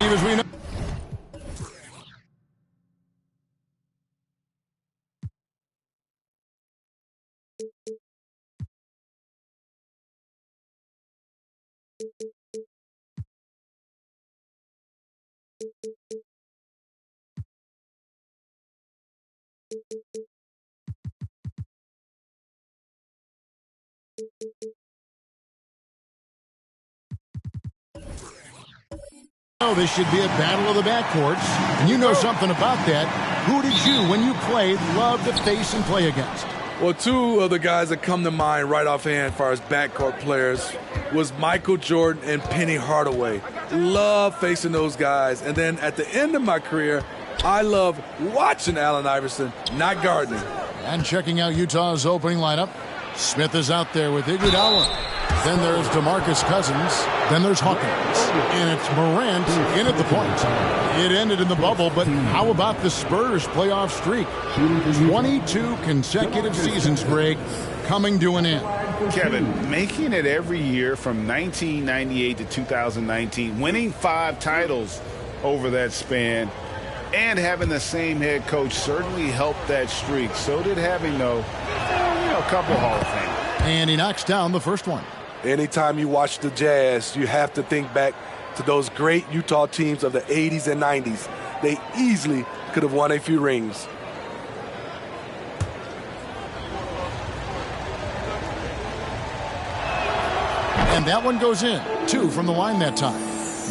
As we know. Oh, this should be a battle of the backcourts, and you know something about that. Who did you, when you played, love to face and play against? Well, two of the guys that come to mind right offhand as far as backcourt players was Michael Jordan and Penny Hardaway. Love facing those guys. And then at the end of my career, I love watching Allen Iverson, not guarding him. And checking out Utah's opening lineup, Smith is out there with Iguodala. Then there's DeMarcus Cousins. Then there's Hawkins. And it's Morant in at the point. It ended in the bubble, but how about the Spurs playoff streak? 22 consecutive seasons, Greg, coming to an end. Kevin, making it every year from 1998 to 2019, winning 5 titles over that span, and having the same head coach certainly helped that streak. So did having, a couple Hall of Fame. And he knocks down the first one. Anytime you watch the Jazz, you have to think back to those great Utah teams of the 80s and 90s. They easily could have won a few rings. And that one goes in. 2 from the line that time.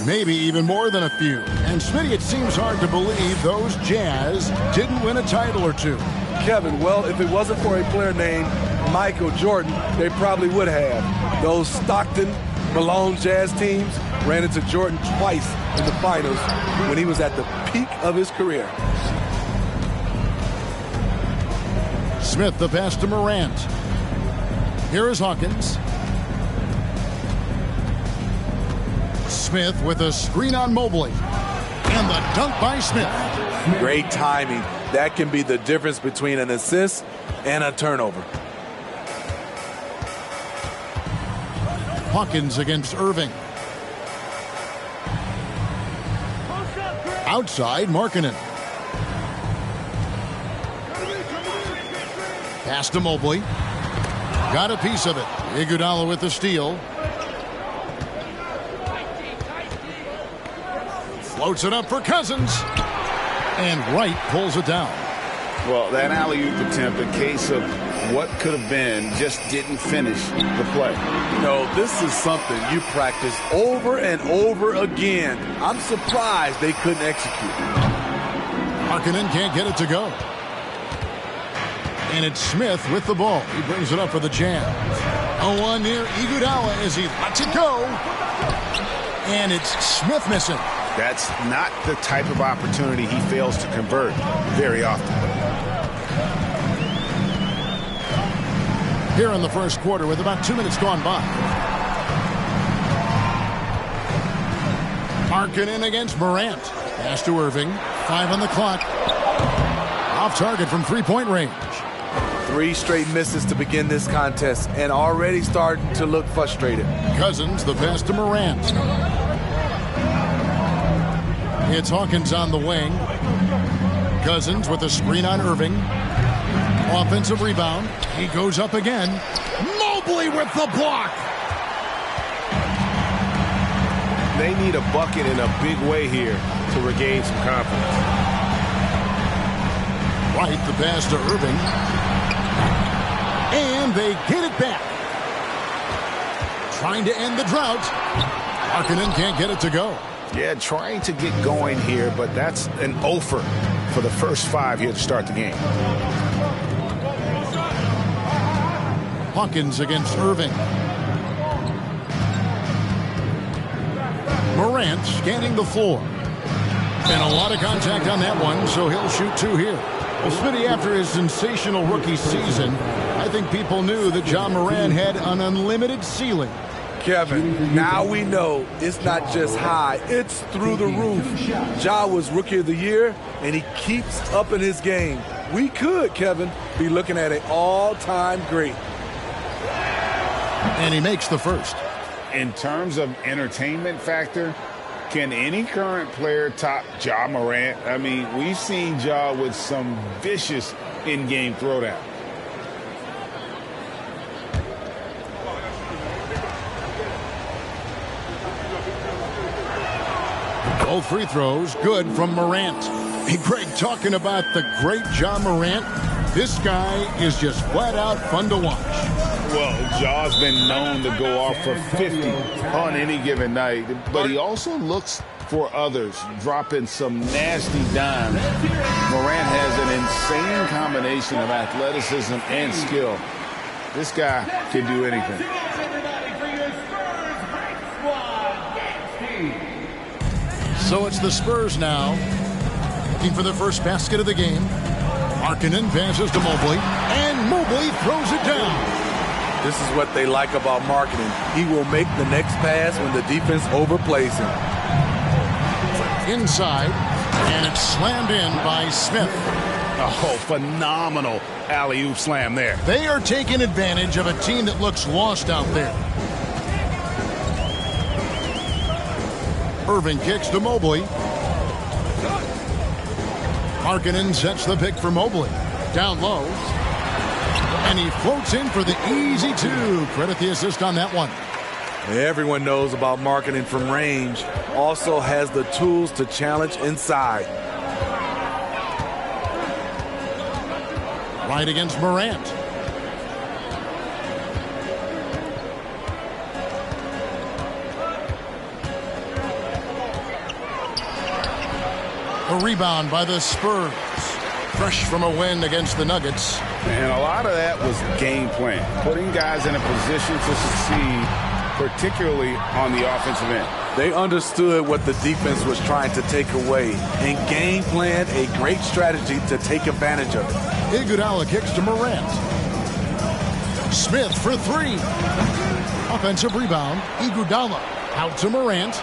Maybe even more than a few. And Smitty, it seems hard to believe those Jazz didn't win a title or 2. Kevin, well, if it wasn't for a player named Michael Jordan, they probably would have. Those Stockton, Malone Jazz teams ran into Jordan twice in the finals when he was at the peak of his career. Smith, the pass to Morant. Here is Hawkins. Smith with a screen on Mobley. And the dunk by Smith. Great timing. That can be the difference between an assist and a turnover. Hawkins against Irving. Outside, Markkanen. Pass to Mobley. Got a piece of it. Iguodala with the steal. Floats it up for Cousins. And Wright pulls it down. Well, that alley-oop attempt, a case of what could have been, just didn't finish the play. No, this is something you practice over and over again. I'm surprised they couldn't execute. Markkanen can't get it to go. And it's Smith with the ball. He brings it up for the Jazz. 0-1 near Iguodala as he lets it go. And it's Smith missing. That's not the type of opportunity he fails to convert very often. Here in the first quarter with about 2 minutes gone by. Markkanen against Morant. Pass to Irving. 5 on the clock. Off target from three-point range. 3 straight misses to begin this contest and already starting to look frustrated. Cousins, the pass to Morant. It's Hawkins on the wing. Cousins with a screen on Irving. Offensive rebound. He goes up again. Mobley with the block. They need a bucket in a big way here to regain some confidence. Right, the pass to Irving. And they get it back. Trying to end the drought. Markkanen can't get it to go. Yeah, trying to get going here, but that's an offer for the first 5 here to start the game. Hawkins against Irving. Morant scanning the floor. And a lot of contact on that one, so he'll shoot 2 here. Well, Smitty, after his sensational rookie season, I think people knew that Ja Morant had an unlimited ceiling. Kevin, now we know it's not just high, it's through the roof. Ja was Rookie of the Year, and he keeps upping his game. We could, Kevin, be looking at an all-time great. And he makes the first. In terms of entertainment factor, can any current player top Ja Morant? I mean, we've seen Ja with some vicious in-game throwdown. Both free throws good from Morant. Hey, Greg, talking about the great Ja Morant, this guy is just flat out fun to watch. Well, Ja's been known to go off for 50 on any given night, but he also looks for others, dropping some nasty dimes. Morant has an insane combination of athleticism and skill. This guy can do anything. So it's the Spurs now, looking for the first basket of the game. Markkanen passes to Mobley, and Mobley throws it down. This is what they like about Markkanen. He will make the next pass when the defense overplays him. Inside, and it's slammed in by Smith. Oh, phenomenal alley-oop slam there. They are taking advantage of a team that looks lost out there. Irving kicks to Mobley. Markkanen sets the pick for Mobley. Down low. And he floats in for the easy 2. Credit the assist on that one. Everyone knows about Markkanen from range. Also has the tools to challenge inside. Right against Morant. A rebound by the Spurs. Fresh from a win against the Nuggets. And a lot of that was game plan, putting guys in a position to succeed, particularly on the offensive end. They understood what the defense was trying to take away and game planned a great strategy to take advantage of it. Iguodala kicks to Morant. Smith for 3. Offensive rebound. Iguodala out to Morant.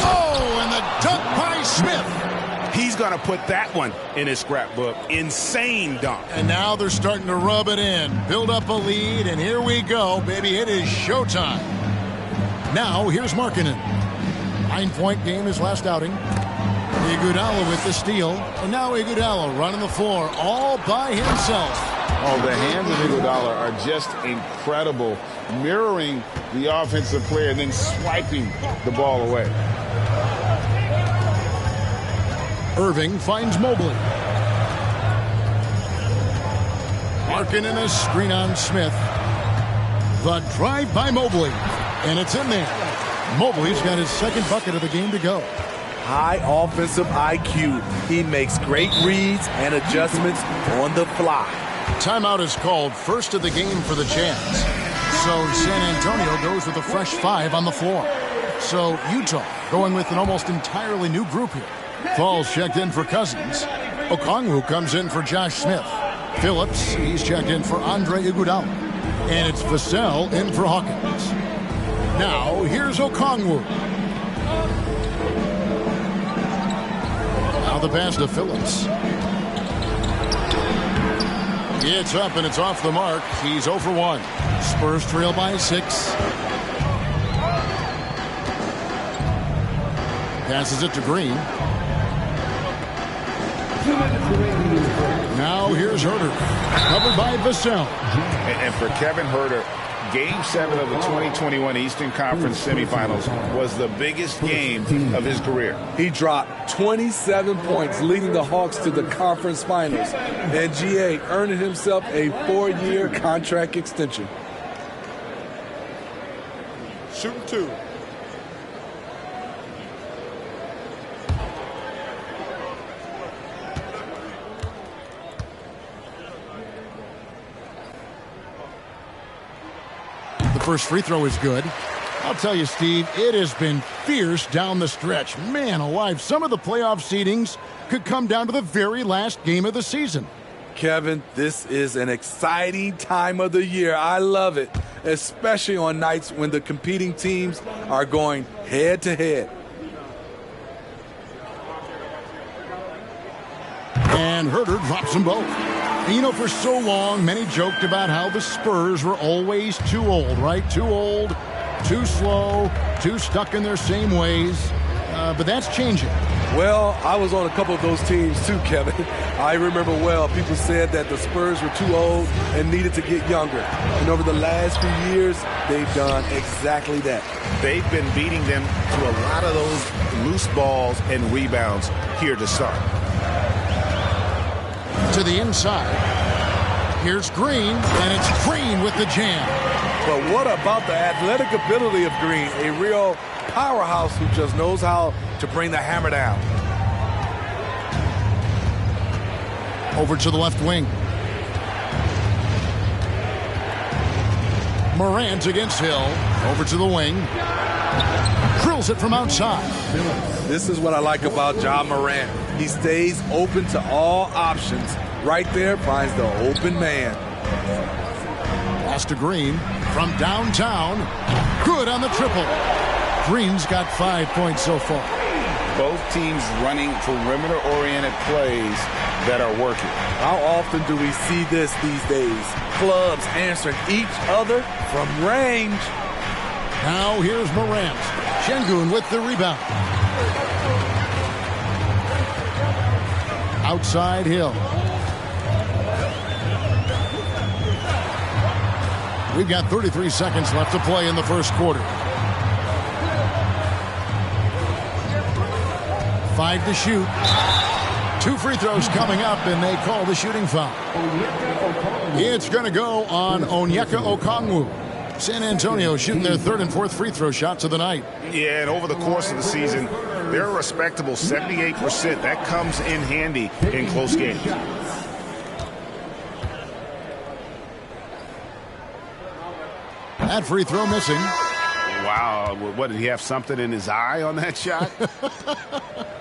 Oh, and the dunk by Smith. He's going to put that one in his scrapbook. Insane dunk. And now they're starting to rub it in. Build up a lead, and here we go, baby. It is showtime. Now, here's Markkanen. 9-point game his last outing. Iguodala with the steal. And now Iguodala running the floor all by himself. Oh, the hands of Iguodala are just incredible. Mirroring the offensive player and then swiping the ball away. Irving finds Mobley. Markkanen a screen on Smith. The drive by Mobley. And it's in there. Mobley's got his second bucket of the game to go. High offensive IQ. He makes great reads and adjustments on the fly. Timeout is called, first of the game for the Jazz. So San Antonio goes with a fresh 5 on the floor. So Utah going with an almost entirely new group here. Falls checked in for Cousins. Okongwu comes in for Josh Smith. Phillips, he's checked in for Andre Iguodala. And it's Vassell in for Hawkins. Now, here's Okongwu. Now the pass to Phillips. It's up and it's off the mark. He's 0 for 1. Spurs trail by 6. Passes it to Green. Now here's Herter. Covered by Vassell. And for Kevin Herter, Game 7 of the 2021 Eastern Conference semifinals was the biggest game of his career. He dropped 27 points, leading the Hawks to the conference finals. And GA earning himself a 4-year contract extension. Shooting 2. First free throw is good. I'll tell you, Steve, it has been fierce down the stretch. Man alive, some of the playoff seedings could come down to the very last game of the season. Kevin, this is an exciting time of the year. I love it, especially on nights when the competing teams are going head-to-head. And Herter drops them both. You know, for so long, many joked about how the Spurs were always too old, right? Too old, too slow, too stuck in their same ways. But that's changing. Well, I was on a couple of those teams too, Kevin. I remember well, people said that the Spurs were too old and needed to get younger. And over the last few years, they've done exactly that. They've been beating them to a lot of those loose balls and rebounds here to start. To the inside. Here's Green, and it's Green with the jam. But what about the athletic ability of Green? A real powerhouse who just knows how to bring the hammer down. Over to the left wing. Morant against Hill. Over to the wing. Drills it from outside. This is what I like about Ja Morant. He stays open to all options. Right there finds the open man. Pass to Green from downtown. Good on the triple. Green's got 5 points so far. Both teams running perimeter-oriented plays that are working. How often do we see this these days? Clubs answering each other from range. Now here's Morant. Şengün with the rebound. Outside Hill. We've got 33 seconds left to play in the first quarter. 5 to shoot. 2 free throws coming up, and they call the shooting foul. It's going to go on Onyeka Okongwu. San Antonio shooting their 3rd and 4th free throw shots of the night. Yeah, and over the course of the season, they're a respectable 78%. That comes in handy in close games. That free throw missing. Wow, what, did he have something in his eye on that shot?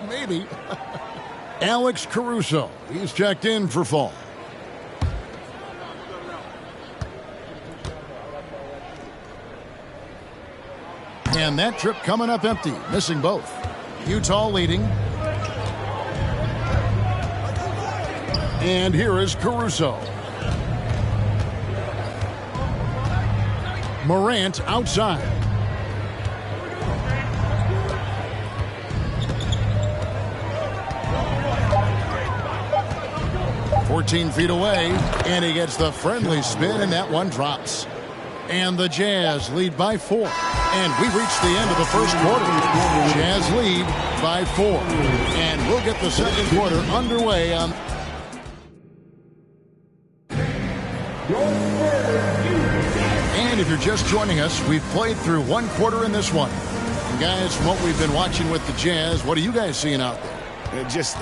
Maybe. Alex Caruso, he's checked in for fall. And that trip coming up empty, missing both. Utah leading. And here is Caruso. Morant outside. "14 feet away, and he gets the friendly spin, and that one drops. And the Jazz lead by 4. And we've reached the end of the first quarter. Jazz lead by 4. And we'll get the second quarter underway on... And if you're just joining us, we've played through 1 quarter in this one. And guys, from what we've been watching with the Jazz, what are you guys seeing out there?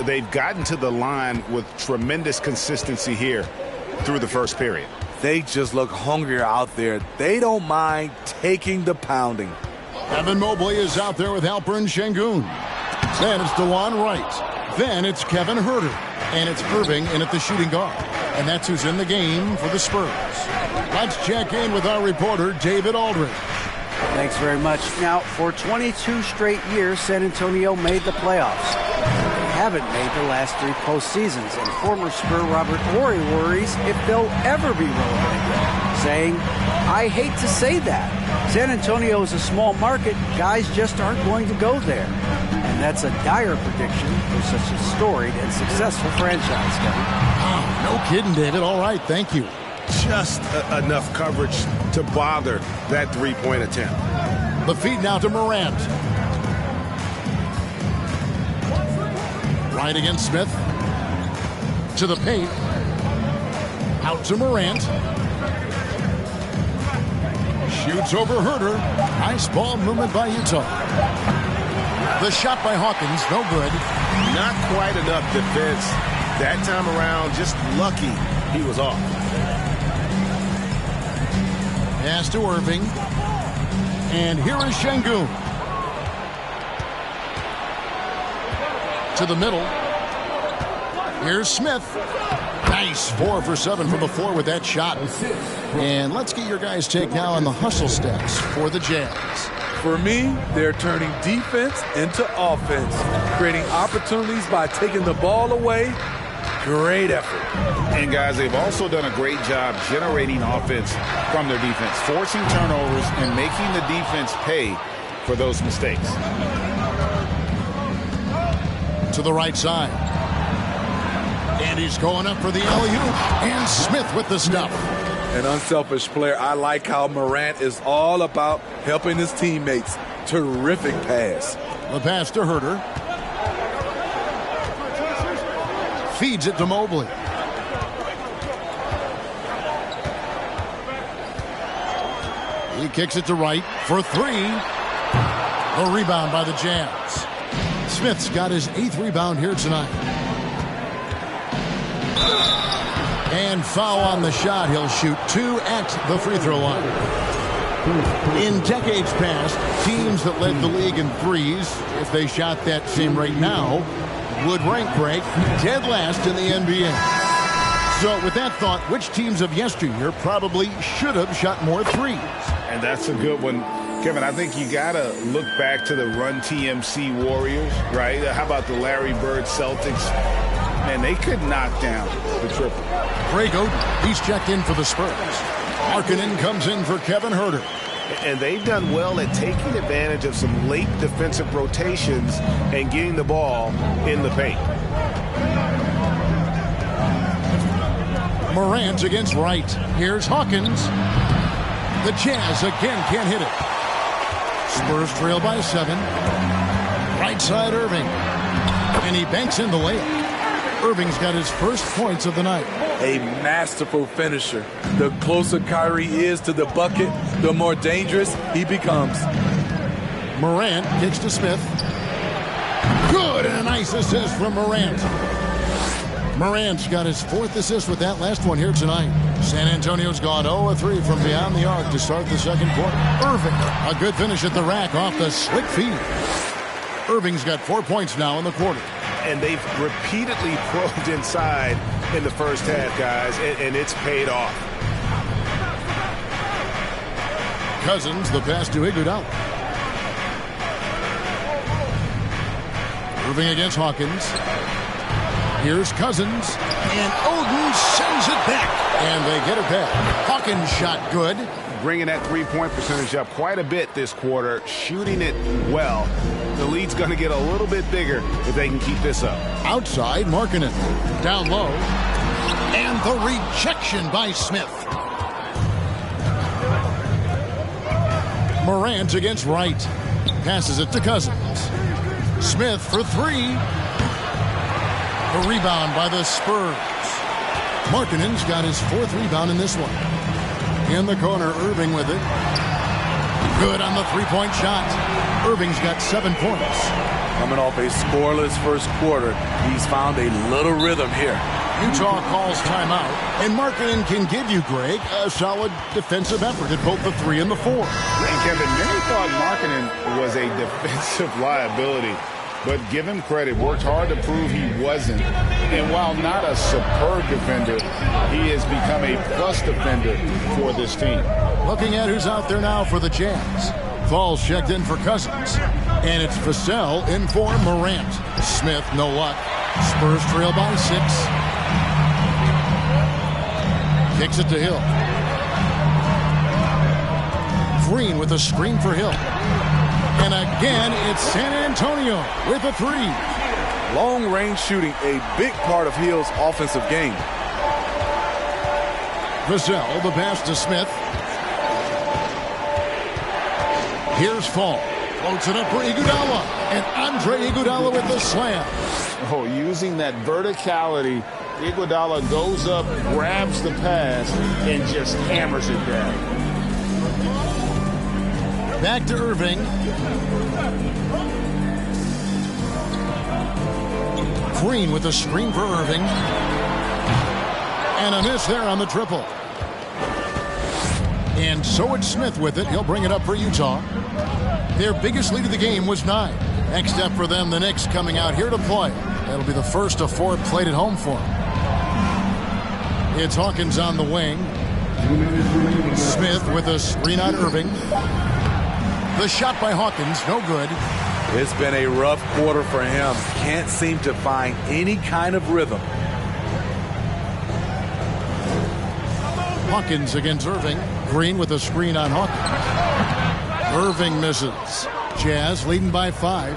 They've gotten to the line with tremendous consistency here through the first period. They just look hungrier out there. They don't mind taking the pounding. Evan Mobley is out there with Alperen Şengün. Then it's DeLon Wright. Then it's Kevin Herter. And it's Irving in at the shooting guard. And that's who's in the game for the Spurs. Let's check in with our reporter, David Aldridge. Thanks very much. Now, for 22 straight years, San Antonio made the playoffs. haven't made the last 3 postseasons, and former Spur Robert Horry worries if they'll ever be relevant again, saying, "I hate to say that. San Antonio is a small market. Guys just aren't going to go there." And that's a dire prediction for such a storied and successful franchise, Kevin. Oh, no kidding, David. All right, thank you. Just enough coverage to bother that three-point attempt. The feed now to Morant. Right against Smith. To the paint. Out to Morant. Shoots over Herter. Nice ball movement by Utah. The shot by Hawkins, no good. Not quite enough defense that time around. Just lucky he was off. Pass to Irving. And here is Şengün. To the middle. Here's Smith. Nice 4 for 7 from the floor with that shot. And let's get your guys' take now on the hustle stats for the Jazz. For me, they're turning defense into offense, creating opportunities by taking the ball away. Great effort. And guys, they've also done a great job generating offense from their defense, forcing turnovers and making the defense pay for those mistakes. To the right side. And he's going up for the alley-oop. And Smith with the stuff. An unselfish player. I like how Morant is all about helping his teammates. Terrific pass. The pass to Herter. Feeds it to Mobley. He kicks it to Wright for 3. A rebound by the Jazz. Smith's got his 8th rebound here tonight. And foul on the shot. He'll shoot 2 at the free throw line. In decades past, teams that led the league in threes, if they shot that same rate now, would rank break dead last in the NBA. So with that thought, which teams of yesteryear probably should have shot more threes? And that's a good one. Kevin, I think you got to look back to the Run TMC Warriors, right? How about the Larry Bird Celtics? Man, they could knock down the triple. Greg Oden, he's checked in for the Spurs. Markkanen comes in for Kevin Herter. And they've done well at taking advantage of some late defensive rotations and getting the ball in the paint. Morant against Wright. Here's Hawkins. The Jazz again can't hit it. Spurs trail by 7. Right side Irving. And he banks in the layup. Irving's got his first points of the night. A masterful finisher. The closer Kyrie is to the bucket, the more dangerous he becomes. Morant kicks to Smith. Good, and a nice assist from Morant. Morant's got his 4th assist with that last one here tonight. San Antonio's gone 0-3 from beyond the arc to start the second quarter. Irving, a good finish at the rack off the slick feed. Irving's got 4 points now in the quarter. And they've repeatedly probed inside in the first half, guys, and it's paid off. Cousins, the pass to Iguodala. Irving against Hawkins. Here's Cousins, and Oden sends it back, and they get it back. Hawkins shot good. Bringing that three-point percentage up quite a bit this quarter, shooting it well. The lead's going to get a little bit bigger if they can keep this up. Outside, Markkanen. Down low. And the rejection by Smith. Morant against Wright. Passes it to Cousins. Smith for 3. A rebound by the Spurs. Markkanen's got his 4th rebound in this one. In the corner, Irving with it. Good on the three-point shot. Irving's got 7 points. Coming off a scoreless first quarter, he's found a little rhythm here. Utah calls timeout, and Markkanen can give you, Greg, a solid defensive effort at both the 3 and the 4. And Kevin, many thought Markkanen was a defensive liability. But give him credit, worked hard to prove he wasn't. And while not a superb defender, he has become a plus defender for this team. Looking at who's out there now for the Jazz. Falls checked in for Cousins. And it's Vassell in for Morant. Smith, no luck. Spurs trail by 6. Kicks it to Hill. Green with a screen for Hill. And again, it's San Antonio with a 3. Long-range shooting, a big part of Hill's offensive game. Vassell, the pass to Smith. Here's Fall. Floats it up for Iguodala. And Andre Iguodala with the slam. Oh, using that verticality, Iguodala goes up, grabs the pass, and just hammers it down. Back to Irving. Green with a screen for Irving. And a miss there on the triple. And so it's Smith with it. He'll bring it up for Utah. Their biggest lead of the game was 9. Next up for them, the Knicks coming out here to play. That'll be the first of 4 played at home for them. It's Hawkins on the wing. Smith with a screen on Irving. The shot by Hawkins, no good. It's been a rough quarter for him. Can't seem to find any kind of rhythm. Hawkins against Irving. Green with a screen on Hawkins. Irving misses. Jazz leading by 5.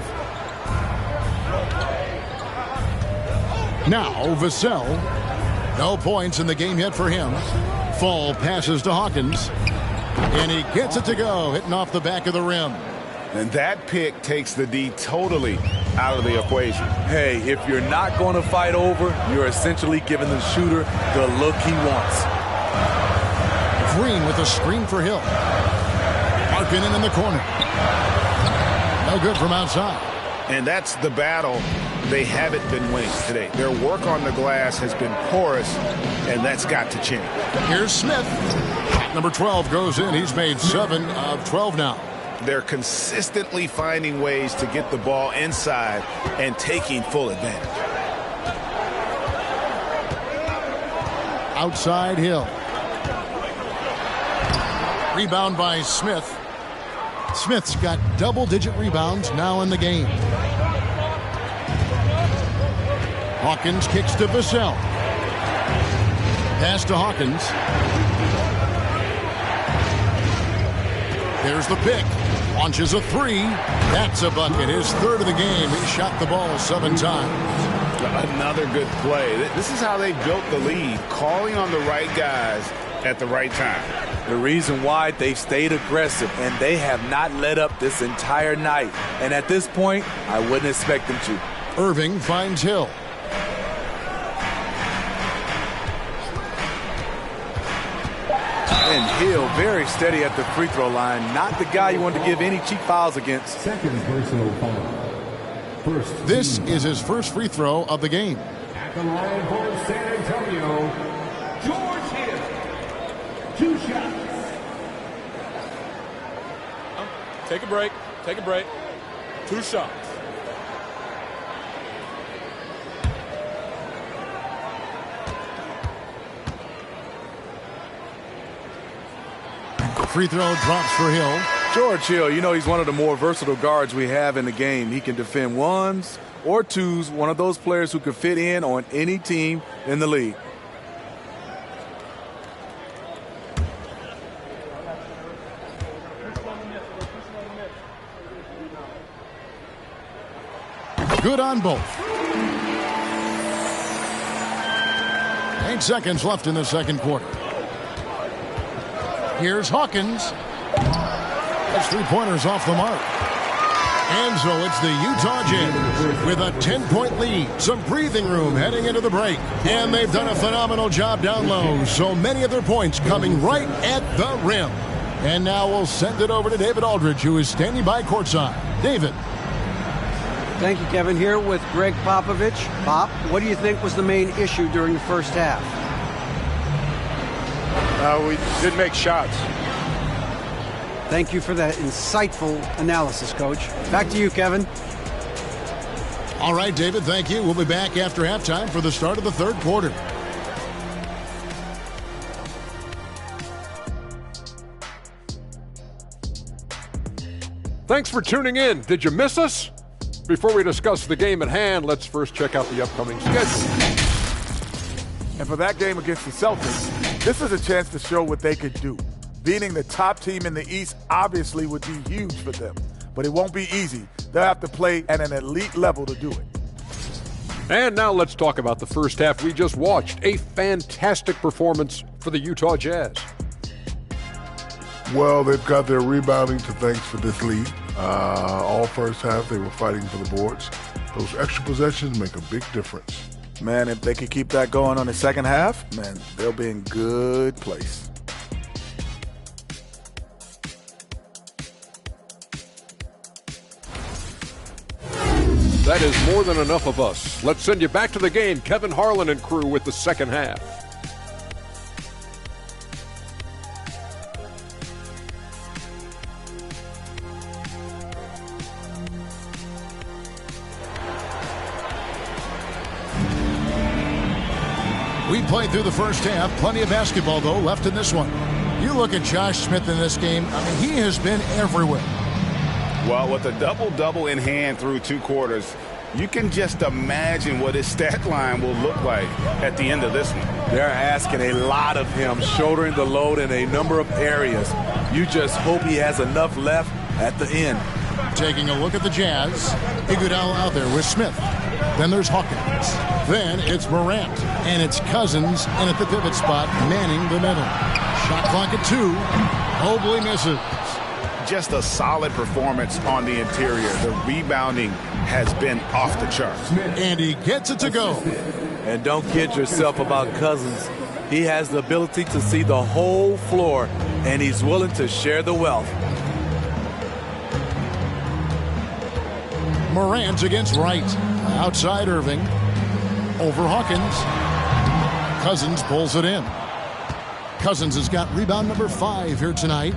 Now Vassell. No points in the game yet for him. Fall passes to Hawkins. And he gets it to go, hitting off the back of the rim. And that pick takes the D totally out of the equation. Hey, if you're not going to fight over, you're essentially giving the shooter the look he wants. Green with a screen for Hill. Markkanen in the corner. No good from outside. And that's the battle they haven't been winning today. Their work on the glass has been porous, and that's got to change. Here's Smith. Number 12 goes in. He's made 7 of 12 now. They're consistently finding ways to get the ball inside and taking full advantage. Outside Hill. Rebound by Smith. Smith's got double-digit rebounds now in the game. Hawkins kicks to Vassell. Pass to Hawkins. There's the pick. Launches a 3. That's a bucket. His 3rd of the game. He shot the ball 7 times. Another good play. This is how they built the lead, calling on the right guys at the right time. The reason why they've stayed aggressive, and they have not let up this entire night. And at this point, I wouldn't expect them to. Irving finds Hill. And Hill very steady at the free throw line. Not the guy you want to give any cheap fouls against. Second personal foul. This is his first free throw of the game. At the line for San Antonio, George Hill. 2 shots. Take a break. Take a break. 2 shots. Free throw drops for Hill. George Hill, you know, he's one of the more versatile guards we have in the game. He can defend 1s or 2s, one of those players who could fit in on any team in the league. Good on both. 8 seconds left in the second quarter. Here's Hawkins. That's 3-pointers off the mark. And so it's the Utah Jazz with a 10-point lead. Some breathing room heading into the break. And they've done a phenomenal job down low. So many of their points coming right at the rim. And now we'll send it over to David Aldridge, who is standing by courtside. David. Thank you, Kevin. Here with Greg Popovich. Pop, what do you think was the main issue during the first half? We didn't make shots. Thank you for that insightful analysis, Coach. Back to you, Kevin. All right, David, thank you. We'll be back after halftime for the start of the third quarter. Thanks for tuning in. Did you miss us? Before we discuss the game at hand, let's first check out the upcoming schedule. And for that game against the Celtics, this is a chance to show what they could do. Beating the top team in the East obviously would be huge for them, but it won't be easy. They'll have to play at an elite level to do it. And now let's talk about the first half we just watched. A fantastic performance for the Utah Jazz. Well, they've got their rebounding to thanks for this lead. All first half, they were fighting for the boards. Those extra possessions make a big difference. Man, if they could keep that going on the second half, man, they'll be in good place. That is more than enough of us. Let's send you back to the game. Kevin Harlan and crew with the second half. We played through the first half. Plenty of basketball, though, left in this one. You look at Josh Smith in this game. I mean, he has been everywhere. Well, with a double-double in hand through 2 quarters, you can just imagine what his stat line will look like at the end of this one. They're asking a lot of him, shouldering the load in a number of areas. You just hope he has enough left at the end. Taking a look at the Jazz, Iguodala out there with Smith. Then there's Hawkins. Then it's Morant. And it's Cousins in at the pivot spot, manning the middle. Shot clock at 2. Mobley misses. Just a solid performance on the interior. The rebounding has been off the charts. And he gets it to go. And don't kid yourself about Cousins. He has the ability to see the whole floor, and he's willing to share the wealth. Morant against Wright. Outside Irving. Over Hawkins. Cousins pulls it in. Cousins has got rebound number 5 here tonight.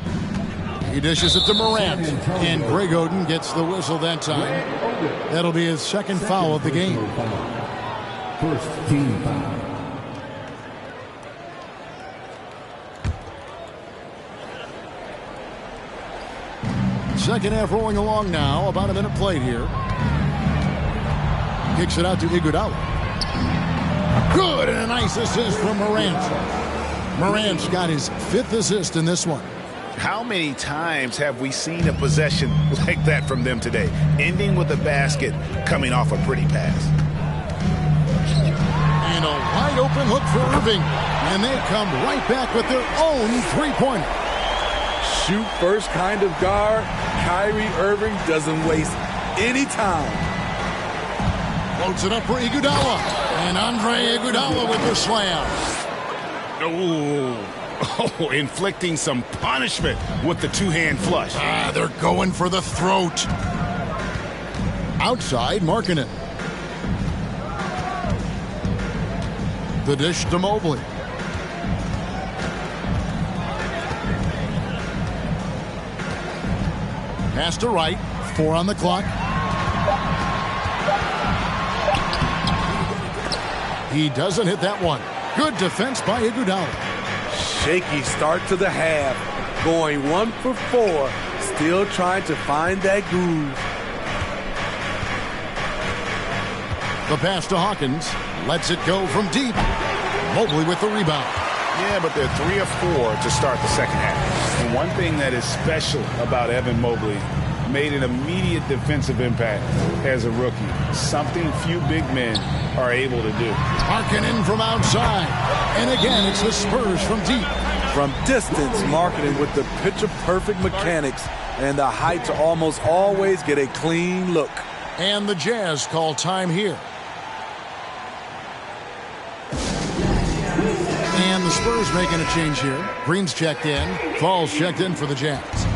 He dishes it to Morant, and Greg Oden gets the whistle that time. That'll be his second foul of the game. First team foul. Second half rolling along now. About a minute played here. Kicks it out to Iguodala. Good, and a nice assist from Morant. Morant's got his 5th assist in this one. How many times have we seen a possession like that from them today? Ending with a basket, coming off a pretty pass. And a wide open look for Irving. And they come right back with their own 3-pointer. Shoot first kind of guard. Kyrie Irving doesn't waste any time. Floats it up for Iguodala. And Andre Iguodala with the slam. Oh, inflicting some punishment with the 2-hand flush. They're going for the throat. Outside, Markkanen. The dish to Mobley. Pass to Wright. 4 on the clock. He doesn't hit that one. Good defense by Iguodala. Shaky start to the half. Going 1 for 4. Still trying to find that groove. The pass to Hawkins. Lets it go from deep. Mobley with the rebound. Yeah, but they're 3 of 4 to start the second half. And one thing that is special about Evan Mobley, made an immediate defensive impact as a rookie. Something few big men are able to do. Markkanen from outside. And again, it's the Spurs from deep. From distance, Markkanen with the picture-perfect mechanics and the height to almost always get a clean look. And the Jazz call time here. And the Spurs making a change here. Green's checked in. Fall's checked in for the Jazz.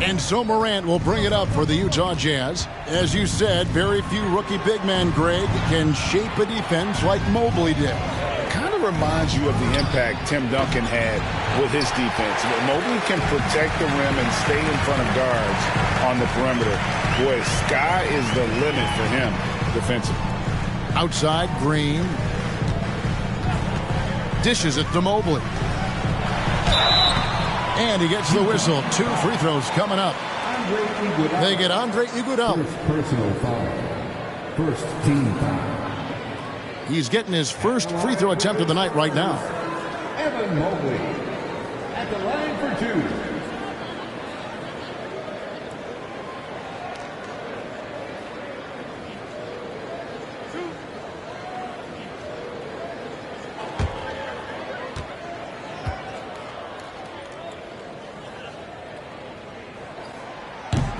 And so Morant will bring it up for the Utah Jazz. As you said, very few rookie big men, Greg, can shape a defense like Mobley did. Kind of reminds you of the impact Tim Duncan had with his defense. Mobley can protect the rim and stay in front of guards on the perimeter. Boy, sky is the limit for him defensively. Outside, Green. Dishes it to Mobley. And he gets the whistle. 2 free throws coming up. They get Andre Iguodala. First personal foul. First team foul. He's getting his first free throw attempt of the night right now. Evan Mobley at the line for two.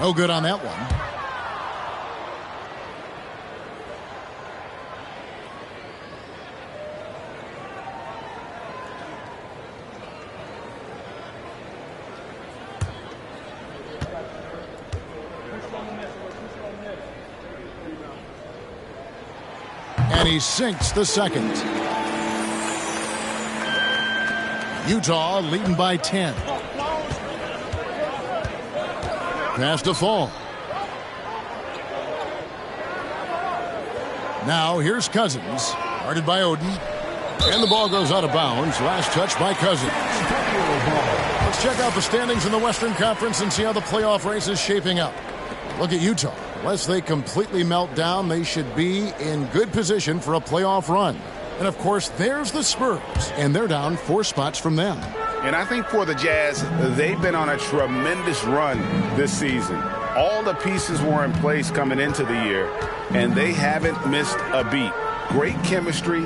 No good on that one. And he sinks the second. Utah leading by 10. Pass to Fall. Now here's Cousins. Guarded by Oden. And the ball goes out of bounds. Last touch by Cousins. Let's check out the standings in the Western Conference and see how the playoff race is shaping up. Look at Utah. Unless they completely melt down, they should be in good position for a playoff run. And of course, there's the Spurs. And they're down 4 spots from them. And I think for the Jazz, they've been on a tremendous run this season. All the pieces were in place coming into the year, and they haven't missed a beat. Great chemistry,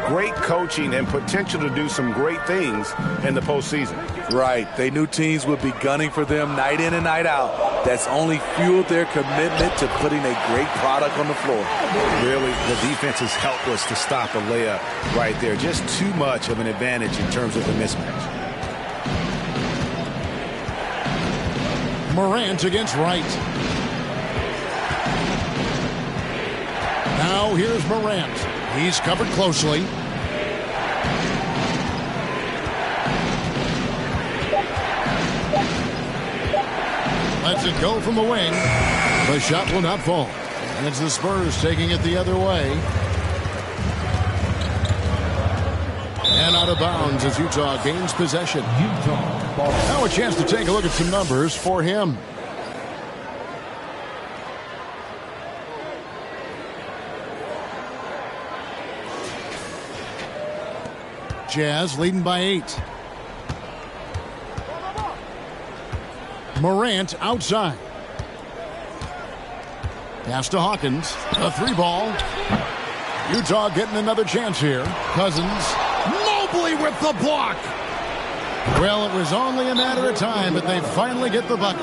great coaching, and potential to do some great things in the postseason. Right. They knew teams would be gunning for them night in and night out. That's only fueled their commitment to putting a great product on the floor. Really, the defense is helpless to stop a layup right there. Just too much of an advantage in terms of the mismatch. Morant against Wright. Now here's Morant. He's covered closely. Lets it go from the wing. The shot will not fall. And it's the Spurs taking it the other way. And out of bounds as Utah gains possession. Now a chance to take a look at some numbers for him. Jazz leading by 8. Morant outside. Pass to Hawkins. A 3-ball. Utah getting another chance here. Cousins. Mobley with the block. Well, it was only a matter of time, but they finally get the bucket.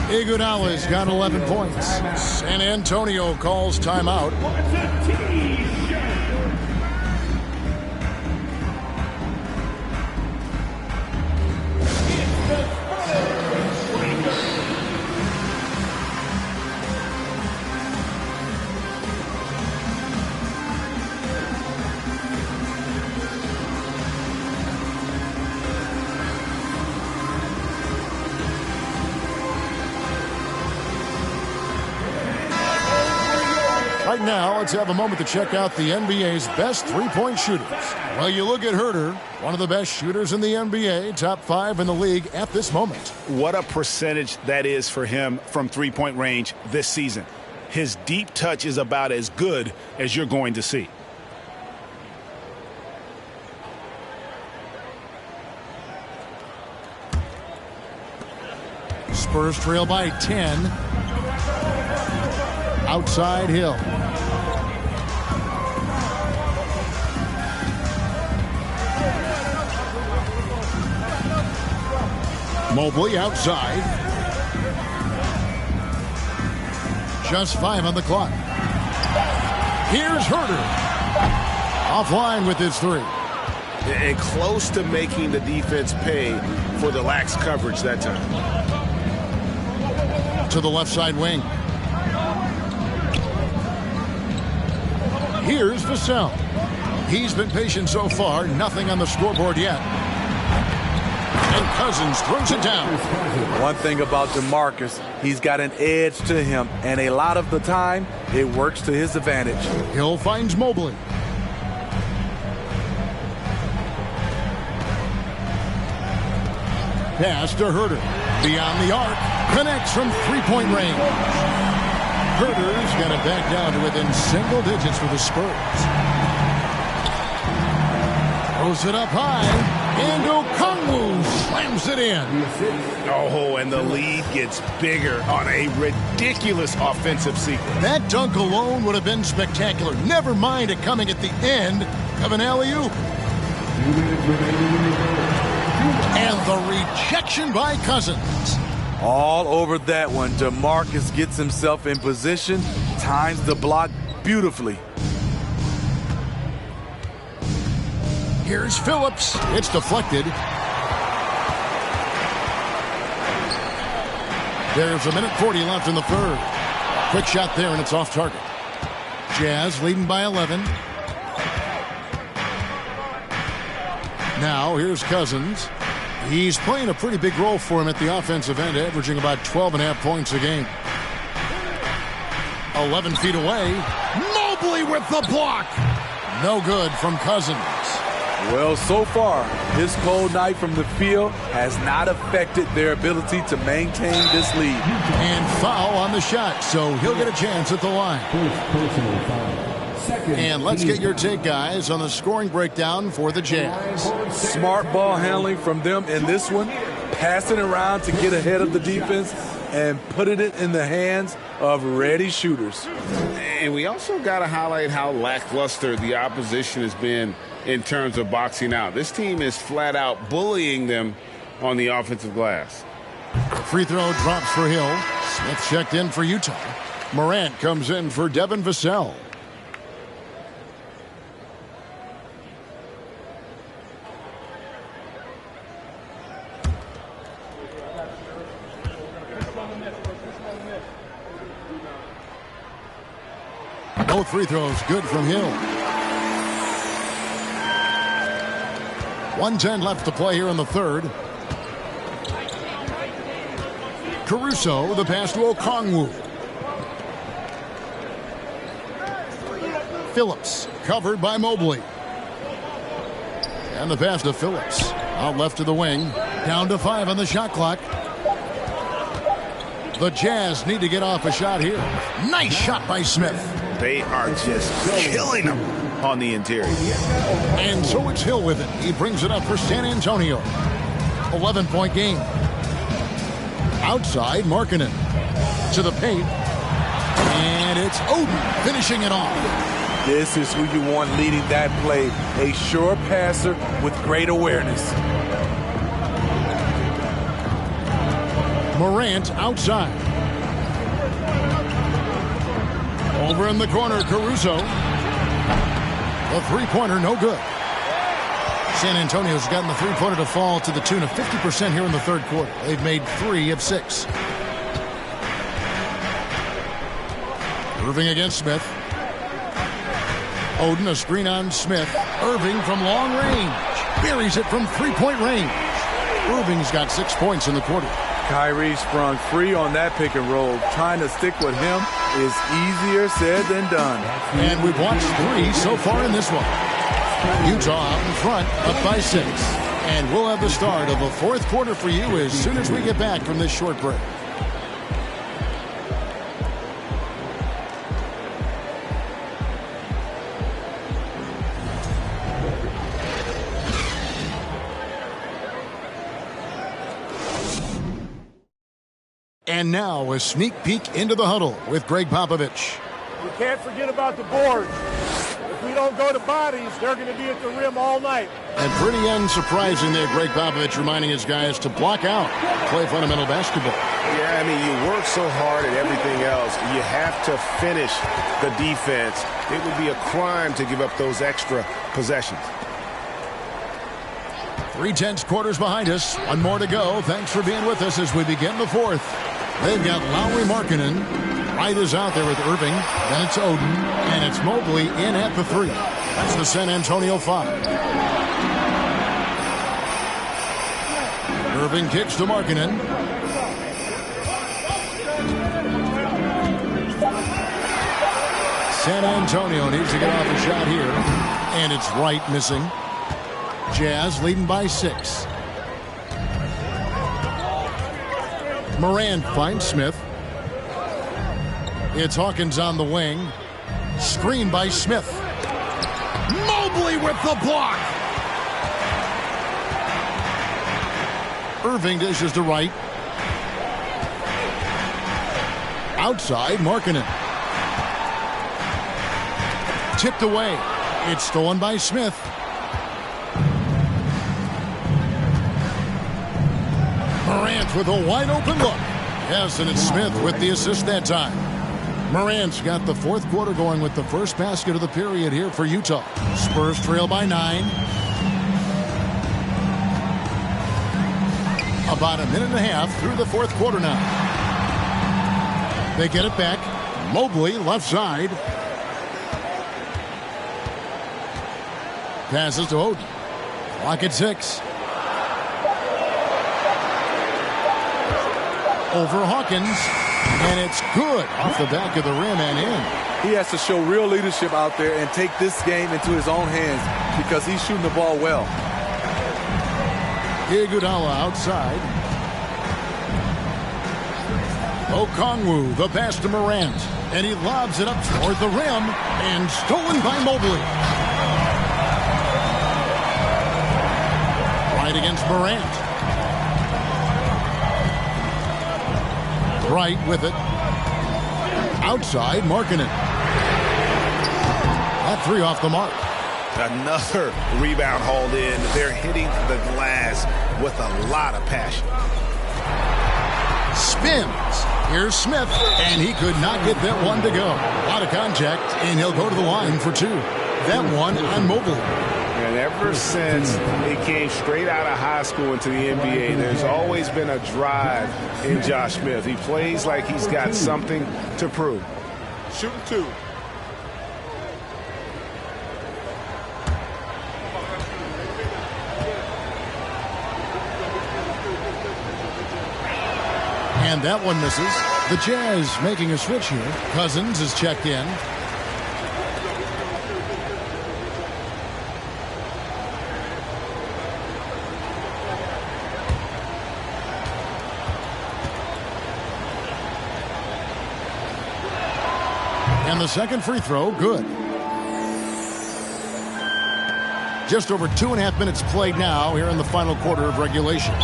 Iguodala's got 11 points. San Antonio calls timeout. Right now, let's have a moment to check out the NBA's best three-point shooters. Well, you look at Herter, one of the best shooters in the NBA, top 5 in the league at this moment. What a percentage that is for him from three-point range this season. His deep touch is about as good as you're going to see. Spurs trail by 10. Outside Hill. Mobley outside. Just 5 on the clock. Here's Herter. Offline with his 3. And close to making the defense pay for the lax coverage that time. To the left side wing. Here's Vassell. He's been patient so far. Nothing on the scoreboard yet. And Cousins throws it down. One thing about DeMarcus, he's got an edge to him, and a lot of the time, it works to his advantage. Hill finds Mobley. Pass to Herter. Beyond the arc. Connects from three-point range. Herter's got it back down to within single digits for the Spurs. Throws it up high. And Okongwu slams it in. Oh, and the lead gets bigger on a ridiculous offensive sequence. That dunk alone would have been spectacular. Never mind it coming at the end of an alley-oop. And the rejection by Cousins. All over that one. DeMarcus gets himself in position, times the block beautifully. Here's Phillips. It's deflected. There's 1:40 left in the third. Quick shot there, and it's off target. Jazz leading by 11. Now here's Cousins. He's playing a pretty big role for him at the offensive end, averaging about 12.5 points a game. 11 feet away. Mobley with the block. No good from Cousins. Well, so far, his cold night from the field has not affected their ability to maintain this lead. And foul on the shot, so he'll get a chance at the line. And let's get your take, guys, on the scoring breakdown for the Jazz. Smart ball handling from them in this one, passing around to get ahead of the defense and putting it in the hands of ready shooters. And we also got to highlight how lackluster the opposition has been in terms of boxing out. This team is flat out bullying them on the offensive glass. Free throw drops for Hill. Smith checked in for Utah. Morant comes in for Devin Vassell. Both free throws good from Hill. 1:10 left to play here in the third. Caruso, the pass to Okongwu. Phillips, covered by Mobley. And the pass to Phillips. Out left to the wing. Down to 5 on the shot clock. The Jazz need to get off a shot here. Nice shot by Smith. They are just killing them on the interior. And so it's Hill with it. He brings it up for San Antonio. 11-point game. Outside, Markkanen to the paint. And it's Oden finishing it off. This is who you want leading that play. A sure passer with great awareness. Morant outside. Over in the corner, Caruso. The three-pointer, no good. San Antonio's gotten the three-pointer to fall to the tune of 50% here in the third quarter. They've made 3 of 6. Irving against Smith. Oden, a screen on Smith. Irving from long range. Buries it from three-point range. Irving's got 6 points in the quarter. Kyrie sprung free on that pick and roll. Trying to stick with him is easier said than done. And we've watched 3 so far in this one. Utah out in front, up by 6. And we'll have the start of the fourth quarter for you as soon as we get back from this short break. And now a sneak peek into the huddle with Greg Popovich. We can't forget about the boards. If we don't go to bodies, they're going to be at the rim all night. And pretty unsurprising there, Greg Popovich reminding his guys to block out, play fundamental basketball. Yeah, I mean, you work so hard at everything else. You have to finish the defense. It would be a crime to give up those extra possessions. 3 tenths quarters behind us. 1 more to go. Thanks for being with us as we begin the fourth. They've got Lowry Markkanen. Wright is out there with Irving. Then it's Oden. And it's Mobley in at the 3. That's the San Antonio 5. Irving kicks to Markkanen. San Antonio needs to get off a shot here. And it's Wright missing. Jazz leading by 6. Morant finds Smith. It's Hawkins on the wing. Screen by Smith. Mobley with the block. Irving dishes to Wright. Outside, Markkanen. Tipped away. It's stolen by Smith. Morant with a wide open look. Yes, and it's Smith with the assist that time. Morant's got the fourth quarter going with the first basket of the period here for Utah. Spurs trail by 9. About a minute and a half through the fourth quarter now. They get it back. Mobley left side. Passes to Oden. Clock at 6. Over Hawkins. And it's good off the back of the rim and in. He has to show real leadership out there and take this game into his own hands because he's shooting the ball well. Iguodala outside. Okongwu, the pass to Morant. And he lobs it up toward the rim and stolen by Mobley. Right against Morant. Wright with it. Outside, Markkanen. That 3 off the mark. Another rebound hauled in. They're hitting the glass with a lot of passion. Spins. Here's Smith, and he could not get that one to go. A lot of contact, and he'll go to the line for 2. That one on Mobley. And ever since he came straight out of high school into the NBA, there's always been a drive in Josh Smith. He plays like he's got something to prove. Shooting 2. And that one misses. The Jazz making a switch here. Cousins is checked in. And the second free throw, good. Just over 2.5 minutes played now here in the final quarter of regulation.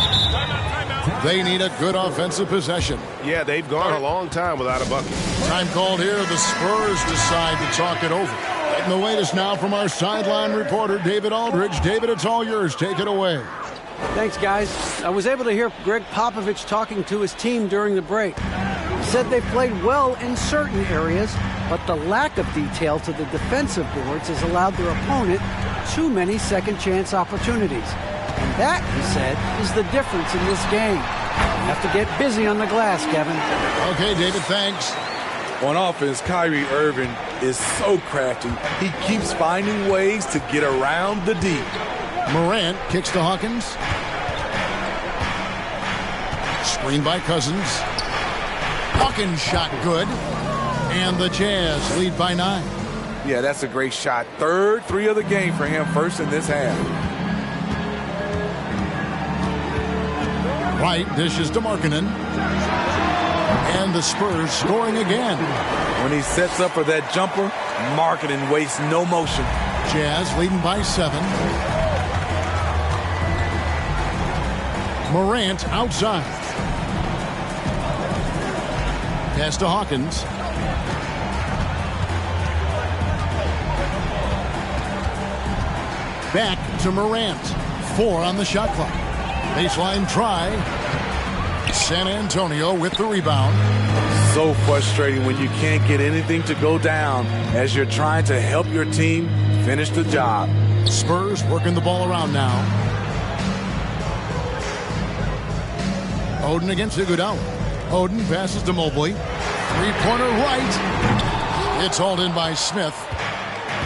They need a good offensive possession. Yeah, they've gone a long time without a bucket. Time called here. The Spurs decide to talk it over. Getting the latest now from our sideline reporter, David Aldridge. David, it's all yours. Take it away. Thanks, guys. I was able to hear Greg Popovich talking to his team during the break. He said they played well in certain areas, but the lack of detail to the defensive boards has allowed their opponent too many second-chance opportunities. And that, he said, is the difference in this game. You have to get busy on the glass, Kevin. Okay, David, thanks. On offense, Kyrie Irving is so crafty. He keeps finding ways to get around the D. Morant kicks to Hawkins. Screen by Cousins. Hawkins shot good. And the Jazz lead by 9. Yeah, that's a great shot. Third 3 of the game for him, first in this half. Wright dishes to Markkanen. And the Spurs scoring again. When he sets up for that jumper, Markkanen wastes no motion. Jazz leading by 7. Morant outside. Pass to Hawkins. Back to Morant. 4 on the shot clock. Baseline try. San Antonio with the rebound. So frustrating when you can't get anything to go down as you're trying to help your team finish the job. Spurs working the ball around now. Oden against Iguodala. Oden passes to Mobley. Three-pointer right. It's hauled in by Smith.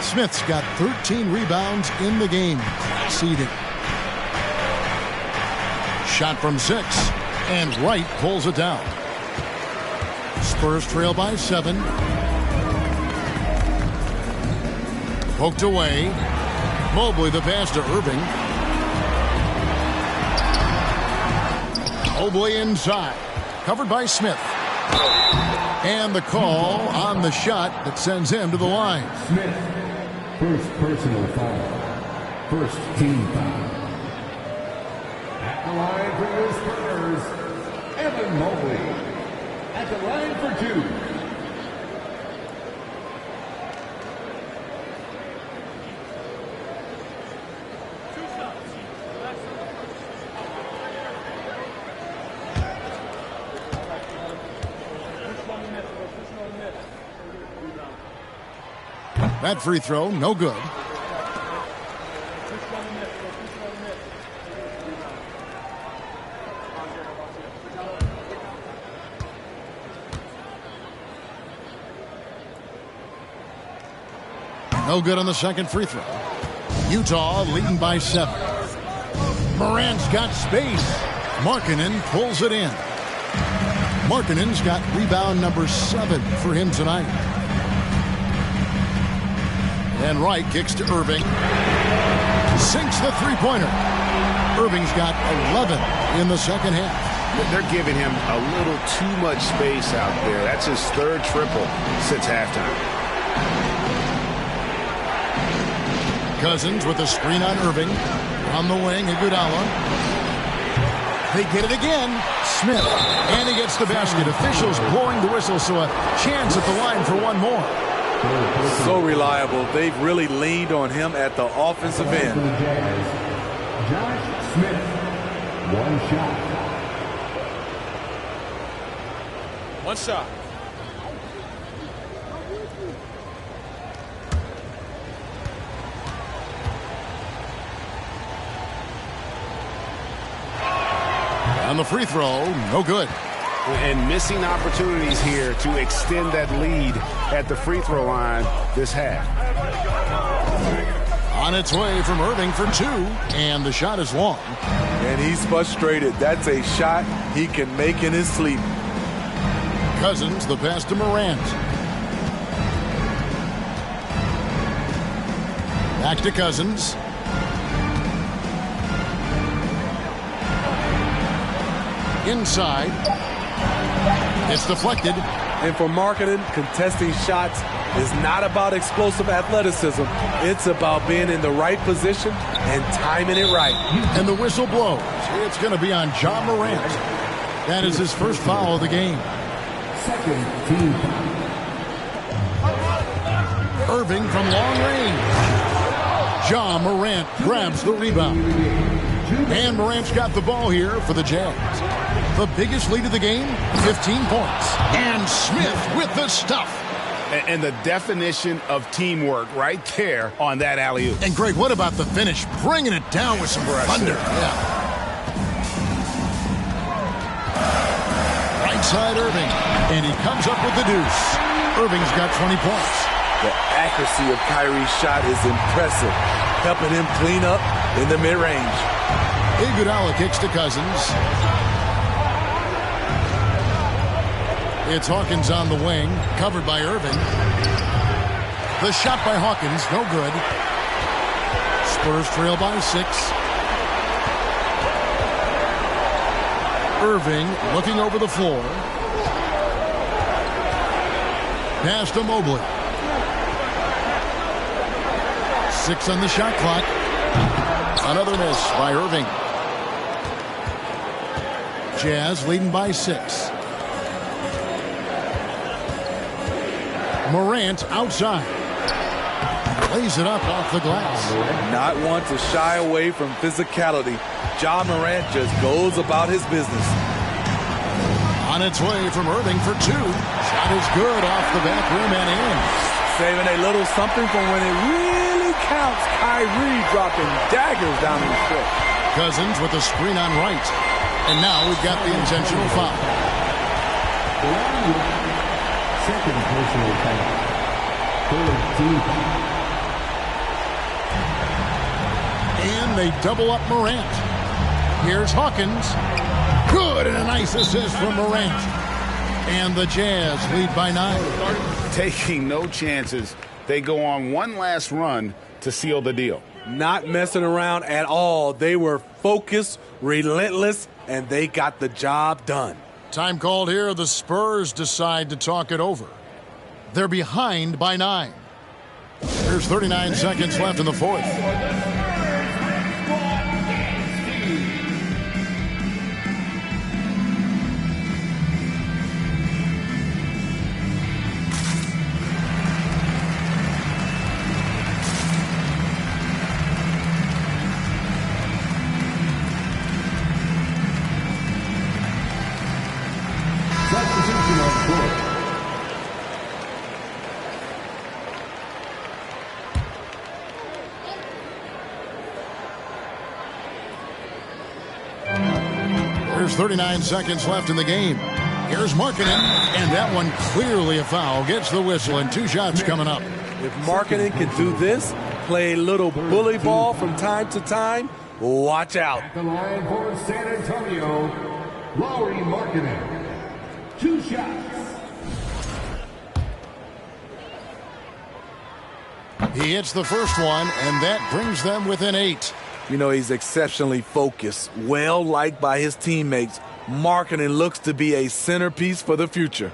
Smith's got 13 rebounds in the game. Class-eating. Shot from 6. And Wright pulls it down. Spurs trail by 7. Poked away. Mobley the pass to Irving. Mobley inside. covered by Smith. And the call on the shot that sends him to the line. Smith, first personal foul. First team foul. At the line for the Spurs, Evan Mobley. At the line for 2. That free throw, no good. No good on the second free throw. Utah leading by 7. Morant's got space. Markkanen pulls it in. Markkanen's got rebound number 7 for him tonight. And Wright kicks to Irving. Sinks the three-pointer. Irving's got 11 in the second half. They're giving him a little too much space out there. That's his 3rd triple since halftime. Cousins with a screen on Irving. On the wing, Iguodala. They get it again. Smith. And he gets the basket. Officials blowing the whistle, so a chance at the line for one more. So reliable. They've really leaned on him at the offensive end. Josh Smith, 1 shot. 1 shot. On the free throw, no good. And missing opportunities here to extend that lead at the free throw line this half. On its way from Irving for 2, and the shot is long. And he's frustrated. That's a shot he can make in his sleep. Cousins, the pass to Morant. Back to Cousins. Inside. It's deflected. And for Markkanen, contesting shots is not about explosive athleticism. It's about being in the right position and timing it right. And the whistle blows. It's going to be on Ja Morant. That is his first foul of the game. Second team foul. Irving from long range. Ja Morant grabs the rebound. And Morant's got the ball here for the Jazz. The biggest lead of the game, 15 points. And Smith with the stuff. And the definition of teamwork right there on that alley-oop. And Greg, what about the finish? Bringing it down with some thunder. Yeah. Right side Irving. And he comes up with the deuce. Irving's got 20 points. The accuracy of Kyrie's shot is impressive, helping him clean up in the mid-range. Iguodala kicks to Cousins. It's Hawkins on the wing, covered by Irving. The shot by Hawkins, no good. Spurs trail by 6. Irving looking over the floor. Pass to Mobley. 6 on the shot clock. Another miss by Irving. Jazz leading by 6. Morant outside. Lays it up off the glass. Not one to shy away from physicality. Ja Morant just goes about his business. On its way from Irving for 2. Shot is good off the back rim and in. Saving a little something for when it really counts. Kyrie dropping daggers down the stretch. Cousins with a screen on right. And now we've got the intentional foul. Second personal foul. Third team foul. And they double up Morant. Here's Hawkins. Good, and a nice assist from Morant. And the Jazz lead by 9. Taking no chances. They go on one last run to seal the deal. Not messing around at all. They were focused, relentless, and they got the job done. Time called here. The Spurs decide to talk it over. They're behind by 9. There's 39 seconds left in the fourth. Substitution on the court. There's 39 seconds left in the game. Here's Markkanen, and that one clearly a foul. Gets the whistle, and 2 shots coming up. If Markkanen can do this, play a little bully ball from time to time, watch out. At the line for San Antonio, Lauri Markkanen. 2 shots. He hits the first one, and that brings them within 8. You know, he's exceptionally focused, well-liked by his teammates. Markkanen looks to be a centerpiece for the future.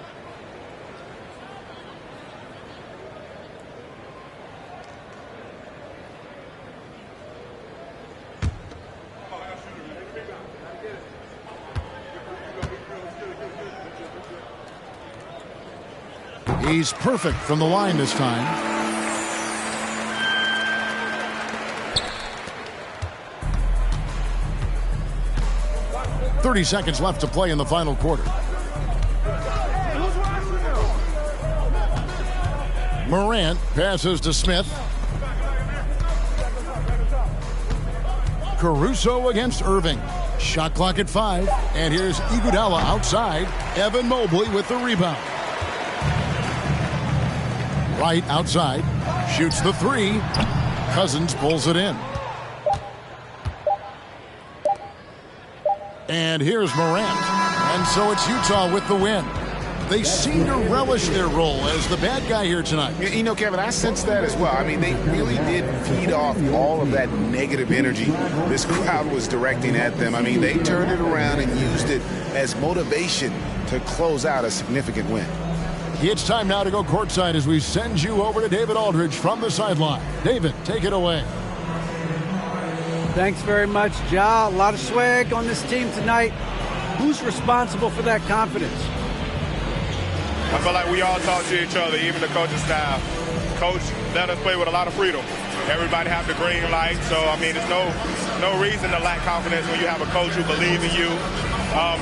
He's perfect from the line this time. .30 seconds left to play in the final quarter. Morant passes to Smith. Caruso against Irving. Shot clock at 5. And here's Iguodala outside. Evan Mobley with the rebound. Right outside. Shoots the 3. Cousins pulls it in. And here's Morant. And so it's Utah with the win. They seem to relish their role as the bad guy here tonight. You know, Kevin, I sense that as well. I mean, they really did feed off all of that negative energy this crowd was directing at them. I mean, they turned it around and used it as motivation to close out a significant win. It's time now to go courtside as we send you over to David Aldridge from the sideline. David, take it away. Thanks very much, Ja. A lot of swag on this team tonight. Who's responsible for that confidence? I feel like we all talk to each other, even the coaching staff. Coach let us play with a lot of freedom. Everybody have the green light, so I mean, there's no reason to lack confidence when you have a coach who believes in you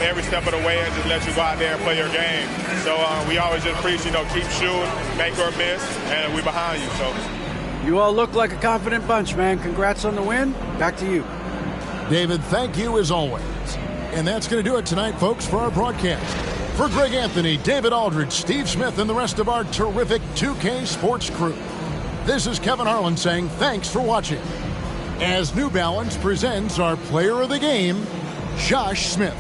every step of the way and just let you go out there and play your game. So we always just preach, keep shooting, make or miss, and we're behind you. So. You all look like a confident bunch, man. Congrats on the win. Back to you. David, thank you as always. And that's going to do it tonight, folks, for our broadcast. For Greg Anthony, David Aldridge, Steve Smith, and the rest of our terrific 2K Sports crew, this is Kevin Harlan saying thanks for watching. As New Balance presents our player of the game, Josh Smith.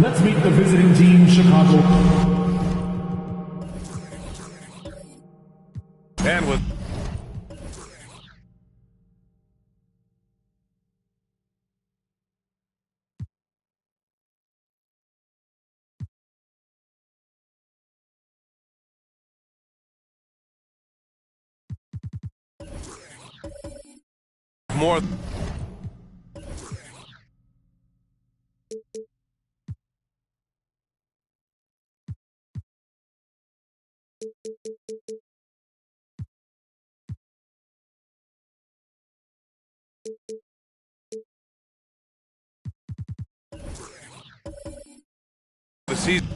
Let's meet the visiting team, Chicago. And with more the season.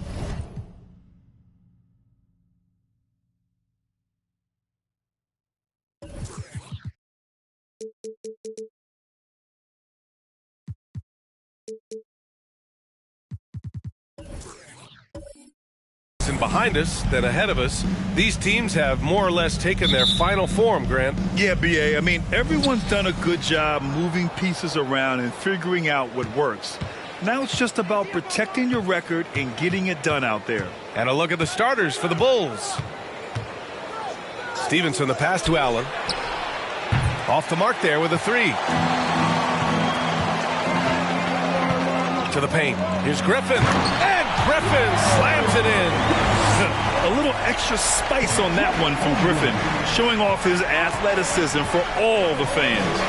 Behind us than ahead of us. These teams have more or less taken their final form, Grant. Yeah, B.A. I mean, everyone's done a good job moving pieces around and figuring out what works. Now it's just about protecting your record and getting it done out there. And a look at the starters for the Bulls. Stevenson, the pass to Allen. Off the mark there with a three. To the paint. Here's Griffin. And Griffin slams it in. A little extra spice on that one from Griffin, showing off his athleticism for all the fans.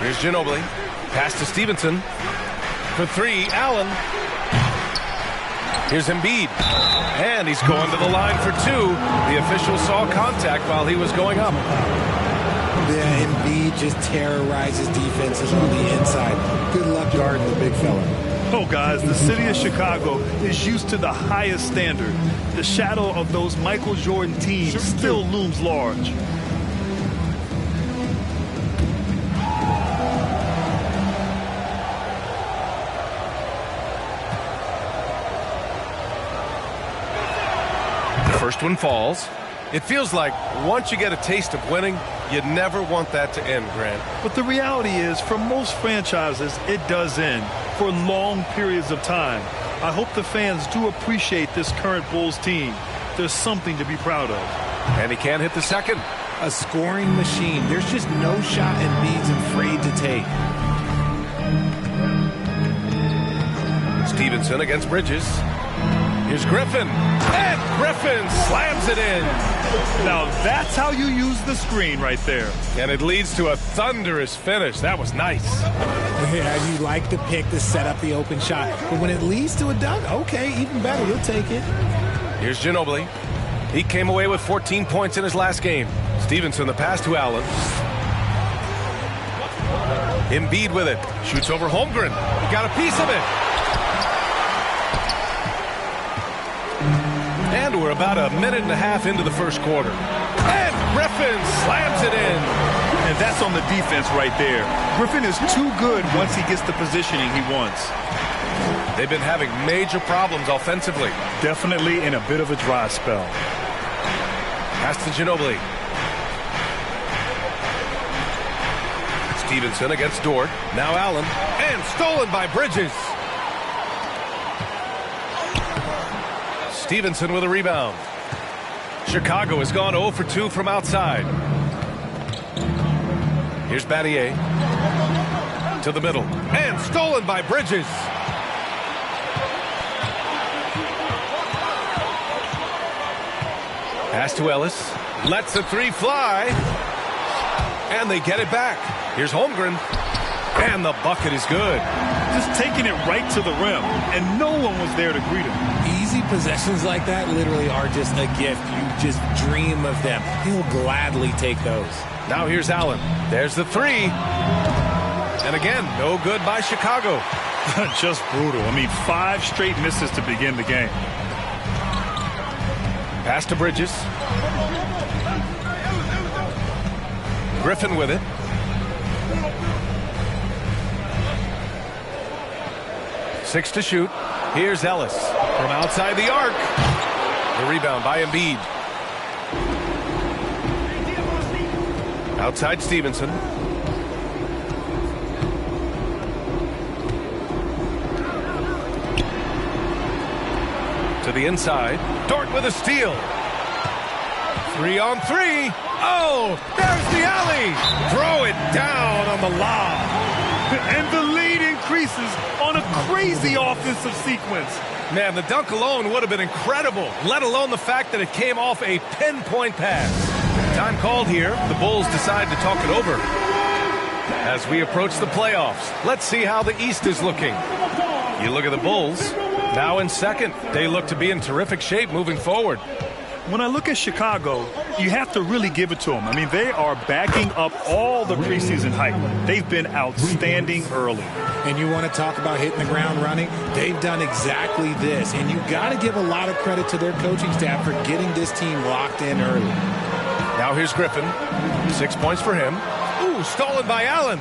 Here's Ginobili. Pass to Stevenson. For three, Allen. Here's Embiid. And he's going to the line for two. The official saw contact while he was going up. Yeah, Embiid just terrorizes defenses on the inside. Good luck guarding the big fella. Oh, guys, the city of Chicago is used to the highest standard. The shadow of those Michael Jordan teams still looms large. The first one falls. It feels like once you get a taste of winning, you never want that to end, Grant. But the reality is, for most franchises, it does end for long periods of time. I hope the fans do appreciate this current Bulls team. There's something to be proud of. And he can't hit the second. A scoring machine. There's just no shot Embiid's afraid to take. Stevenson against Bridges. Here's Griffin. And Griffin slams it in. Now that's how you use the screen right there. And it leads to a thunderous finish. That was nice. Yeah, you like the pick to set up the open shot. But when it leads to a dunk, okay, even better. You'll take it. Here's Ginobili. He came away with 14 points in his last game. Stevenson, the pass to Allen. Embiid with it. Shoots over Holmgren. He got a piece of it. And we're about a minute and a half into the first quarter. And Griffin slams it in. And that's on the defense right there. Griffin is too good once he gets the positioning he wants. They've been having major problems offensively. Definitely in a bit of a dry spell. Pass to Ginobili. Stevenson against Dort. Now Allen. And stolen by Bridges. Stevenson with a rebound. Chicago has gone 0 for 2 from outside. Here's Battier. To the middle. And stolen by Bridges. Pass to Ellis. Lets the three fly. And they get it back. Here's Holmgren. And the bucket is good. Just taking it right to the rim. And no one was there to greet him. Easy possessions like that literally are just a gift. You just dream of them. He'll gladly take those. Now here's Allen. There's the three. And again, no good by Chicago. Just brutal. I mean, 5 straight misses to begin the game. Pass to Bridges. Griffin with it. Six to shoot. Here's Ellis from outside the arc. The rebound by Embiid. Outside Stevenson. To the inside. Dort with a steal. 3-on-3. Oh, there's the alley. Throw it down on the lob. And the lead increases on a crazy offensive sequence. Man, the dunk alone would have been incredible, let alone the fact that it came off a pinpoint pass. Time called here. The Bulls decide to talk it over. As we approach the playoffs, let's see how the East is looking. You look at the Bulls, now in second. They look to be in terrific shape moving forward. When I look at Chicago, you have to really give it to them. I mean, they are backing up all the preseason hype. They've been outstanding early. And you want to talk about hitting the ground running? They've done exactly this. And you got to give a lot of credit to their coaching staff for getting this team locked in early. Now here's Griffin. 6 points for him. Ooh, stolen by Allen.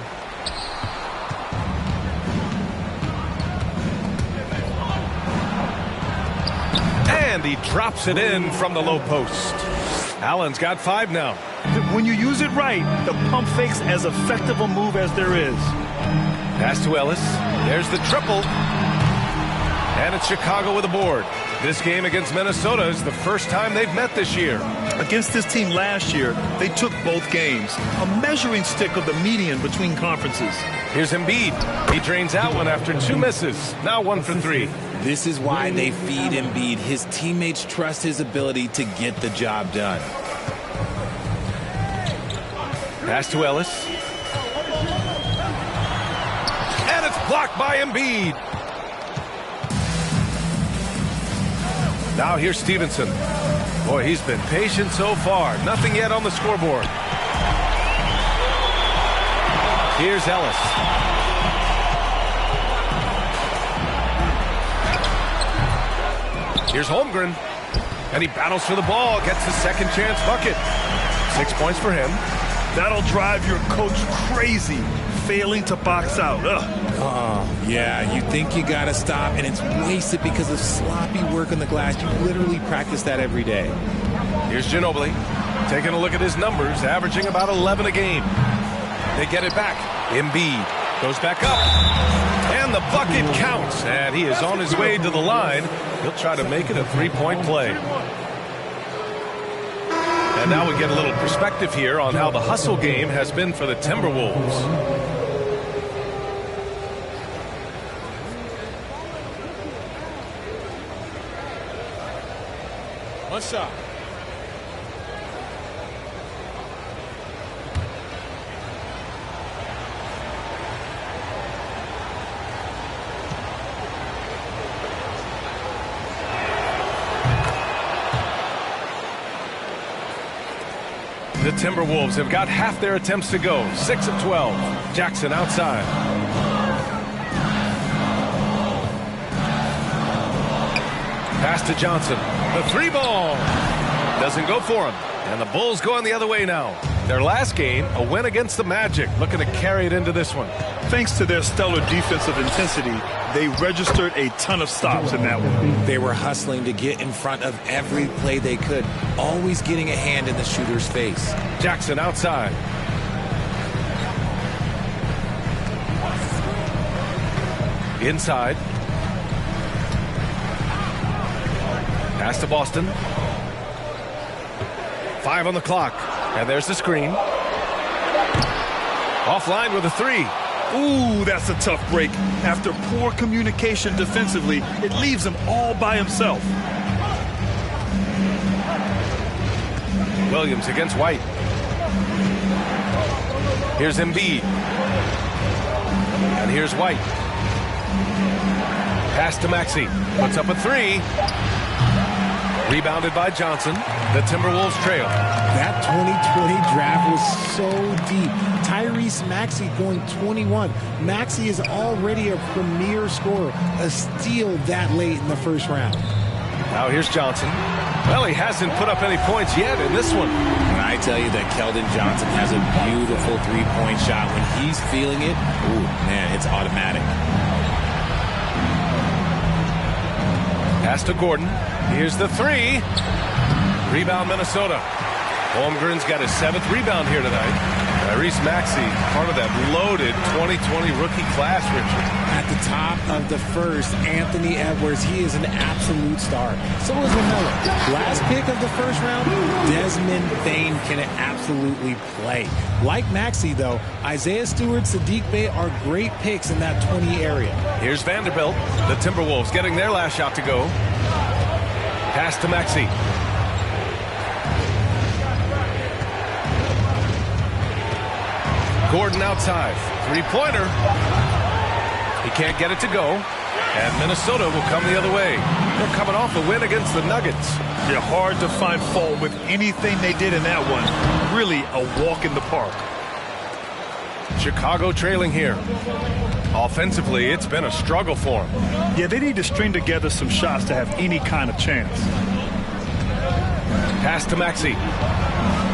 And he drops it in from the low post. Allen's got 5 now. When you use it right, the pump fake's as effective a move as there is. Pass to Ellis. There's the triple. And it's Chicago with a board. This game against Minnesota is the first time they've met this year. Against this team last year, they took both games. A measuring stick of the median between conferences. Here's Embiid. He drains out one after 2 misses. Now 1 for 3. This is why they feed Embiid. His teammates trust his ability to get the job done. Pass to Ellis. And it's blocked by Embiid. Now here's Stevenson. Boy, he's been patient so far. Nothing yet on the scoreboard. Here's Ellis. Here's Holmgren. And he battles for the ball. Gets the second chance bucket. 6 points for him. That'll drive your coach crazy. Failing to box out. Yeah, you think you got to stop, and it's wasted because of sloppy work on the glass. You literally practice that every day. Here's Ginobili. Taking a look at his numbers, averaging about 11 a game. They get it back. Embiid goes back up. And the bucket counts. And he is on his way to the line. He'll try to make it a 3-point play. And now we get a little perspective here on how the hustle game has been for the Timberwolves. One shot. The Timberwolves have got half their attempts to go. 6 of 12. Jackson outside. Pass to Johnson. The 3-ball. Doesn't go for him. And the Bulls going the other way now. Their last game, a win against the Magic. Looking to carry it into this one. Thanks to their stellar defensive intensity, they registered a ton of stops in that one. They were hustling to get in front of every play they could, always getting a hand in the shooter's face. Jackson outside. Inside. Pass to Boston. 5 on the clock. And there's the screen. Offline with a 3. Ooh, that's a tough break. After poor communication defensively, it leaves him all by himself. Williams against White. Here's Embiid. And here's White. Pass to Maxey. Puts up a 3. Rebounded by Johnson. The Timberwolves trail. That 2020 draft was so deep. Tyrese Maxey going 21. Maxey is already a premier scorer. A steal that late in the first round. Now here's Johnson. Well, he hasn't put up any points yet in this one. When I tell you that Keldon Johnson has a beautiful three-point shot, when he's feeling it, ooh, man, it's automatic. Pass to Gordon. Here's the 3. Rebound Minnesota. Holmgren's got his 7th rebound here tonight. Tyrese Maxey, part of that loaded 2020 rookie class, Richard. At the top of the first, Anthony Edwards, he is an absolute star. So is LaMelo. Last pick of the first round, Desmond Bane can absolutely play. Like Maxey, though, Isaiah Stewart, Sadiq Bey are great picks in that 20 area. Here's Vanderbilt. The Timberwolves getting their last shot to go. Pass to Maxey. Gordon outside. Three-pointer. He can't get it to go. And Minnesota will come the other way. They're coming off a win against the Nuggets. Yeah, hard to find fault with anything they did in that one. Really a walk in the park. Chicago trailing here. Offensively, it's been a struggle for them. Yeah, they need to string together some shots to have any kind of chance. Pass to Maxey.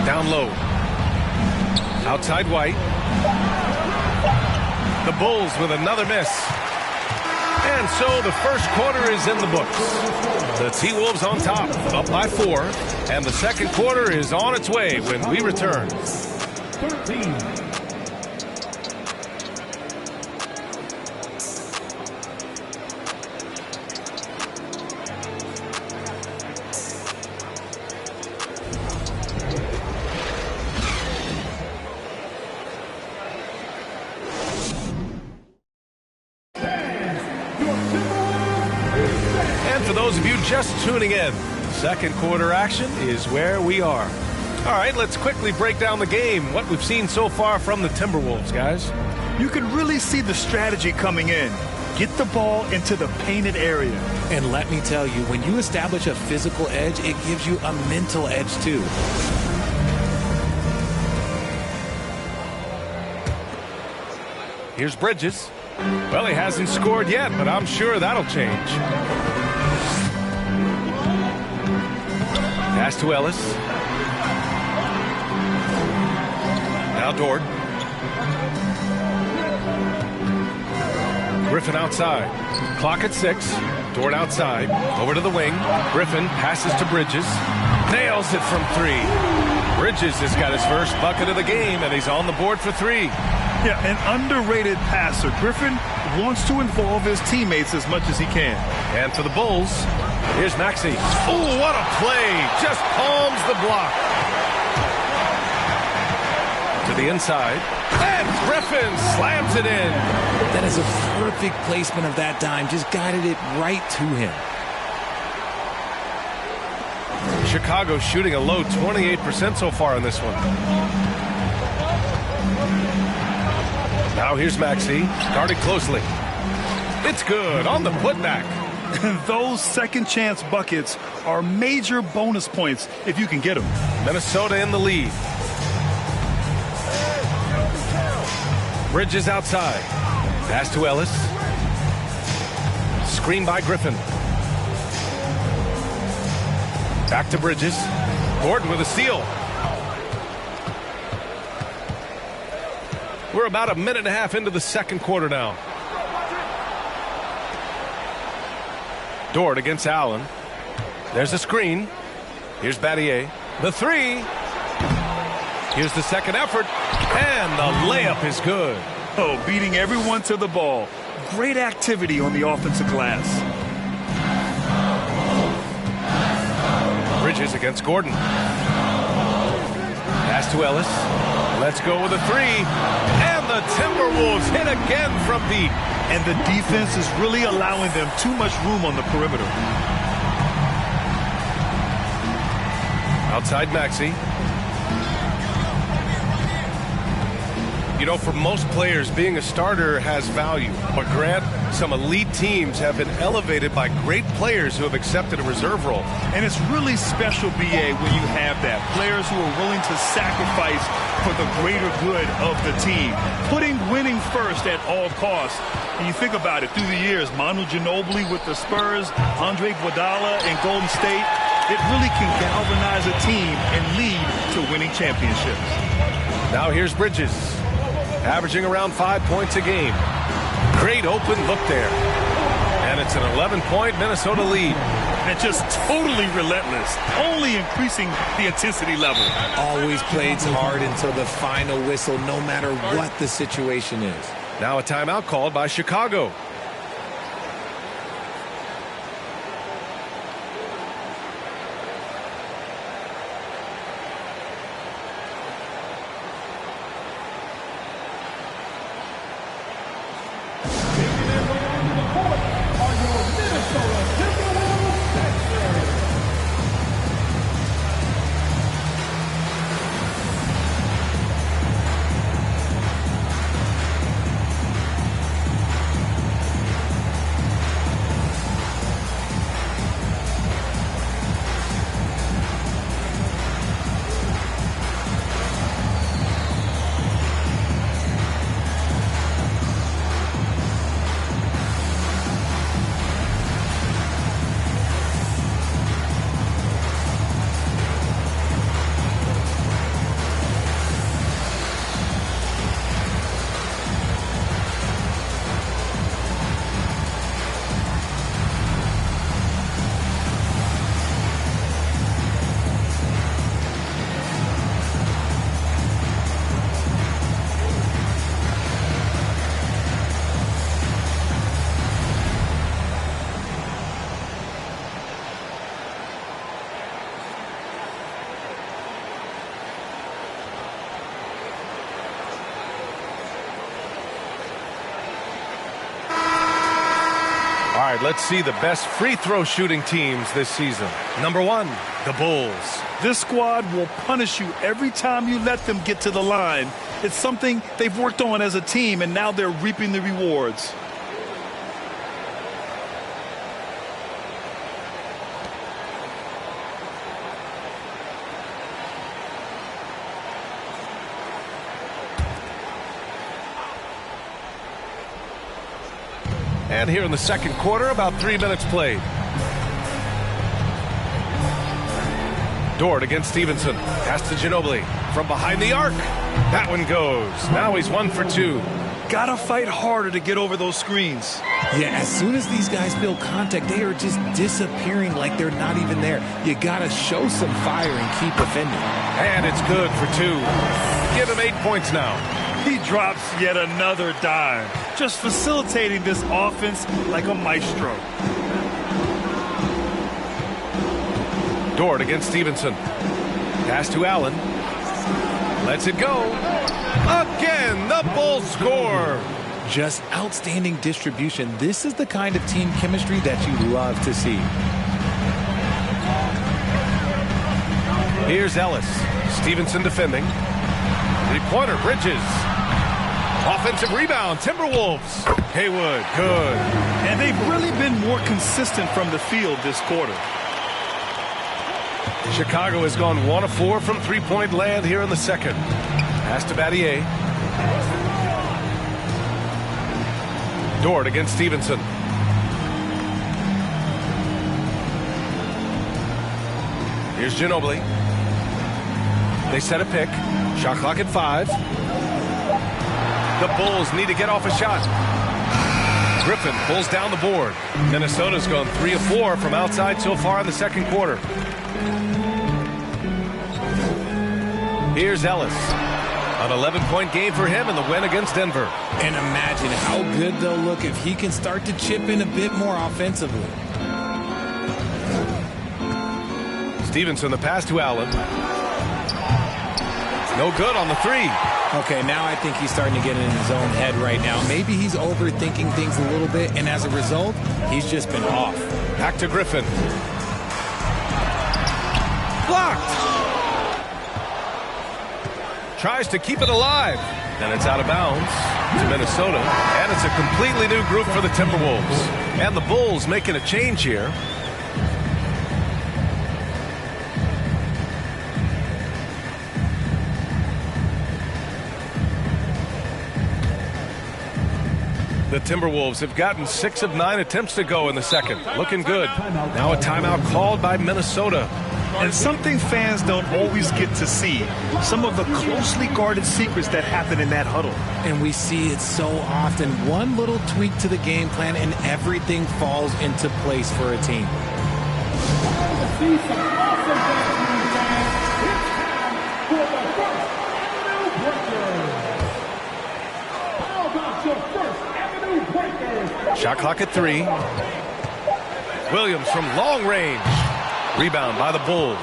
Down low. Outside White. The Bulls with another miss. And so the first quarter is in the books. The T-Wolves on top, up by 4. And the second quarter is on its way when we return. 13. Just tuning in. Second quarter action is where we are. All right, let's quickly break down the game. What we've seen so far from the Timberwolves, guys. You can really see the strategy coming in. Get the ball into the painted area. And let me tell you, when you establish a physical edge, it gives you a mental edge too. Here's Bridges. Well, he hasn't scored yet, but I'm sure that'll change. Pass to Ellis. Now Dort. Griffin outside. Clock at 6. Dort outside. Over to the wing. Griffin passes to Bridges. Nails it from 3. Bridges has got his first bucket of the game, and he's on the board for 3. Yeah, an underrated passer. Griffin wants to involve his teammates as much as he can. And for the Bulls, here's Maxey. Oh, what a play. Just palms the block. To the inside. And Griffin slams it in. That is a perfect placement of that dime. Just guided it right to him. Chicago shooting a low 28% so far in this one. Now here's Maxey. Guarded closely. It's good on the putback. Those second chance buckets are major bonus points if you can get them. Minnesota in the lead. Bridges outside. Pass to Ellis. Screen by Griffin. Back to Bridges. Gordon with a steal. We're about a minute and a half into the second quarter now. Dort against Allen. There's a screen. Here's Battier. The 3. Here's the second effort. And the layup is good. Oh, beating everyone to the ball. Great activity on the offensive glass. Bridges against Gordon. Pass to Ellis. Let's go with a 3. And the Timberwolves hit again from deep. And the defense is really allowing them too much room on the perimeter. Outside Maxey. You know, for most players, being a starter has value. But Grant, some elite teams have been elevated by great players who have accepted a reserve role. And it's really special, BA, when you have that. Players who are willing to sacrifice for the greater good of the team. Putting winning first at all costs. And you think about it, through the years, Manu Ginobili with the Spurs, Andre Iguodala in Golden State, it really can galvanize a team and lead to winning championships. Now here's Bridges. Averaging around 5 points a game. Great open look there. And it's an 11-point Minnesota lead. and just totally relentless, only increasing the intensity level. Always plays hard until the final whistle, no matter what the situation is. Now a timeout called by Chicago. All right, let's see the best free throw shooting teams this season. Number 1, the Bulls. This squad will punish you every time you let them get to the line. It's something they've worked on as a team, and now they're reaping the rewards. And here in the second quarter, about 3 minutes played. Dort against Stevenson. Pass to Ginobili. From behind the arc. That one goes. Now he's 1 for 2. Gotta fight harder to get over those screens. Yeah, as soon as these guys feel contact, they are just disappearing like they're not even there. You gotta show some fire and keep defending. And it's good for 2. Give him 8 points now. He drops yet another dime, just facilitating this offense like a maestro. Dort against Stevenson. Pass to Allen. Lets it go. Again, the Bulls score. Just outstanding distribution. This is the kind of team chemistry that you love to see. Here's Ellis. Stevenson defending. Three-pointer, Bridges. Offensive rebound, Timberwolves. Haywood, good. And they've really been more consistent from the field this quarter. Chicago has gone 1 of 4 from three-point land here in the second. Pass to Battier. Dort against Stevenson. Here's Ginobili. They set a pick. Shot clock at 5. The Bulls need to get off a shot. Griffin pulls down the board. Minnesota's gone 3 of 4 from outside so far in the second quarter. Here's Ellis. An 11-point game for him in the win against Denver. And imagine how good they'll look if he can start to chip in a bit more offensively. Stevenson, the pass to Allen. No good on the 3. Okay, now I think he's starting to get in his own head right now. Maybe he's overthinking things a little bit, and as a result, he's just been off. Back to Griffin. Blocked. Tries to keep it alive. And it's out of bounds to Minnesota. And it's a completely new group for the Timberwolves. And the Bulls making a change here. The Timberwolves have gotten 6 of 9 attempts to go in the second. Looking good. Now a timeout called by Minnesota. And something fans don't always get to see. Some of the closely guarded secrets that happen in that huddle. And we see it so often. One little tweak to the game plan and everything falls into place for a team. See some awesome fantasy fans. It's time for the First Avenue Breakers. How about your First Avenue Breakers? Shot clock at 3. Williams from long range. Rebound by the Bulls.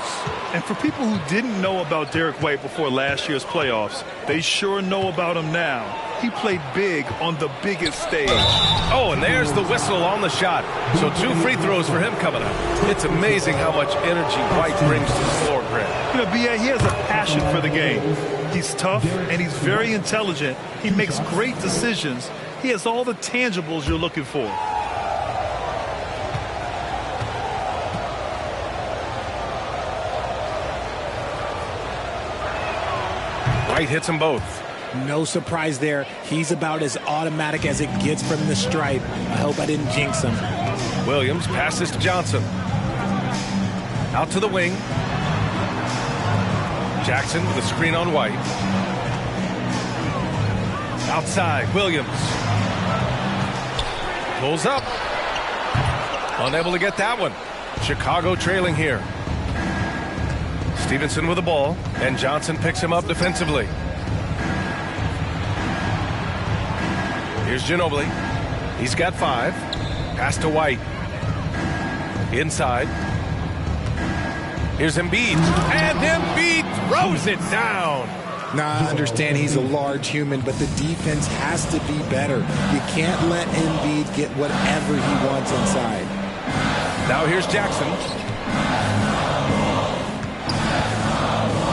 And for people who didn't know about Derek White before last year's playoffs, they sure know about him now. He played big on the biggest stage. Oh, and there's the whistle on the shot. So 2 free throws for him coming up. It's amazing how much energy White brings to the floor, Greg. You know, B.A., he has a passion for the game. He's tough, and he's very intelligent. He makes great decisions. He has all the tangibles you're looking for. White hits them both. No surprise there. He's about as automatic as it gets from the stripe. I hope I didn't jinx him. Williams passes to Johnson. Out to the wing. Jackson with a screen on White. Outside, Williams. Pulls up. Unable to get that one. Chicago trailing here. Stevenson with the ball, and Johnson picks him up defensively. Here's Ginobili. He's got 5. Pass to White. Inside. Here's Embiid. And Embiid throws it down. Now, I understand he's a large human, but the defense has to be better. You can't let Embiid get whatever he wants inside. Now here's Jackson.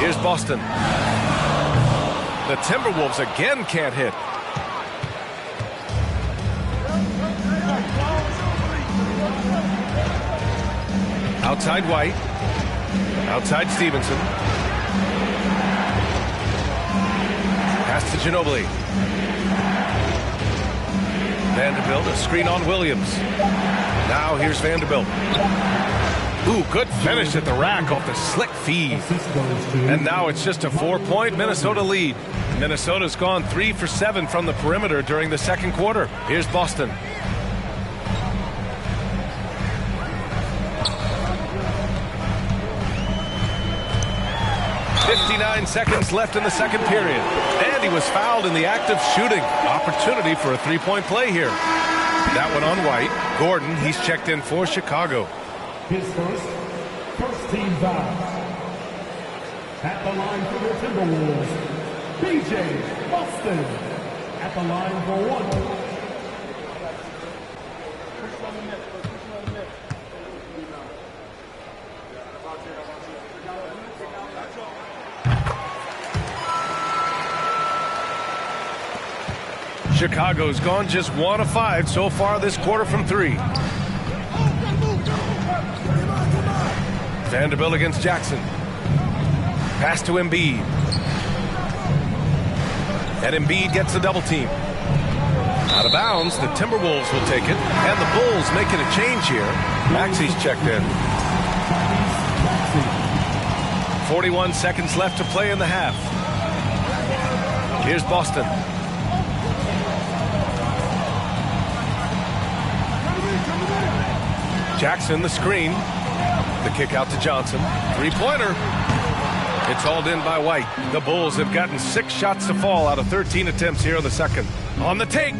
Here's Boston. The Timberwolves again can't hit. Outside White. Outside Stevenson. Pass to Ginobili. Vanderbilt, a screen on Williams. Now here's Vanderbilt. Ooh, good finish at the rack off the slick feed. And now it's just a 4-point Minnesota lead. Minnesota's gone 3 for 7 from the perimeter during the second quarter. Here's Boston. .59 seconds left in the second period. And he was fouled in the act of shooting. Opportunity for a 3-point play here. That one on White. Gordon, he's checked in for Chicago. His first team foul. At the line for the Timberwolves, B.J. Boston. At the line for 1. Chicago's gone just 1 of 5 so far this quarter from 3. Vanderbilt against Jackson. Pass to Embiid. And Embiid gets the double team. Out of bounds, the Timberwolves will take it. And the Bulls making a change here. Maxey's checked in. 41 seconds left to play in the half. Here's Boston. Jackson, the screen. The kick out to Johnson. 3-pointer. It's hauled in by White. The Bulls have gotten 6 shots to fall out of 13 attempts here in the second. On the take.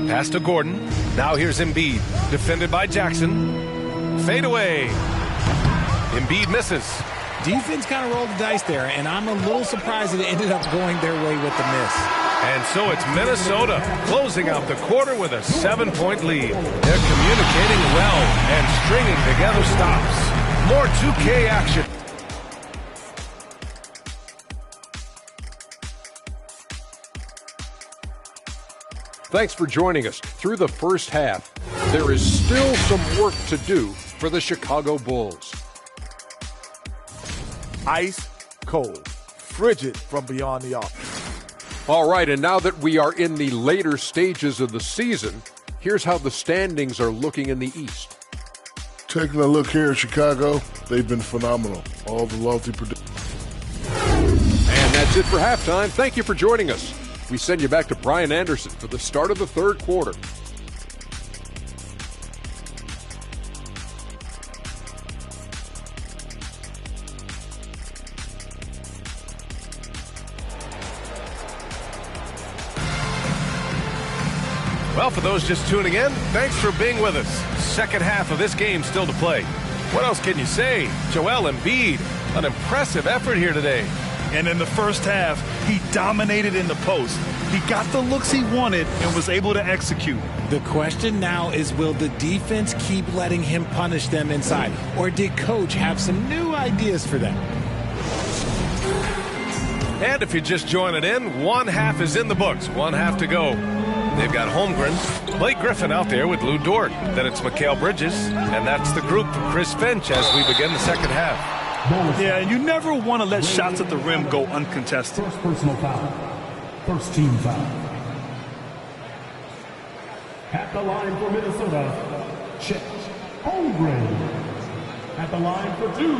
Pass to Gordon. Now here's Embiid. Defended by Jackson. Fade away. Embiid misses. Defense kind of rolled the dice there, and I'm a little surprised that it ended up going their way with the miss. And so it's Minnesota closing out the quarter with a 7-point lead. They're communicating well and stringing together stops. More 2K action. Thanks for joining us through the first half. There is still some work to do for the Chicago Bulls. Ice cold, frigid from beyond the arc. All right, and now that we are in the later stages of the season, here's how the standings are looking in the East. Taking a look here at Chicago, they've been phenomenal. All the lofty predictions. And that's it for halftime. Thank you for joining us. We send you back to Brian Anderson for the start of the third quarter. Well, for those just tuning in, thanks for being with us. Second half of this game still to play. What else can you say? Joel Embiid, an impressive effort here today. And in the first half, he dominated in the post. He got the looks he wanted and was able to execute. The question now is, will the defense keep letting him punish them inside? Or did Coach have some new ideas for them? And if you're just joining in, one half is in the books. One half to go. They've got Holmgren, Blake Griffin out there with Lou Dort. Then it's Mikal Bridges, and that's the group for Chris Finch as we begin the second half. Yeah, and you never want to let shots at the rim go uncontested. First personal foul. First team foul. At the line for Minnesota, Chet Holmgren. At the line for two.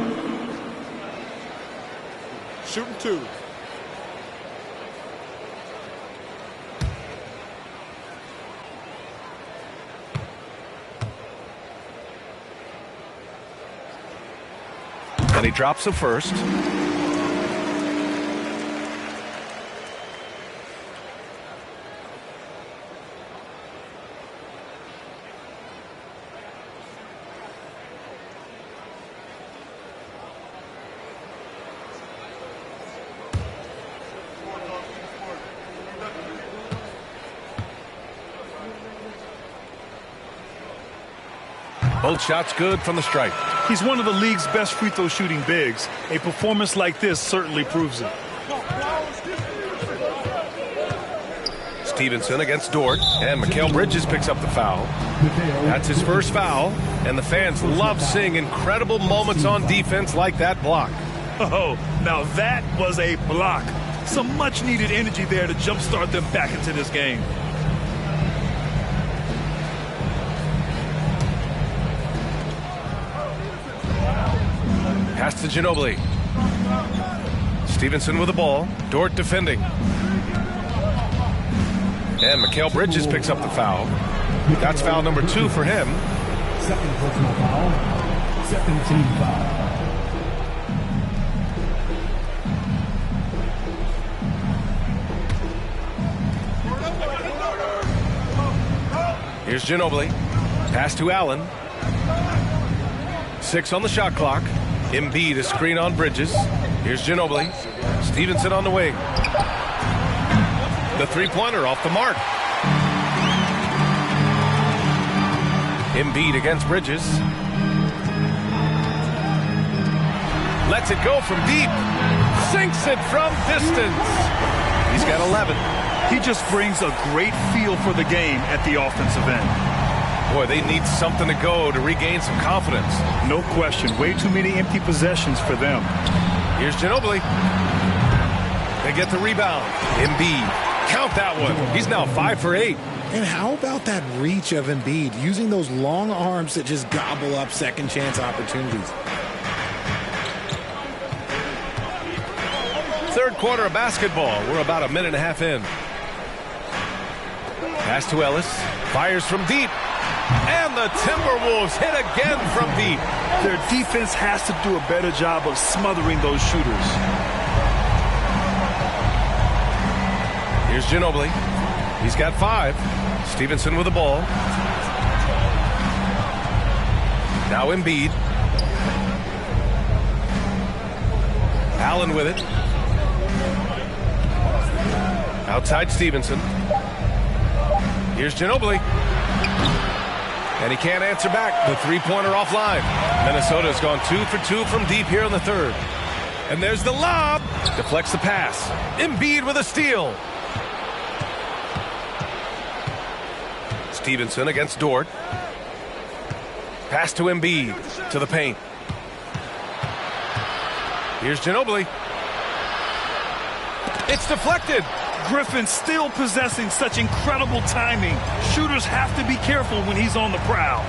Shooting two. And he drops the first. Both shots good from the stripe. He's one of the league's best free throw shooting bigs. A performance like this certainly proves it. Stevenson against Dort, and Mikal Bridges picks up the foul. That's his first foul, and the fans love seeing incredible moments on defense like that block. Oh, now that was a block. Some much needed energy there to jumpstart them back into this game. Pass to Ginobili. Stevenson with the ball. Dort defending. And Mikal Bridges picks up the foul. That's foul number 2 for him. Second personal foul. Second team foul. Here's Ginobili. Pass to Allen. 6 on the shot clock. Embiid a screen on Bridges. Here's Ginobili. Stevenson on the wing. The three-pointer off the mark. Embiid against Bridges. Lets it go from deep. Sinks it from distance. He's got 11. He just brings a great feel for the game at the offensive end. Boy, they need something to go to regain some confidence. No question. Way too many empty possessions for them. Here's Ginobili. They get the rebound. Embiid. Count that one. He's now 5 for 8. And how about that reach of Embiid, using those long arms that just gobble up second chance opportunities? Third quarter of basketball. We're about a minute and a half in. Pass to Ellis. Fires from deep. And the Timberwolves hit again from deep. Their defense has to do a better job of smothering those shooters. Here's Ginobili. He's got 5. Stevenson with the ball. Now Embiid. Allen with it. Outside Stevenson. Here's Ginobili. And he can't answer back. The three-pointer offline. Minnesota's gone 2 for 2 from deep here in the third. And there's the lob. Deflects the pass. Embiid with a steal. Stevenson against Dort. Pass to Embiid. To the paint. Here's Ginobili. It's deflected. Griffin still possessing such incredible timing. Shooters have to be careful when he's on the prowl.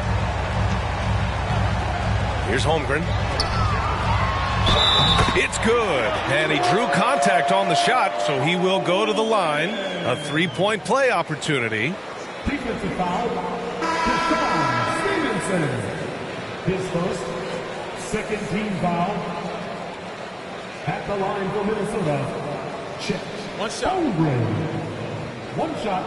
Here's Holmgren. It's good. And he drew contact on the shot, so he will go to the line. A 3-point play opportunity. Defensive foul. Deshaun Stevenson. His first, second team foul. At the line for Minnesota. Check. One shot. One shot.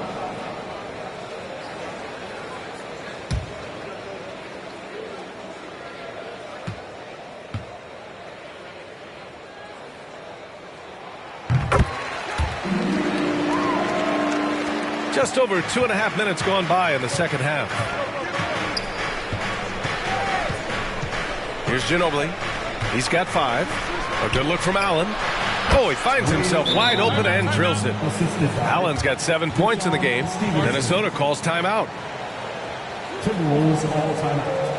Just over 2.5 minutes gone by in the second half. Here's Ginobili. He's got 5. A good look from Allen. Oh, he finds himself wide open and drills it. Allen's got 7 points in the game. Minnesota calls timeout. Timberwolves all timeout.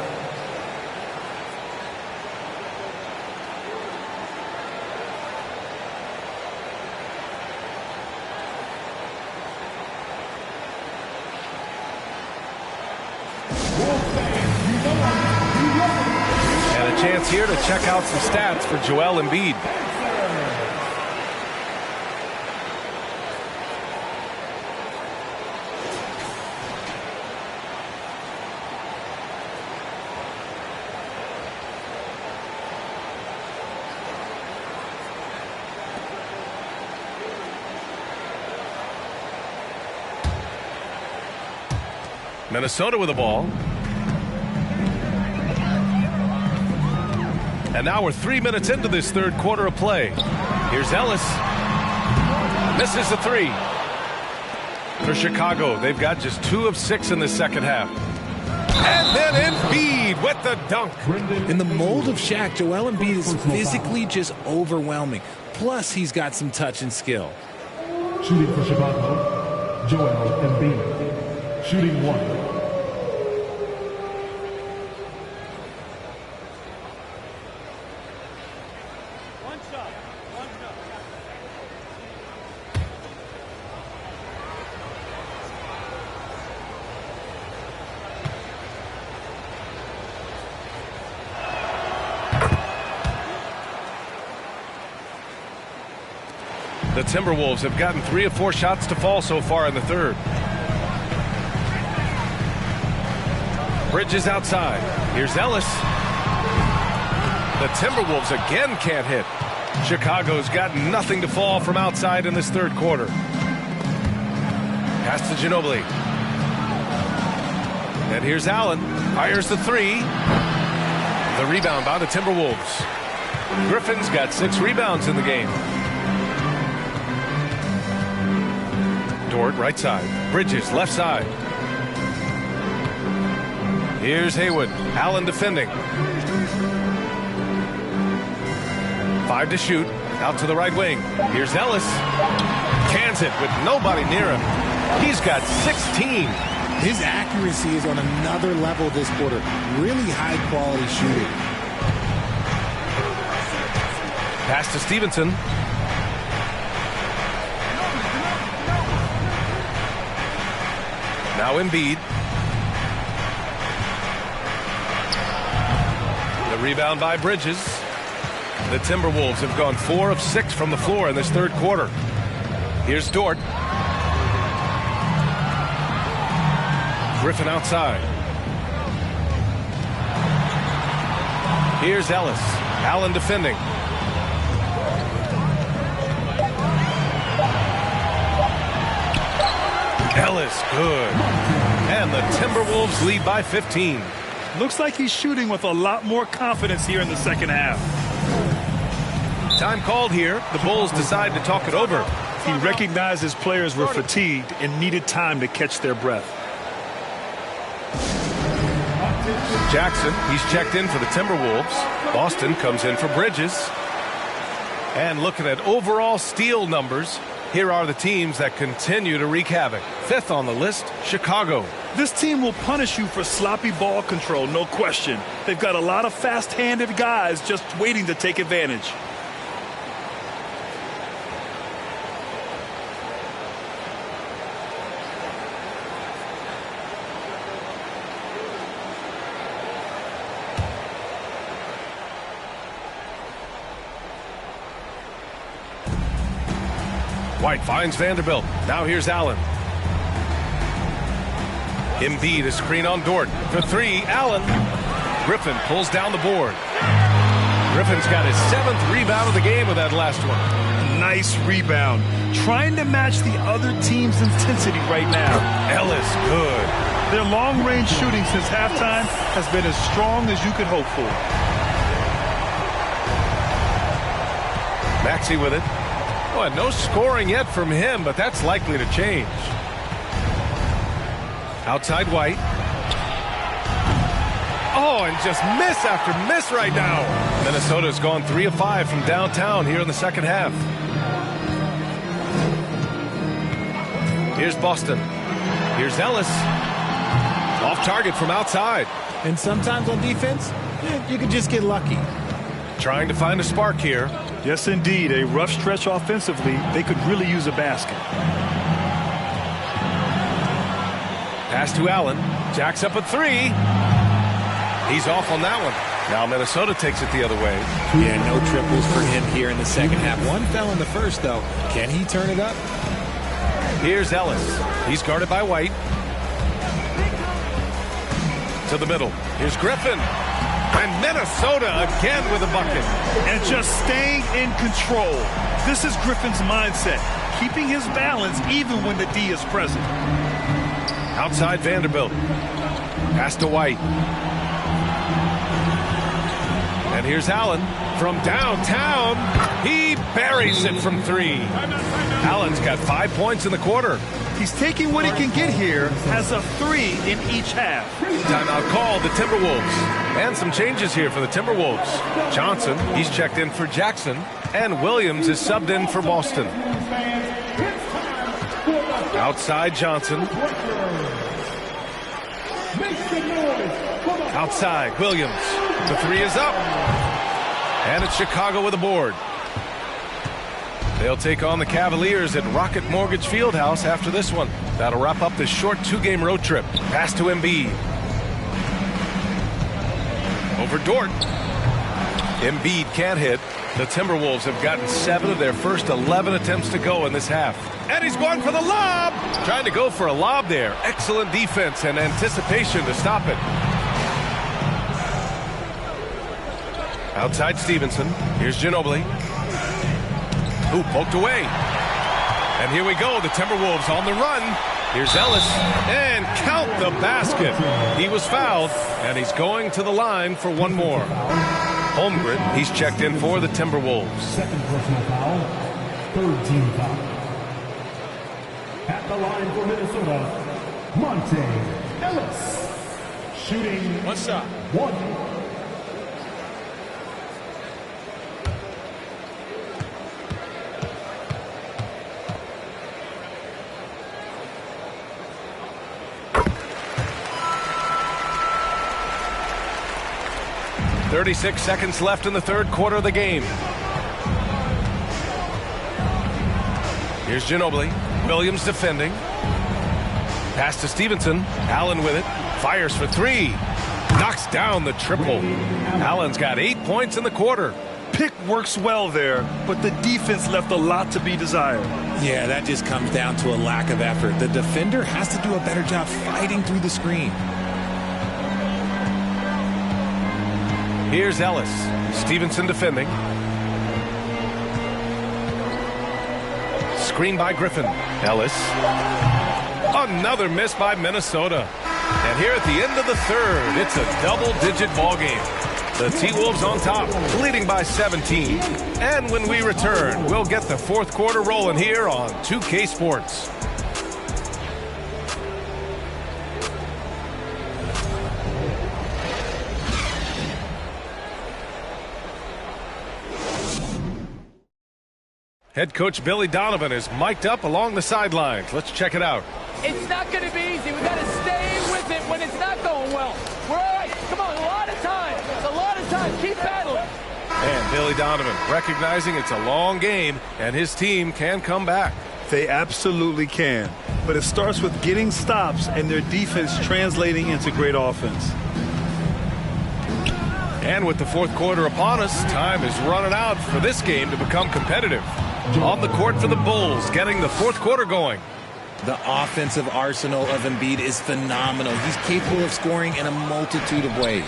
And a chance here to check out some stats for Joel Embiid. Minnesota with the ball. And now we're 3 minutes into this third quarter of play. Here's Ellis. Misses the 3. For Chicago, they've got just 2 of 6 in the second half. And then Embiid with the dunk. In the mold of Shaq, Joel Embiid is physically just overwhelming. Plus, he's got some touch and skill. Shooting for Chicago, Joel Embiid. Shooting 1. The Timberwolves have gotten 3 of 4 shots to fall so far in the third. Bridges outside. Here's Ellis. The Timberwolves again can't hit. Chicago's got nothing to fall from outside in this third quarter. Pass to Ginobili. And here's Allen. Fires the 3. The rebound by the Timberwolves. Griffin's got 6 rebounds in the game. Dort, right side. Bridges, left side. Here's Haywood. Allen defending. 5 to shoot. Out to the right wing. Here's Ellis. Cans it with nobody near him. He's got 16. His accuracy is on another level this quarter. Really high quality shooting. Pass to Stevenson. Now Embiid. The rebound by Bridges. The Timberwolves have gone 4 of 6 from the floor in this third quarter. Here's Dort. Griffin outside. Here's Ellis. Allen defending. Ellis, good. And the Timberwolves lead by 15. Looks like he's shooting with a lot more confidence here in the second half. Time called here. The Bulls decide to talk it over. He recognized his players were fatigued and needed time to catch their breath. Jackson, he's checked in for the Timberwolves. Boston comes in for Bridges. And looking at overall steal numbers, here are the teams that continue to wreak havoc. 5th on the list, Chicago. This team will punish you for sloppy ball control, no question. They've got a lot of fast-handed guys just waiting to take advantage. White finds Vanderbilt. Now here's Allen. Embiid, a screen on Dort. For three, Allen. Griffin pulls down the board. Griffin's got his 7th rebound of the game with that last one. Nice rebound. Trying to match the other team's intensity right now. Ellis, good. Their long-range shooting since halftime has been as strong as you could hope for. Maxey with it. Oh, and no scoring yet from him, but that's likely to change. Outside White. Oh, and just miss after miss right now. Minnesota's gone 3 of 5 from downtown here in the second half. Here's Boston. Here's Ellis. Off target from outside. And sometimes on defense, you can just get lucky. Trying to find a spark here. Yes, indeed. A rough stretch offensively. They could really use a basket. Pass to Allen. Jacks up a 3. He's off on that one. Now Minnesota takes it the other way. Yeah, no triples for him here in the second half. One fell in the first, though. Can he turn it up? Here's Ellis. He's guarded by White. To the middle. Here's Griffin. And Minnesota again with a bucket. And just staying in control. This is Griffin's mindset. Keeping his balance even when the D is present. Outside Vanderbilt. Pass to White. And here's Allen from downtown. He buries it from 3. Allen's got 5 points in the quarter. He's taking what he can get here, has a 3 in each half. Timeout called the Timberwolves. And some changes here for the Timberwolves. Johnson, he's checked in for Jackson. And Williams is subbed in for Boston. Outside Johnson. Outside Williams. The 3 is up. And it's Chicago with a board. They'll take on the Cavaliers at Rocket Mortgage Fieldhouse after this one. That'll wrap up this short 2-game road trip. Pass to Embiid. Over Dort. Embiid can't hit. The Timberwolves have gotten 7 of their first 11 attempts to go in this half. And he's going for the lob. Trying to go for a lob there. Excellent defense and anticipation to stop it. Outside Stevenson. Here's Ginobili. Ooh, poked away. And here we go. The Timberwolves on the run. Here's Ellis. And count the basket. He was fouled. And he's going to the line for one more. Holmgren, he's checked in for the Timberwolves. Second personal foul. Third team foul. At the line for Minnesota, Monte Ellis. Shooting. One shot. 1. 36 seconds left in the third quarter of the game. Here's Ginobili. Williams defending. Pass to Stevenson. Allen with it. Fires for 3. Knocks down the triple. Allen's got 8 points in the quarter. Pick works well there, but the defense left a lot to be desired. Yeah, that just comes down to a lack of effort. The defender has to do a better job fighting through the screen. Here's Ellis. Stevenson defending. Screen by Griffin. Ellis. Another miss by Minnesota. And here at the end of the third, it's a double-digit ball game. The T-Wolves on top, leading by 17. And when we return, we'll get the fourth quarter rolling here on 2K Sports. Head coach Billy Donovan is mic'd up along the sidelines. Let's check it out. It's not going to be easy. We've got to stay with it when it's not going well. We're all right. Come on, a lot of time. It's a lot of time. Keep battling. And Billy Donovan recognizing it's a long game and his team can come back. They absolutely can. But it starts with getting stops and their defense translating into great offense. And with the fourth quarter upon us, time is running out for this game to become competitive. On the court for the Bulls, getting the fourth quarter going. The offensive arsenal of Embiid is phenomenal. He's capable of scoring in a multitude of ways.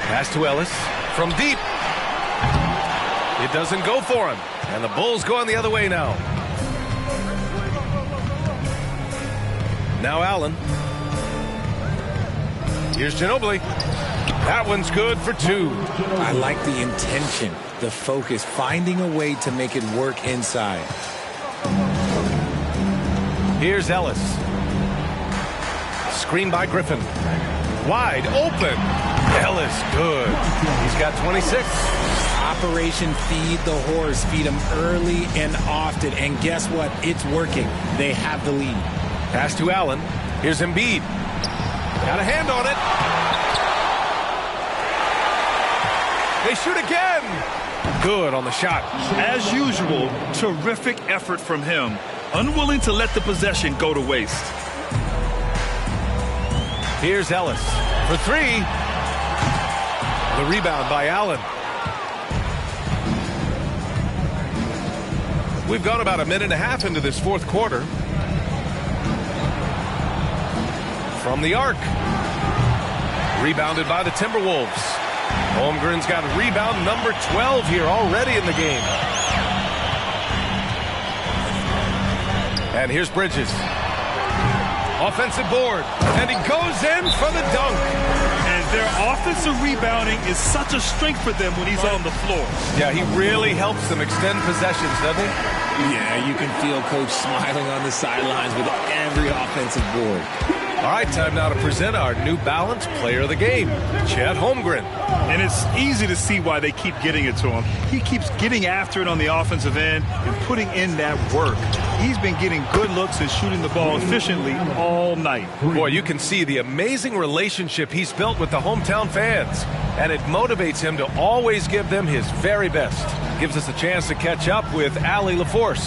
Pass to Ellis from deep. It doesn't go for him. And the Bulls going the other way now. Now Allen. Here's Ginobili. That one's good for 2. I like the intention, the focus, finding a way to make it work inside. Here's Ellis. Screen by Griffin. Wide open. Ellis, good. He's got 26. Operation Feed the Horse. Feed him early and often. And guess what? It's working. They have the lead. Pass to Allen. Here's Embiid. Got a hand on it. They shoot again. Good on the shot. As usual, terrific effort from him. Unwilling to let the possession go to waste. Here's Ellis for 3. The rebound by Allen. We've gone about a minute and a half into this fourth quarter. From the arc. Rebounded by the Timberwolves. Holmgren's got rebound number 12 here already in the game. And here's Bridges. Offensive board. And he goes in for the dunk. And their offensive rebounding is such a strength for them when he's on the floor. Yeah, he really helps them extend possessions, doesn't he? Yeah, you can feel Coach smiling on the sidelines with every offensive board. All right, time now to present our New Balance Player of the Game, Chet Holmgren. And it's easy to see why they keep getting it to him. He keeps getting after it on the offensive end and putting in that work. He's been getting good looks and shooting the ball efficiently all night. Boy, you can see the amazing relationship he's built with the hometown fans. And it motivates him to always give them his very best. Gives us a chance to catch up with Allie LaForce.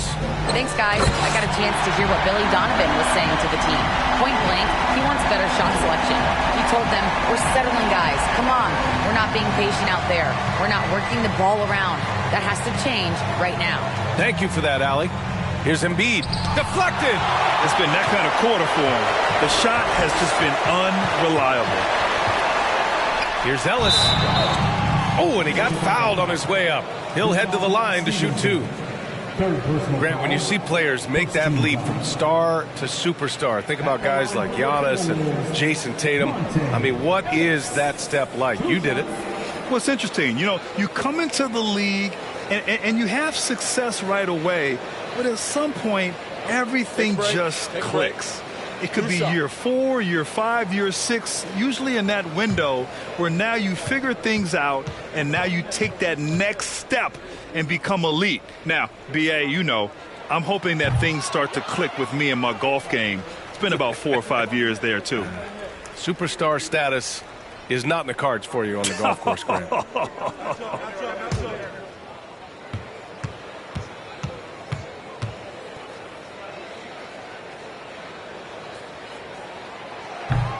Thanks, guys. I got a chance to hear what Billy Donovan was saying to the team. Point blank, he wants better shot selection. He told them, we're settling, guys. Come on. We're not being patient out there. We're not working the ball around. That has to change right now. Thank you for that, Allie. Here's Embiid. Deflected. It's been that kind of quarter for him. The shot has just been unreliable. Here's Ellis. Oh, and he got fouled on his way up. He'll head to the line to shoot 2. Grant, when you see players make that leap from star to superstar, think about guys like Giannis and Jason Tatum. I mean, what is that step like? You did it. Well, it's interesting. You know, you come into the league and you have success right away, but at some point, everything just clicks. It could be year 4, year 5, year 6, usually in that window where now you figure things out and now you take that next step and become elite. Now, BA, you know, I'm hoping that things start to click with me in my golf game. It's been about 4 or 5 years there, too. Superstar status is not in the cards for you on the golf course, Grant.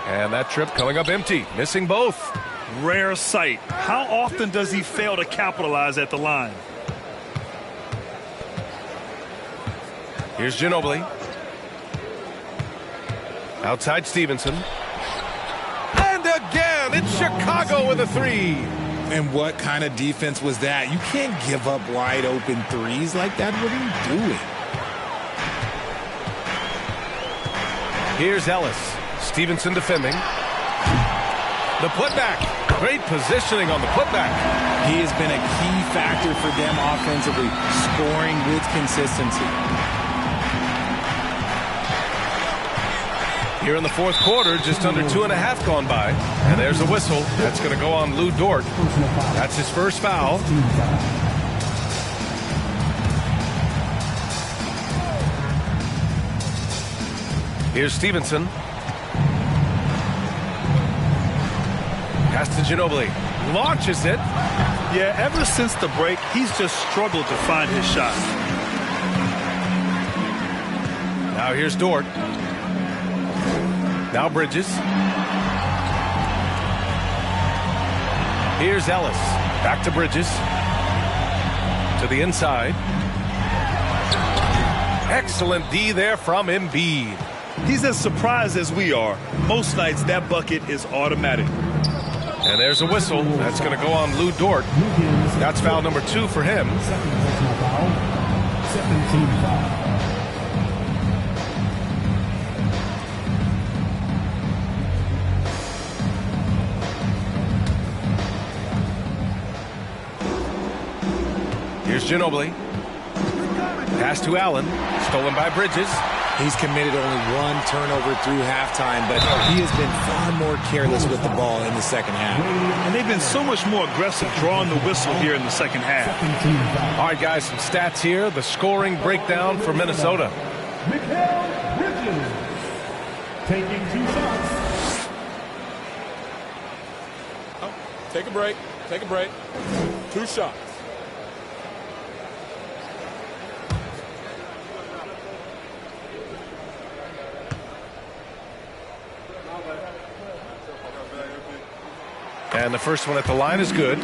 And that trip coming up empty, missing both. Rare sight. How often does he fail to capitalize at the line? Here's Ginobili. Outside Stevenson. And again, it's Chicago with a 3. And what kind of defense was that? You can't give up wide open threes like that. What are you doing? Here's Ellis. Stevenson defending. The putback. Great positioning on the putback. He has been a key factor for them offensively, scoring with consistency. Here in the fourth quarter, just under 2.5 gone by. And there's a whistle. That's going to go on Lou Dort. That's his first foul. Here's Stevenson. Pass to Ginobili. Launches it. Yeah, ever since the break, he's just struggled to find his shot. Now here's Dort. Now Bridges. Here's Ellis. Back to Bridges. To the inside. Excellent D there from Embiid. He's as surprised as we are. Most nights that bucket is automatic. And there's a whistle. That's going to go on Lou Dort. That's foul number 2 for him. 17 foul. Here's Ginobili. Pass to Allen. Stolen by Bridges. He's committed only 1 turnover through halftime, but he has been far more careless with the ball in the second half. And they've been so much more aggressive drawing the whistle here in the second half. All right, guys, some stats here. The scoring breakdown for Minnesota. Mikal Bridges taking 2 shots. Oh, take a break. Take a break. 2 shots. And the first one at the line is good.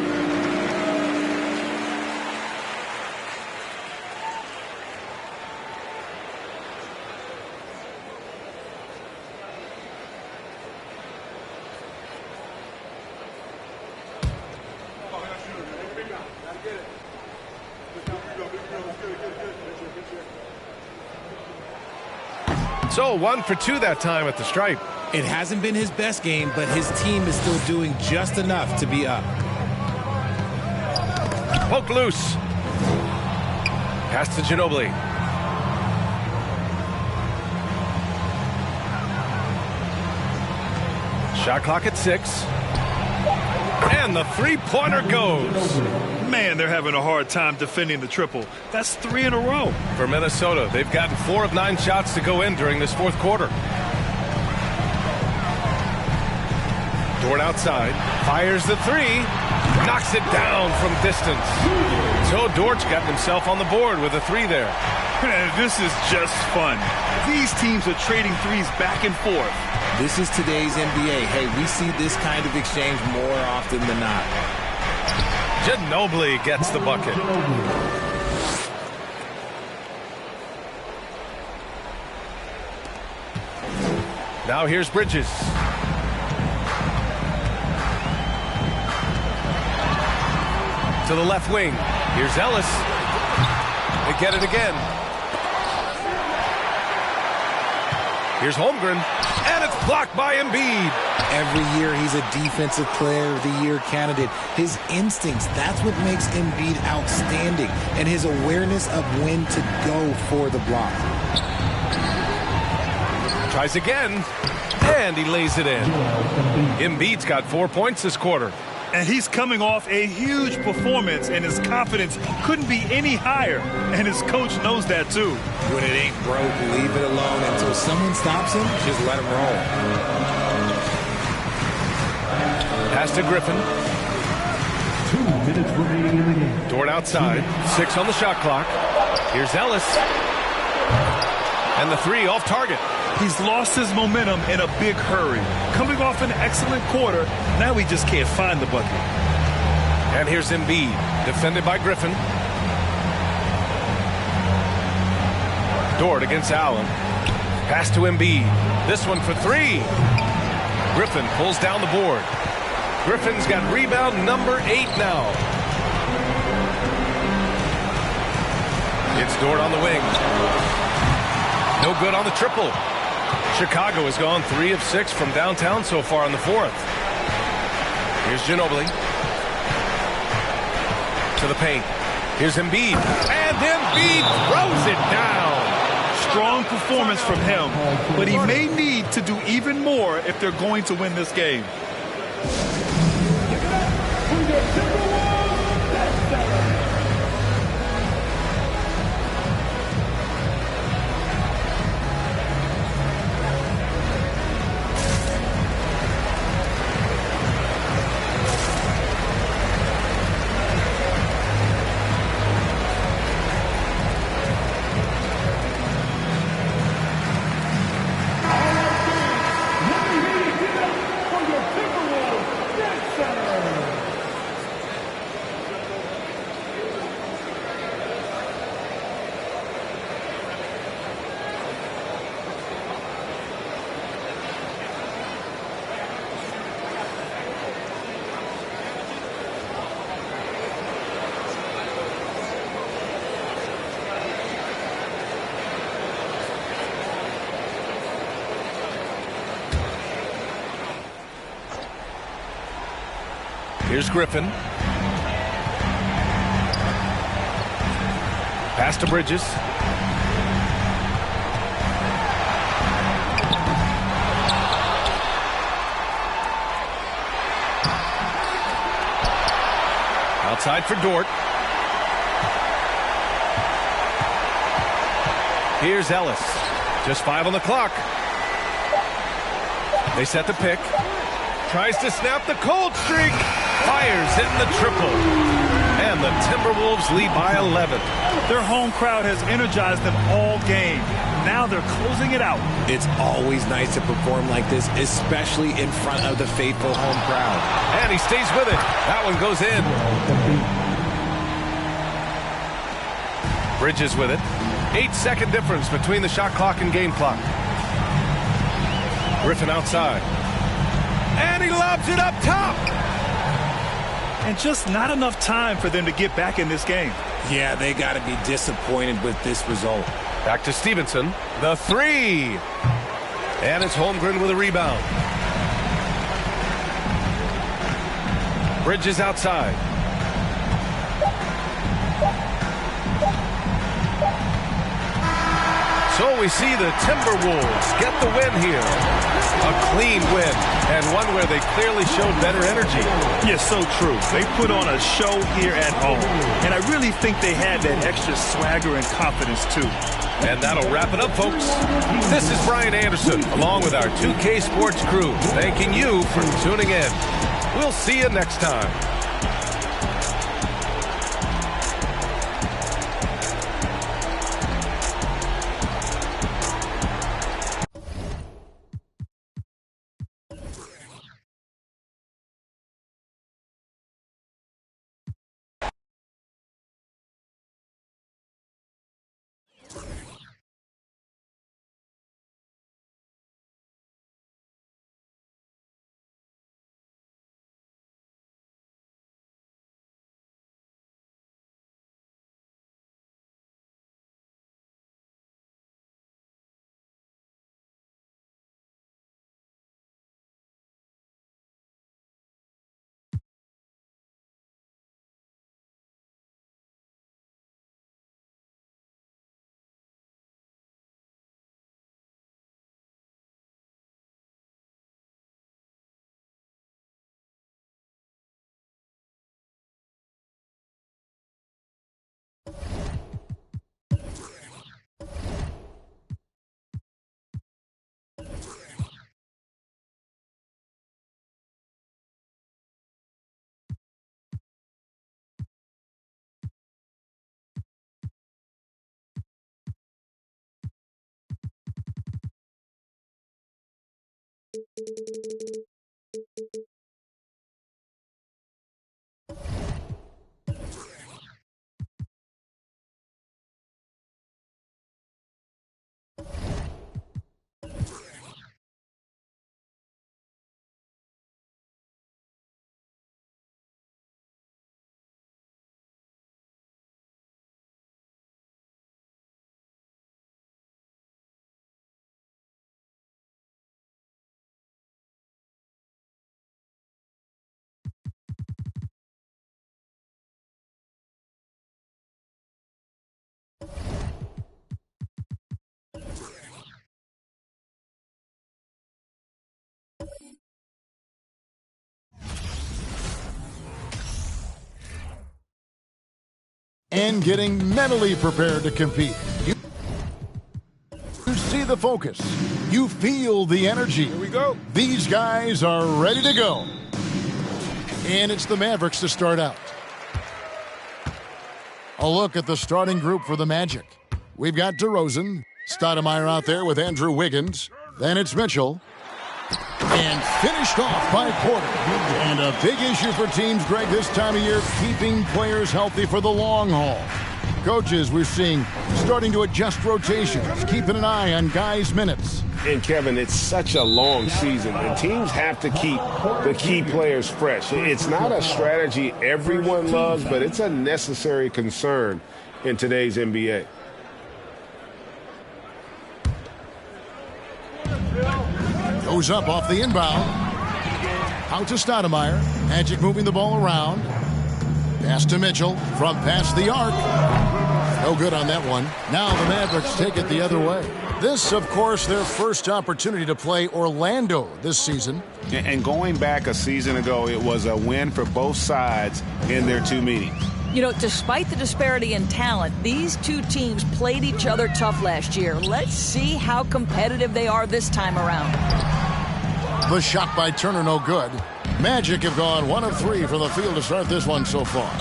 So 1 for 2 that time at the stripe. It hasn't been his best game, but his team is still doing just enough to be up. Poke loose. Pass to Ginobili. Shot clock at 6. And the three-pointer goes. Man, they're having a hard time defending the triple. That's 3 in a row. For Minnesota, they've gotten 4 of 9 shots to go in during this fourth quarter. Dort outside, fires the 3, knocks it down from distance. So Dort's gotten himself on the board with a 3 there. This is just fun. These teams are trading threes back and forth. This is today's NBA. Hey, we see this kind of exchange more often than not. Ginobili gets the bucket. Now here's Bridges. To the left wing. Here's Ellis. They get it again. Here's Holmgren. And it's blocked by Embiid. Every year he's a defensive player of the year candidate. His instincts, that's what makes Embiid outstanding. And his awareness of when to go for the block. Tries again. And he lays it in. Embiid's got 4 points this quarter. And he's coming off a huge performance, and his confidence couldn't be any higher. And his coach knows that, too. When it ain't broke, leave it alone until someone stops him. Just let him roll. Pass to Griffin. 2 minutes remaining in the game. Dort outside. 6 on the shot clock. Here's Ellis. And the 3 off target. He's lost his momentum in a big hurry. Coming off an excellent quarter, now he just can't find the bucket. And here's Embiid, defended by Griffin. Dort against Allen. Pass to Embiid. This one for 3. Griffin pulls down the board. Griffin's got rebound number 8 now. It's Dort on the wing. No good on the triple. Chicago has gone 3 of 6 from downtown so far in the fourth. Here's Ginobili. To the paint. Here's Embiid. And Embiid throws it down. Strong performance from him, but he may need to do even more if they're going to win this game. Here's Griffin. Pass to Bridges. Outside for Dort. Here's Ellis. Just 5 on the clock. They set the pick. Tries to snap the cold streak. Fires, hitting the triple. And the Timberwolves lead by 11. Their home crowd has energized them all game. Now they're closing it out. It's always nice to perform like this, especially in front of the faithful home crowd. And he stays with it. That one goes in. Bridges with it. 8-second difference between the shot clock and game clock. Griffin outside. And he lobs it up top. And just not enough time for them to get back in this game. Yeah, they got to be disappointed with this result. Back to Stevenson. The three. And it's Holmgren with a rebound. Bridges outside. So we see the Timberwolves get the win here. A clean win, and one where they clearly showed better energy. Yeah, so true. They put on a show here at home, and I really think they had that extra swagger and confidence, too. And that'll wrap it up, folks. This is Brian Anderson, along with our 2K Sports crew, thanking you for tuning in. We'll see you next time. And getting mentally prepared to compete. You see the focus. You feel the energy. Here we go. These guys are ready to go. And it's the Mavericks to start out. A look at the starting group for the Magic. We've got DeRozan, Stoudemire out there with Andrew Wiggins. Then it's Mitchell. And finished off by Porter. And a big issue for teams, Greg, this time of year, keeping players healthy for the long haul. Coaches, we're seeing starting to adjust rotations, keeping an eye on guys' minutes. And, Kevin, it's such a long season, and teams have to keep the key players fresh. It's not a strategy everyone loves, but it's a necessary concern in today's NBA. Goes up off the inbound. Out to Stoudemire. Magic moving the ball around. Pass to Mitchell from past the arc. No good on that one. Now the Mavericks take it the other way. This, of course, their first opportunity to play Orlando this season. And going back a season ago, it was a win for both sides in their two meetings. You know, despite the disparity in talent, these two teams played each other tough last year. Let's see how competitive they are this time around. The shot by Turner, no good. Magic have gone 1 of 3 from the field to start this one so far.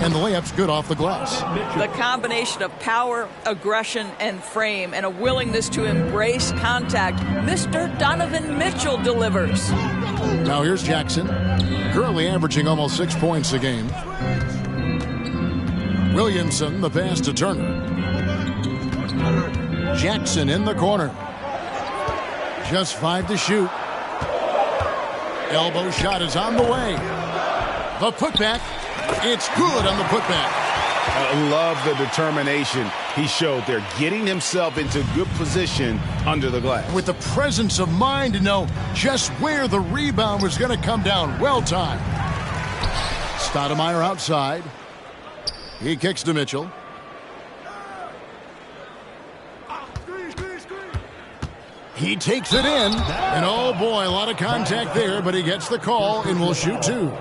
And the layup's good off the glass. The combination of power, aggression, and frame, and a willingness to embrace contact, Mr. Donovan Mitchell delivers. Now here's Jackson, currently averaging almost 6 points a game. Williamson, the pass to Turner. Jackson in the corner. Just 5 to shoot. Elbow shot is on the way. The putback. It's good on the putback. I love the determination he showed there, getting himself into good position under the glass. With the presence of mind to know just where the rebound was going to come down. Well timed. Stoudemire outside. He kicks to Mitchell. He takes it in. And oh boy, a lot of contact there, but he gets the call and will shoot 2.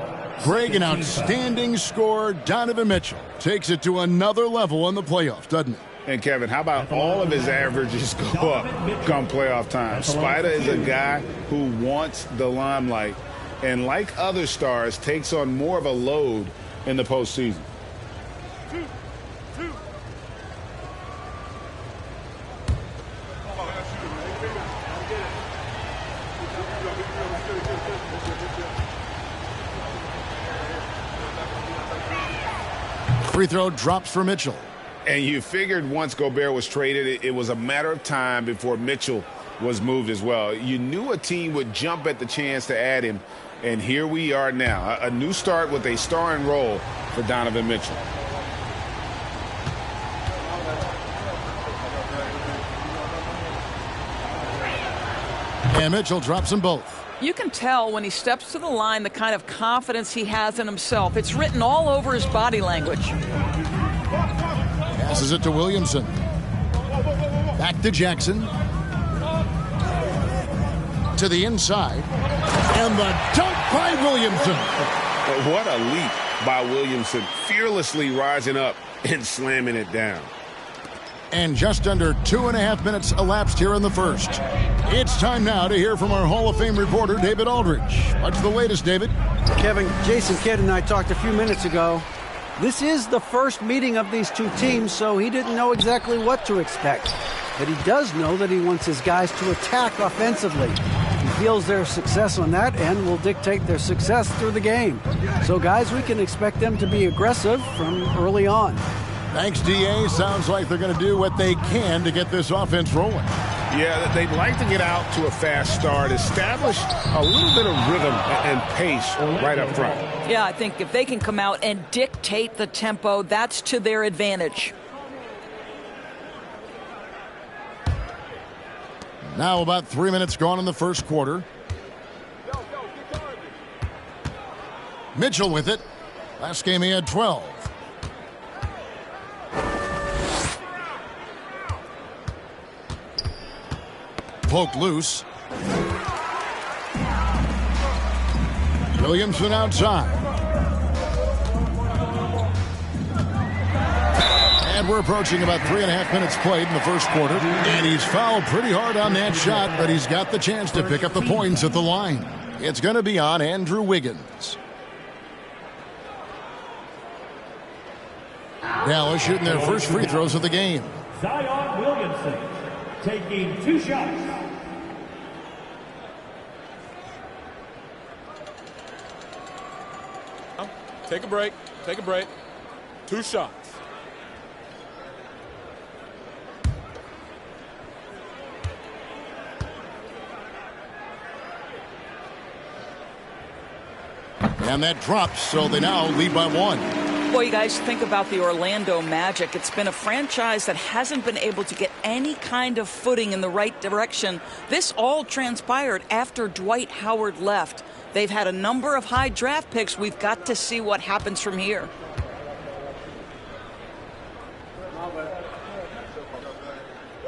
Greg, an outstanding scorer. Donovan Mitchell takes it to another level in the playoffs, doesn't it? And Kevin, how about all of his averages go up come playoff time? Spider is a guy who wants the limelight, and like other stars, takes on more of a load in the postseason. Free throw drops for Mitchell. And you figured once Gobert was traded, it was a matter of time before Mitchell was moved as well. You knew a team would jump at the chance to add him, and here we are now. A new start with a starring role for Donovan Mitchell. And Mitchell drops them both. You can tell when he steps to the line the kind of confidence he has in himself. It's written all over his body language. Passes it to Williamson. Back to Jackson. To the inside. And the dunk by Williamson. What a leap by Williamson. Fearlessly rising up and slamming it down. And just under 2.5 minutes elapsed here in the first. It's time now to hear from our Hall of Fame reporter, David Aldridge. What's the latest, David? Kevin, Jason Kidd and I talked a few minutes ago. This is the first meeting of these two teams, so he didn't know exactly what to expect. But he does know that he wants his guys to attack offensively. He feels their success on that end will dictate their success through the game. So, guys, we can expect them to be aggressive from early on. Thanks, D.A. Sounds like they're going to do what they can to get this offense rolling. Yeah, they'd like to get out to a fast start, establish a little bit of rhythm and pace right up front. Yeah, I think if they can come out and dictate the tempo, that's to their advantage. Now about 3 minutes gone in the first quarter. Mitchell with it. Last game he had 12. Poked loose. Williamson outside. And we're approaching about 3.5 minutes played in the first quarter. And he's fouled pretty hard on that shot, but he's got the chance to pick up the points at the line. It's going to be on Andrew Wiggins. Dallas shooting their first free throws of the game. Zion Williamson taking 2 shots. Take a break. Take a break. 2 shots. And that drops, so they now lead by 1. Well, you guys think about the Orlando Magic. It's been a franchise that hasn't been able to get any kind of footing in the right direction. This all transpired after Dwight Howard left. They've had a number of high draft picks. We've got to see what happens from here.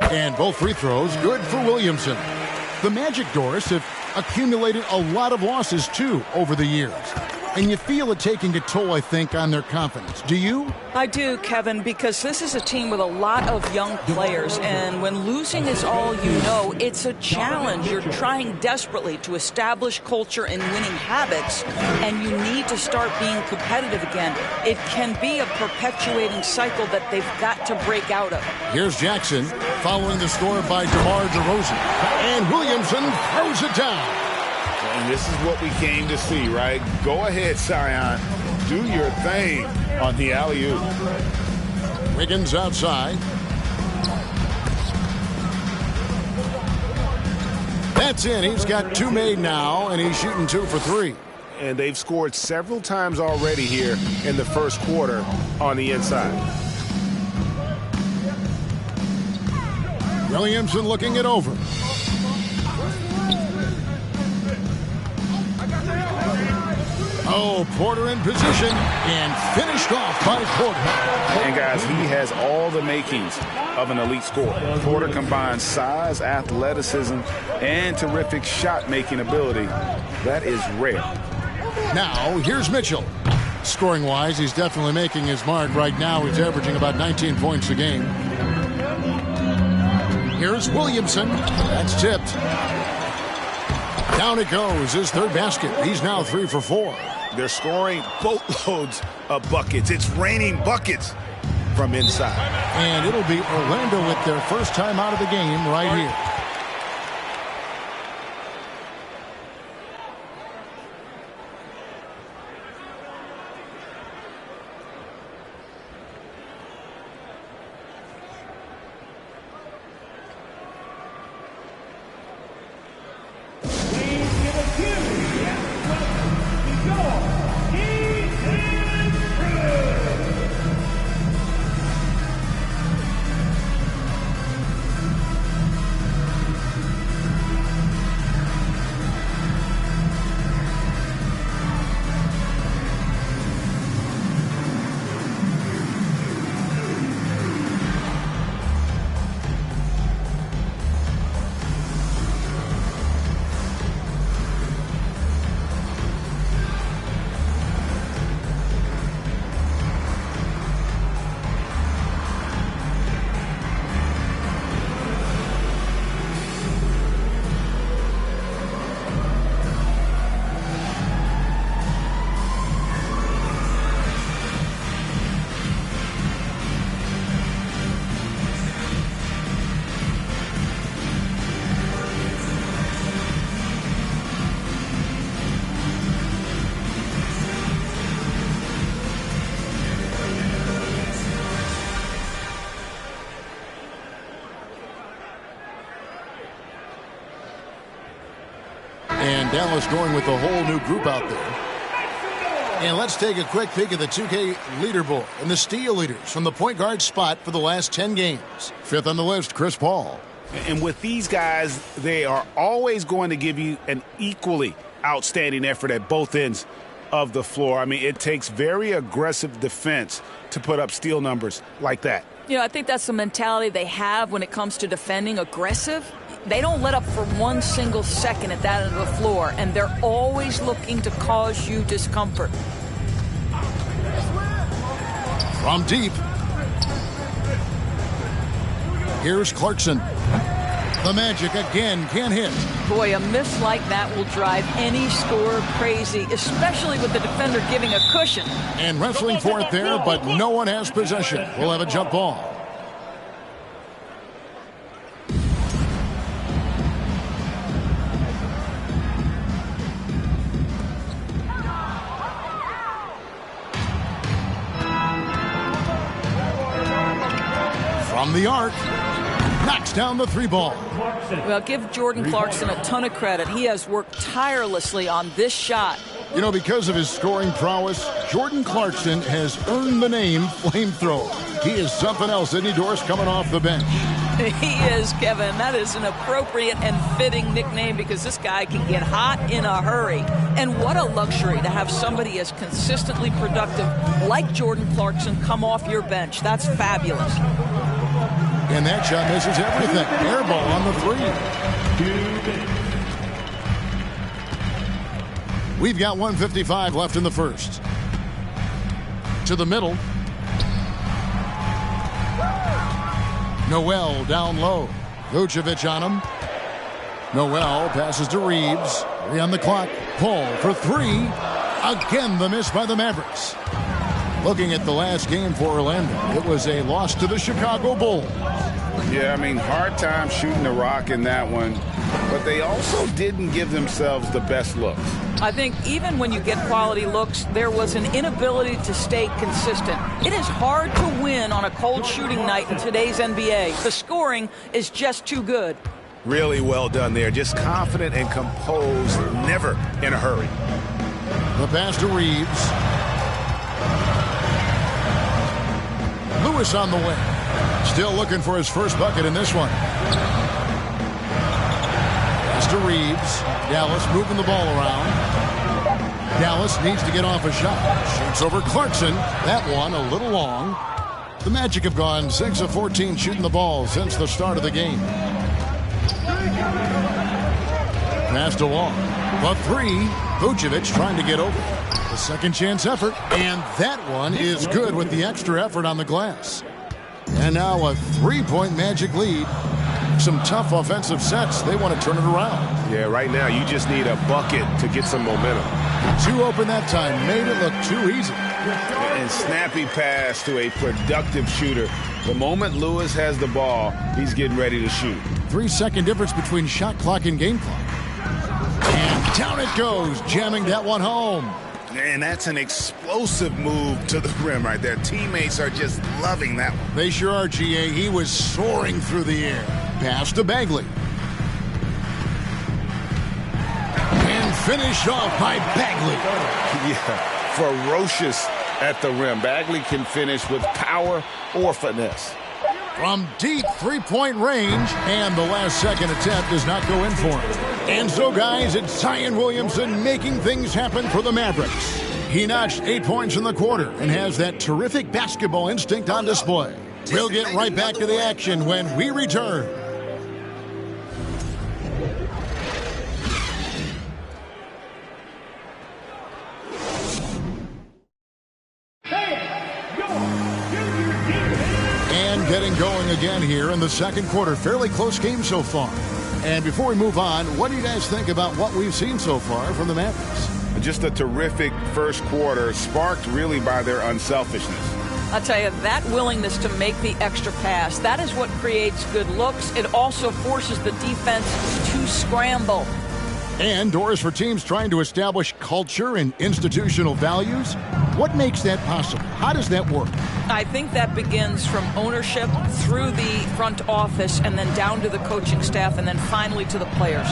And both free throws good for Williamson. The Magic, Doris, have accumulated a lot of losses, too, over the years. And you feel it taking a toll, I think, on their confidence. Do you? I do, Kevin, because this is a team with a lot of young players, and when losing is all you know, it's a challenge. You're trying desperately to establish culture and winning habits, and you need to start being competitive again. It can be a perpetuating cycle that they've got to break out of. Here's Jackson following the score by DeMar DeRozan, and Williamson throws it down. And this is what we came to see, right? Go ahead, Zion. Do your thing on the alley-oop. Wiggins outside. That's in. He's got 2 made now, and he's shooting 2 for 3. And they've scored several times already here in the first quarter on the inside. Williamson looking it over. Oh, Porter in position and finished off by Porter. And guys, he has all the makings of an elite scorer. Porter combines size, athleticism, and terrific shot-making ability. That is rare. Now, here's Mitchell. Scoring-wise, he's definitely making his mark. Right now, he's averaging about 19 points a game. Here's Williamson. That's tipped. Down it goes, his 3rd basket. He's now 3 for 4. They're scoring boatloads of buckets. It's raining buckets from inside. And it'll be Orlando with their first time out of the game right here. And Dallas going with a whole new group out there. And let's take a quick peek at the 2K leaderboard and the steal leaders from the point guard spot for the last 10 games. 5th on the list, Chris Paul. And with these guys, they are always going to give you an equally outstanding effort at both ends of the floor. I mean, it takes very aggressive defense to put up steal numbers like that. You know, I think that's the mentality they have when it comes to defending, aggressive. They don't let up for one single second at that end of the floor, and they're always looking to cause you discomfort. From deep. Here's Clarkson. The Magic again can't hit. Boy, a miss like that will drive any scorer crazy, especially with the defender giving a cushion. And wrestling for it there, but no one has possession. We'll have a jump ball. From the arc, knocks down the 3 ball. Well, give Jordan Clarkson a ton of credit. He has worked tirelessly on this shot. You know, because of his scoring prowess, Jordan Clarkson has earned the name Flamethrower. He is something else, isn't he, Doris, coming off the bench? He is, Kevin. That is an appropriate and fitting nickname because this guy can get hot in a hurry. And what a luxury to have somebody as consistently productive like Jordan Clarkson come off your bench. That's fabulous. And that shot misses everything. Air ball on the three. We've got 1:55 left in the first. To the middle. Noel down low. Vucevic on him. Noel passes to Reeves. 3 on the clock. Paul for 3. Again, the miss by the Mavericks. Looking at the last game for Orlando, it was a loss to the Chicago Bulls. Yeah, I mean, hard time shooting the rock in that one, but they also didn't give themselves the best looks. I think even when you get quality looks, there was an inability to stay consistent. It is hard to win on a cold shooting night in today's NBA. The scoring is just too good. Really well done there. Just confident and composed, never in a hurry. The pass to Reeves. Lewis on the way. Still looking for his first bucket in this one. Pass to Reeves. Dallas moving the ball around. Dallas needs to get off a shot. Shoots over Clarkson. That one a little long. The Magic have gone 6 of 14 shooting the ball since the start of the game. Pass to Wall. The 3. Vucevic trying to get open. A second chance effort. And that one is good with the extra effort on the glass. And now a 3-point Magic lead. Some tough offensive sets. They want to turn it around. Yeah, right now you just need a bucket to get some momentum. 2 open that time. Made it look too easy. And snappy pass to a productive shooter. The moment Lewis has the ball, he's getting ready to shoot. 3-second difference between shot clock and game clock. And down it goes, jamming that one home. And that's an explosive move to the rim right there. Teammates are just loving that one. They sure are, GA. He was soaring through the air. Pass to Bagley. And finished off by Bagley. Yeah, ferocious at the rim. Bagley can finish with power or finesse. From deep three-point range, and the last second attempt does not go in for him. And so, guys, it's Zion Williamson making things happen for the Mavericks. He notched 8 points in the quarter and has that terrific basketball instinct on display. We'll get right back to the action when we return. Getting going again here in the second quarter. Fairly close game so far. And before we move on, what do you guys think about what we've seen so far from the Mavericks? Just a terrific first quarter, sparked really by their unselfishness. I'll tell you, that willingness to make the extra pass, that is what creates good looks. It also forces the defense to scramble. And, Doris, for teams trying to establish culture and institutional values, what makes that possible? How does that work? I think that begins from ownership through the front office and then down to the coaching staff and then finally to the players.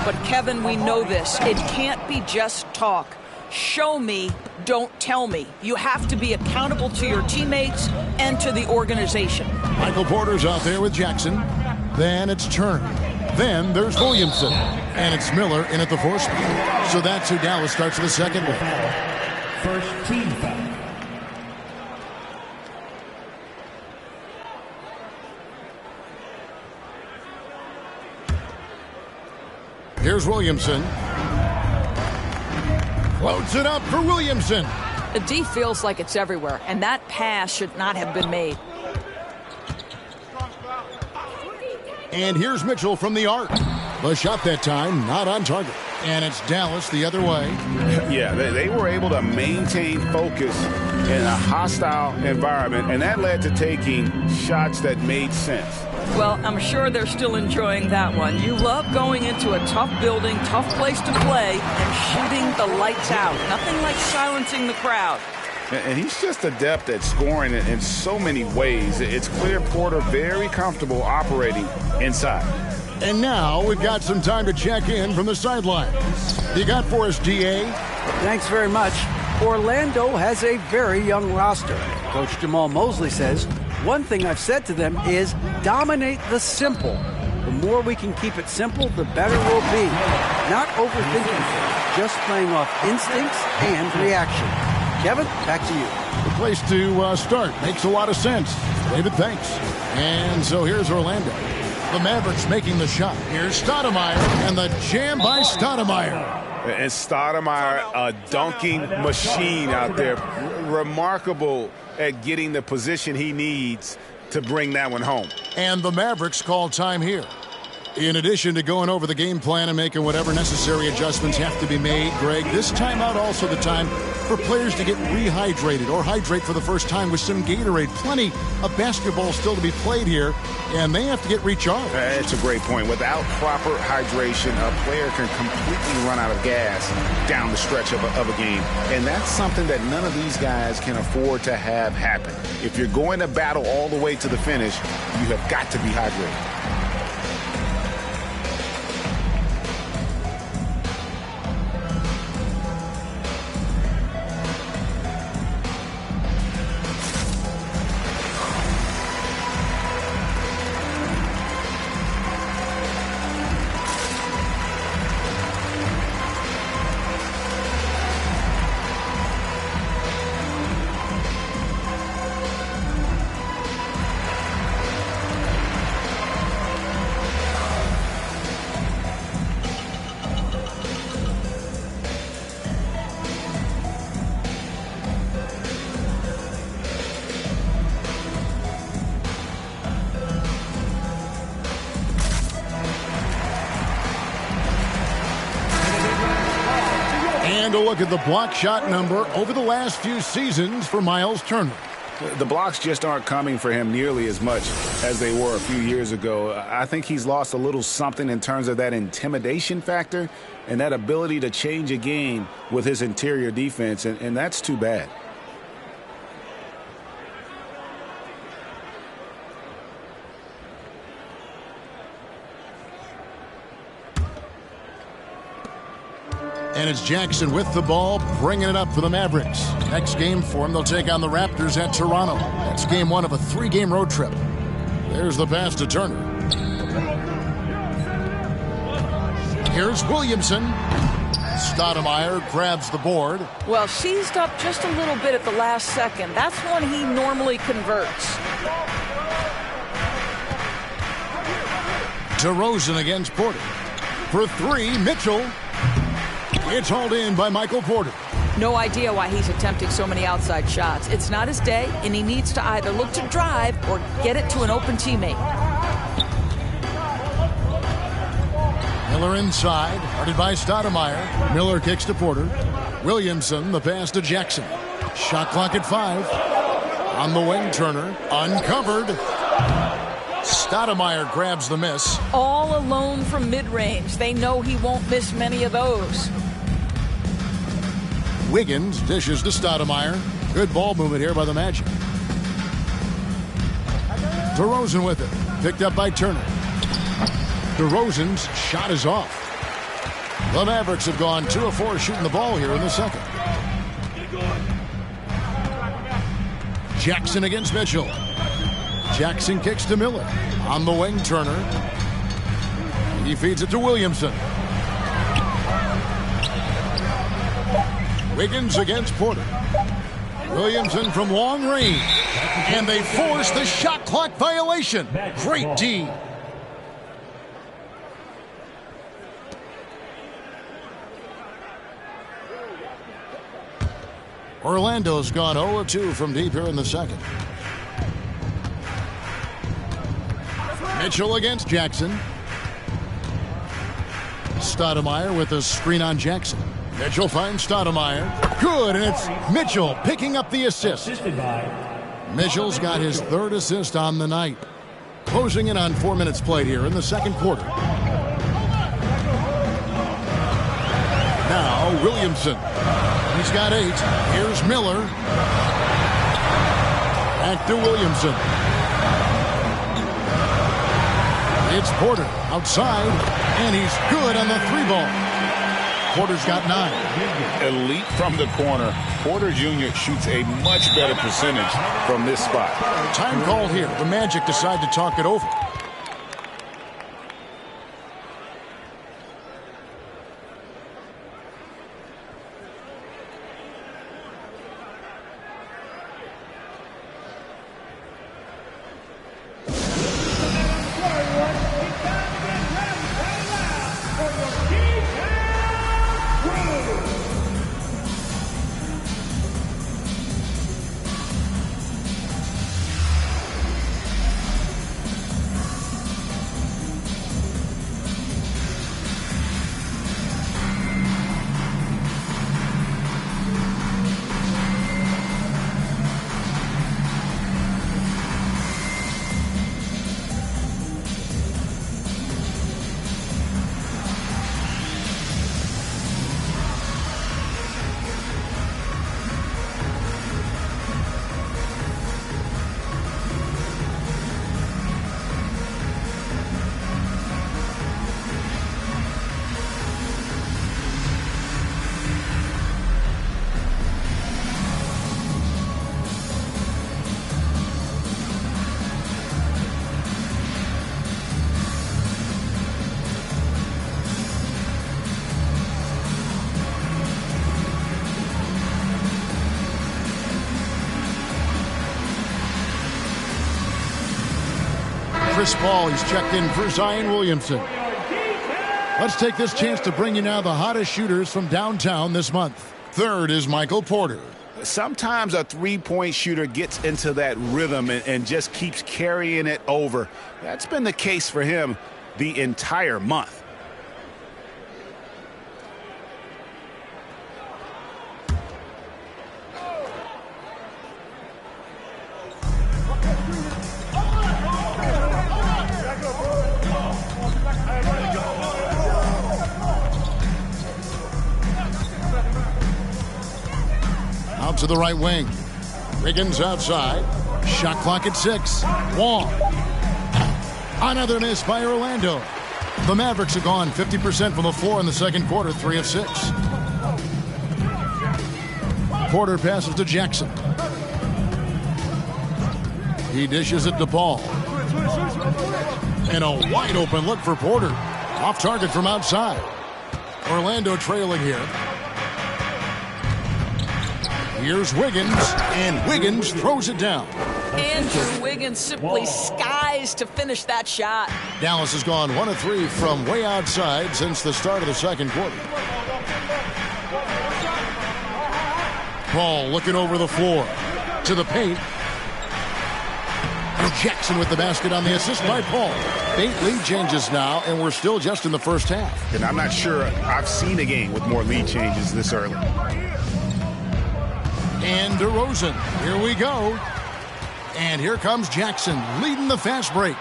But, Kevin, we know this. It can't be just talk. Show me, don't tell me. You have to be accountable to your teammates and to the organization. Michael Porter's out there with Jackson. Then it's Turner. Then there's Williamson. And it's Miller in at the 4 spot. So that's who Dallas starts the second with. First team foul. Here's Williamson. Floats it up for Williamson. The D feels like it's everywhere, and that pass should not have been made. And here's Mitchell from the arc. The shot that time, not on target. And it's Dallas the other way. Yeah, they were able to maintain focus in a hostile environment, and that led to taking shots that made sense. Well, I'm sure they're still enjoying that one. You love going into a tough building, tough place to play, and shooting the lights out. Nothing like silencing the crowd. And he's just adept at scoring in so many ways. It's clear Porter very comfortable operating inside. And now we've got some time to check in from the sidelines. You got for us, DA? Thanks very much. Orlando has a very young roster. Coach Jamal Mosley says, one thing I've said to them is dominate the simple. The more we can keep it simple, the better we'll be. Not overthinking things, just playing off instincts and reaction. Kevin, back to you. The place to start. Makes a lot of sense. David, thanks. And so here's Orlando. The Mavericks making the shot. Here's Stoudemire, and the jam by Stoudemire. And Stoudemire, a dunking machine out there. Remarkable at getting the position he needs to bring that one home. And the Mavericks call time here. In addition to going over the game plan and making whatever necessary adjustments have to be made, Greg, this timeout also the time for players to get rehydrated or hydrate for the first time with some Gatorade. Plenty of basketball still to be played here, and they have to get recharged. That's a great point. Without proper hydration, a player can completely run out of gas down the stretch of a game. And that's something that none of these guys can afford to have happen. If you're going to battle all the way to the finish, you have got to be hydrated. And a look at the block shot number over the last few seasons for Miles Turner. The blocks just aren't coming for him nearly as much as they were a few years ago. I think he's lost a little something in terms of that intimidation factor and that ability to change a game with his interior defense, and that's too bad. And it's Jackson with the ball, bringing it up for the Mavericks. Next game for them, they'll take on the Raptors at Toronto. That's game one of a 3-game road trip. There's the pass to Turner. Here's Williamson. Stoudemire grabs the board. Well, seized up just a little bit at the last second. That's when he normally converts. DeRozan against Porter. For three, Mitchell. It's hauled in by Michael Porter. No idea why he's attempting so many outside shots. It's not his day, and he needs to either look to drive or get it to an open teammate. Miller inside, guarded by Stoudemire. Miller kicks to Porter. Williamson, the pass to Jackson. Shot clock at 5. On the wing, Turner. Uncovered. Stoudemire grabs the miss. All alone from mid-range. They know he won't miss many of those. Wiggins dishes to Stoudemire. Good ball movement here by the Magic. DeRozan with it. Picked up by Turner. DeRozan's shot is off. The Mavericks have gone 2 of 4 shooting the ball here in the second. Jackson against Mitchell. Jackson kicks to Miller. On the wing, Turner. He feeds it to Williamson. Wiggins against Porter. Williamson from long range. And they force the shot clock violation. Great D. Orlando's gone 0 of 2 from deep here in the second. Mitchell against Jackson. Stoudemire with a screen on Jackson. Mitchell finds Stoudemire. Good, and it's Mitchell picking up the assist. Mitchell's got his 3rd assist on the night. Closing in on 4 minutes played here in the second quarter. Now Williamson. He's got 8. Here's Miller. Back to Williamson. It's Porter outside, and he's good on the 3 ball. Porter's got 9. Elite from the corner. Porter Jr. shoots a much better percentage from this spot. Time call here. The Magic decide to talk it over. Chris Paul, he's checked in for Zion Williamson. Let's take this chance to bring you now the hottest shooters from downtown this month. Third is Michael Porter. Sometimes a three-point shooter gets into that rhythm and just keeps carrying it over. That's been the case for him the entire month. To the right wing. Wiggins outside. Shot clock at 6. Wong. Another miss by Orlando. The Mavericks have gone 50% from the floor in the second quarter, 3 of 6. Porter passes to Jackson. He dishes it to Paul. And a wide open look for Porter. Off target from outside. Orlando trailing here. Here's Wiggins, and Wiggins throws it down. Andrew Wiggins simply skies to finish that shot. Dallas has gone 1 of 3 from way outside since the start of the second quarter. Paul looking over the floor to the paint. And Jackson with the basket on the assist by Paul. 8 lead changes now, and we're still just in the first half. And I'm not sure I've seen a game with more lead changes this early. And DeRozan, here we go. And here comes Jackson leading the fast break.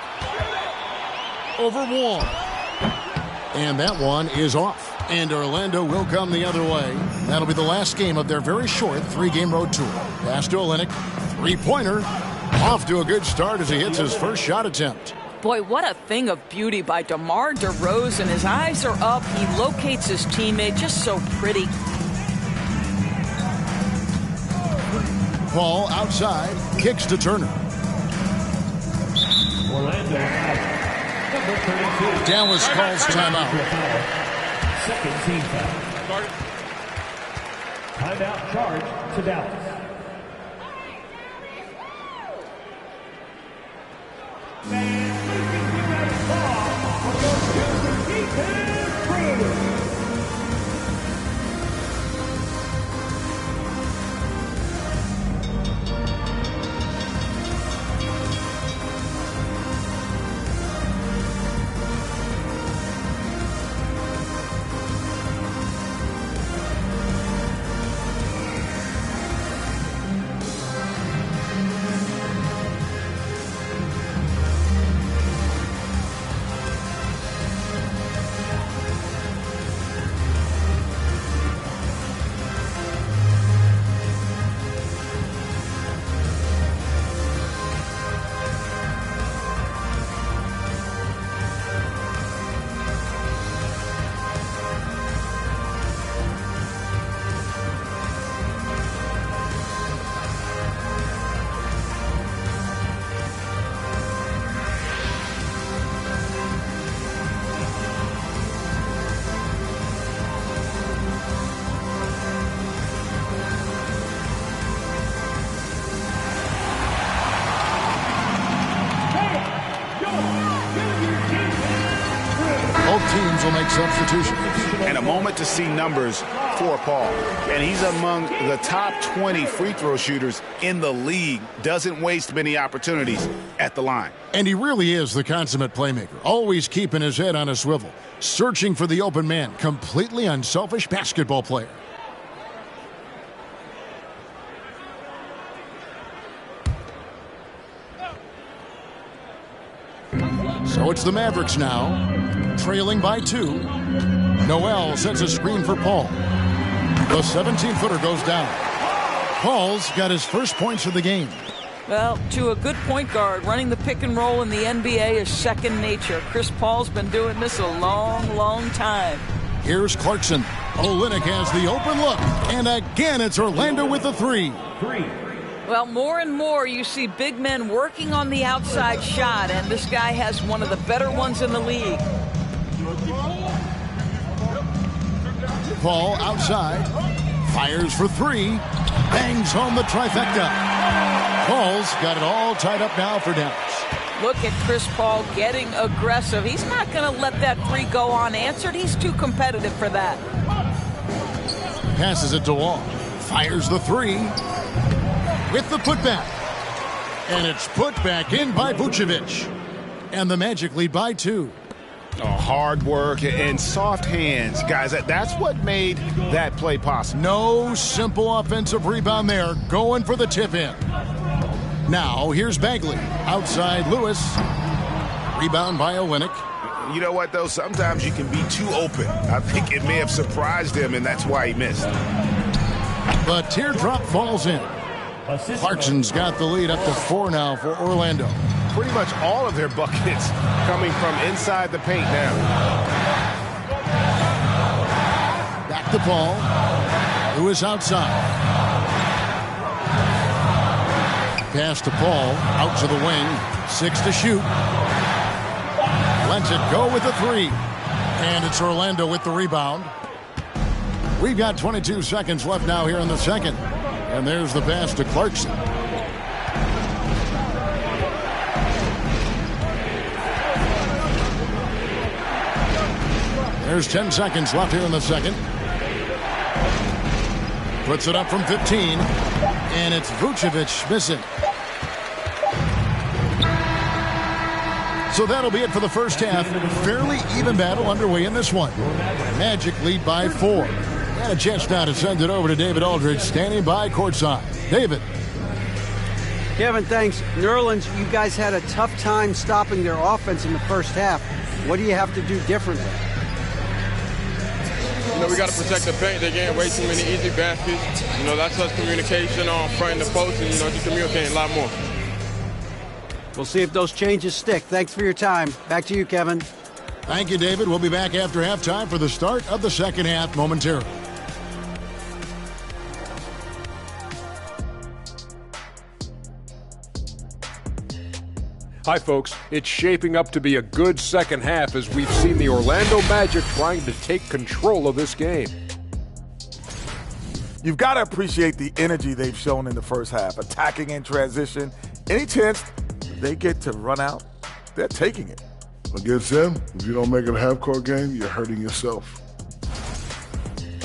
Over Wong. And that one is off. And Orlando will come the other way. That'll be the last game of their very short 3-game road tour. Pass to Olynyk. 3-pointer. Off to a good start as he hits his first shot attempt. Boy, what a thing of beauty by DeMar DeRozan. His eyes are up. He locates his teammate just so pretty. Paul outside, kicks to Turner. Dallas calls timeout. Second team foul. Timeout charge to Dallas. make substitutions. And a moment to see numbers for Paul. And he's among the top 20 free throw shooters in the league. Doesn't waste many opportunities at the line. And he really is the consummate playmaker, always keeping his head on a swivel, searching for the open man, completely unselfish basketball player. So it's the Mavericks now, trailing by 2. Noel sets a screen for Paul. The 17-footer goes down. Paul's got his first points of the game. Well, to a good point guard, running the pick and roll in the NBA is second nature. Chris Paul's been doing this a long, long time. Here's Clarkson. Olynyk has the open look. And again, it's Orlando with the 3. Well, more and more you see big men working on the outside shot, and this guy has one of the better ones in the league. Paul outside, fires for 3, bangs home the trifecta. Paul's got it all tied up now for Dallas. Look at Chris Paul getting aggressive. He's not going to let that 3 go unanswered. He's too competitive for that. Passes it to Wall, fires the 3. With the putback. And it's put back in by Vucevic. And the Magic lead by 2. Hard work and soft hands. Guys, that's what made that play possible. No simple offensive rebound there. Going for the tip in. Now, here's Bagley. Outside Lewis. Rebound by Olynyk. You know what, though? Sometimes you can be too open. I think it may have surprised him, and that's why he missed. The teardrop falls in. Clarkson's got the lead up to 4 now for Orlando. Pretty much all of their buckets coming from inside the paint now. Back to Paul. Lewis outside. Pass to Paul. Out to the wing. 6 to shoot. Lets it go with the 3. And it's Orlando with the rebound. We've got 22 seconds left now here in the second. And there's the pass to Clarkson. There's 10 seconds left here in the second. Puts it up from 15. And it's Vucevic missing. So that'll be it for the first half. Fairly even battle underway in this one. Magic lead by 4. And a chance now to send it over to David Aldridge, standing by courtside. David. Kevin, thanks. New Orleans, you guys had a tough time stopping their offense in the first half. What do you have to do differently? We got to protect the paint. They're getting way too many easy baskets. That's us communication on front and the post, and, just communicating a lot more. We'll see if those changes stick. Thanks for your time. Back to you, Kevin. Thank you, David. We'll be back after halftime for the start of the second half momentarily. Hi, folks. It's shaping up to be a good second half as we've seen the Orlando Magic trying to take control of this game. You've got to appreciate the energy they've shown in the first half, attacking in transition. Any chance they get to run out, they're taking it. Against them, if you don't make it a half-court game, you're hurting yourself.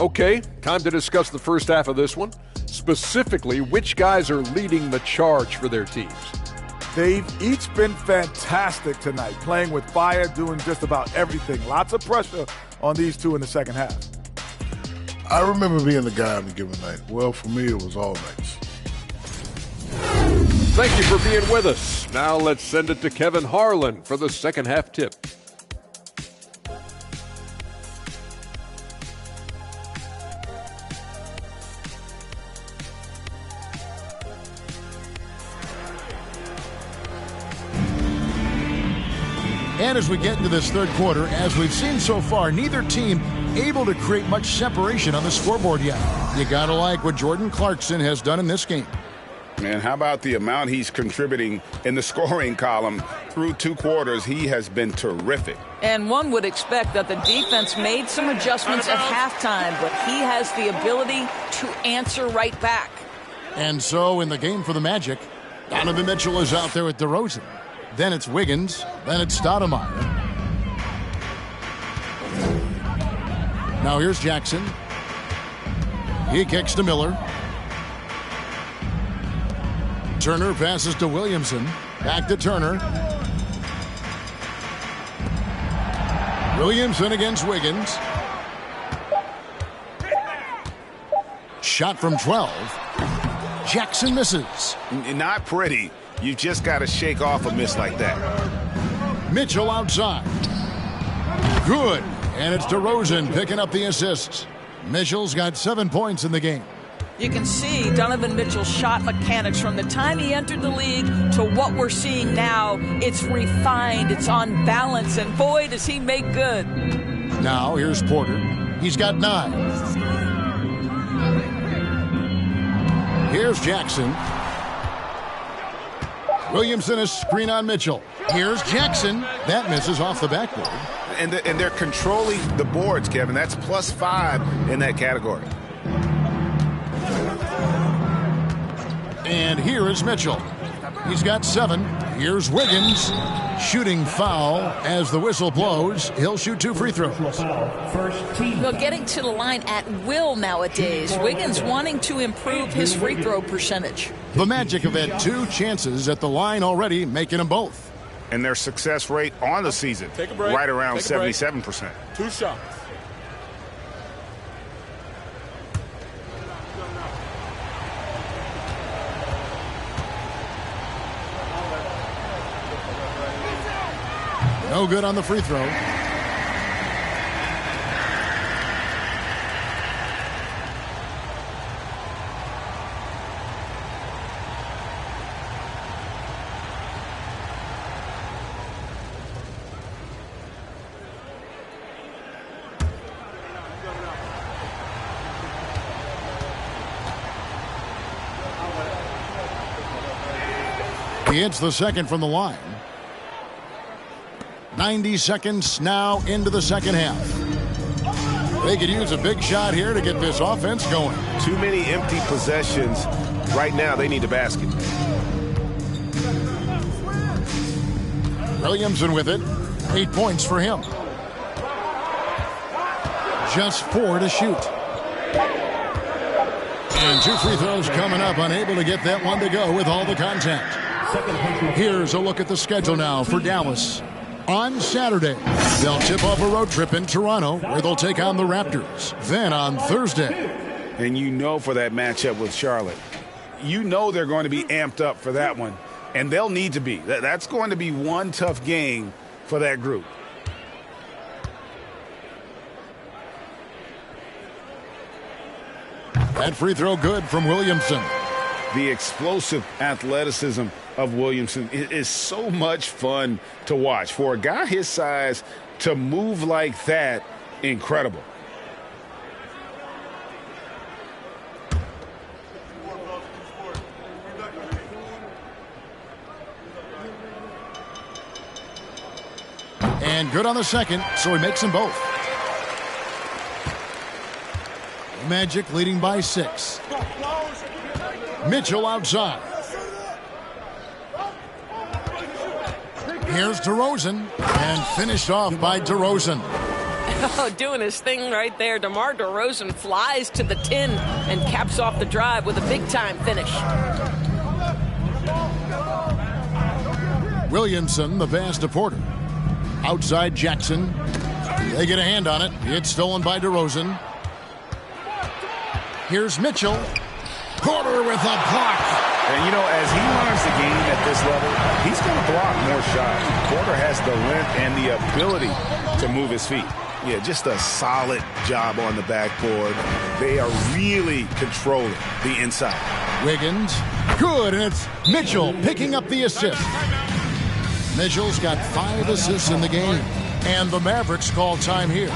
Okay, time to discuss the first half of this one. Specifically, which guys are leading the charge for their teams? They've each been fantastic tonight, playing with fire, doing just about everything. Lots of pressure on these two in the second half. I remember being the guy on a given night. Well, for me, it was all nights. Thank you for being with us. Now let's send it to Kevin Harlan for the second half tip. And as we get into this third quarter, as we've seen so far, neither team able to create much separation on the scoreboard yet. You gotta like what Jordan Clarkson has done in this game. Man, how about the amount he's contributing in the scoring column through 2 quarters? He has been terrific. And one would expect that the defense made some adjustments at halftime, but he has the ability to answer right back. And so in the game for the Magic, Donovan Mitchell is out there with DeRozan. Then it's Wiggins. Then it's Stoudemire. Now here's Jackson. He kicks to Miller. Turner passes to Williamson. Back to Turner. Williamson against Wiggins. Shot from 12. Jackson misses. Not pretty. You just got to shake off a miss like that. Mitchell outside. Good. And it's DeRozan picking up the assist. Mitchell's got 7 points in the game. You can see Donovan Mitchell's shot mechanics from the time he entered the league to what we're seeing now. It's refined, it's on balance, and boy, does he make good. Now here's Porter. He's got 9. Here's Jackson. Williamson is screen on Mitchell. Here's Jackson. That misses off the backboard. And they're controlling the boards, Kevin. That's +5 in that category. And here is Mitchell. He's got 7. Here's Wiggins. Shooting foul as the whistle blows. He'll shoot 2 free throws. Well, getting to the line at will nowadays. Wiggins wanting to improve his free throw percentage. The Magic have had 2 chances at the line already, making them both. And their success rate on the season, right around 77%. 2 shots. No good on the free throw. He hits the second from the line. 90 seconds now into the second half. They could use a big shot here to get this offense going. Too many empty possessions. Right now, they need a basket. Williamson with it. 8 points for him. Just 4 to shoot. And 2 free throws coming up. Unable to get that one to go with all the contact. Here's a look at the schedule now for Dallas. On Saturday, they'll tip off a road trip in Toronto where they'll take on the Raptors. Then on Thursday. And you know for that matchup with Charlotte, you know they're going to be amped up for that one. And they'll need to be. That's going to be one tough game for that group. That free throw good from Williamson. The explosive athleticism of Williamson is so much fun to watch. For a guy his size to move like that, incredible. And good on the second, so he makes them both. Magic leading by 6. Mitchell outside. Here's DeRozan, and finished off by DeRozan. Oh, doing his thing right there. DeMar DeRozan flies to the tin and caps off the drive with a big-time finish. Williamson, the pass to Porter. Outside Jackson. They get a hand on it. It's stolen by DeRozan. Here's Mitchell. Porter with a block. And, you know, as he learns the game at this level, he's going to block more shots. Porter has the length and the ability to move his feet. Yeah, just a solid job on the backboard. They are really controlling the inside. Wiggins. Good, and it's Mitchell picking up the assist. Mitchell's got 5 assists in the game. And the Mavericks call time here.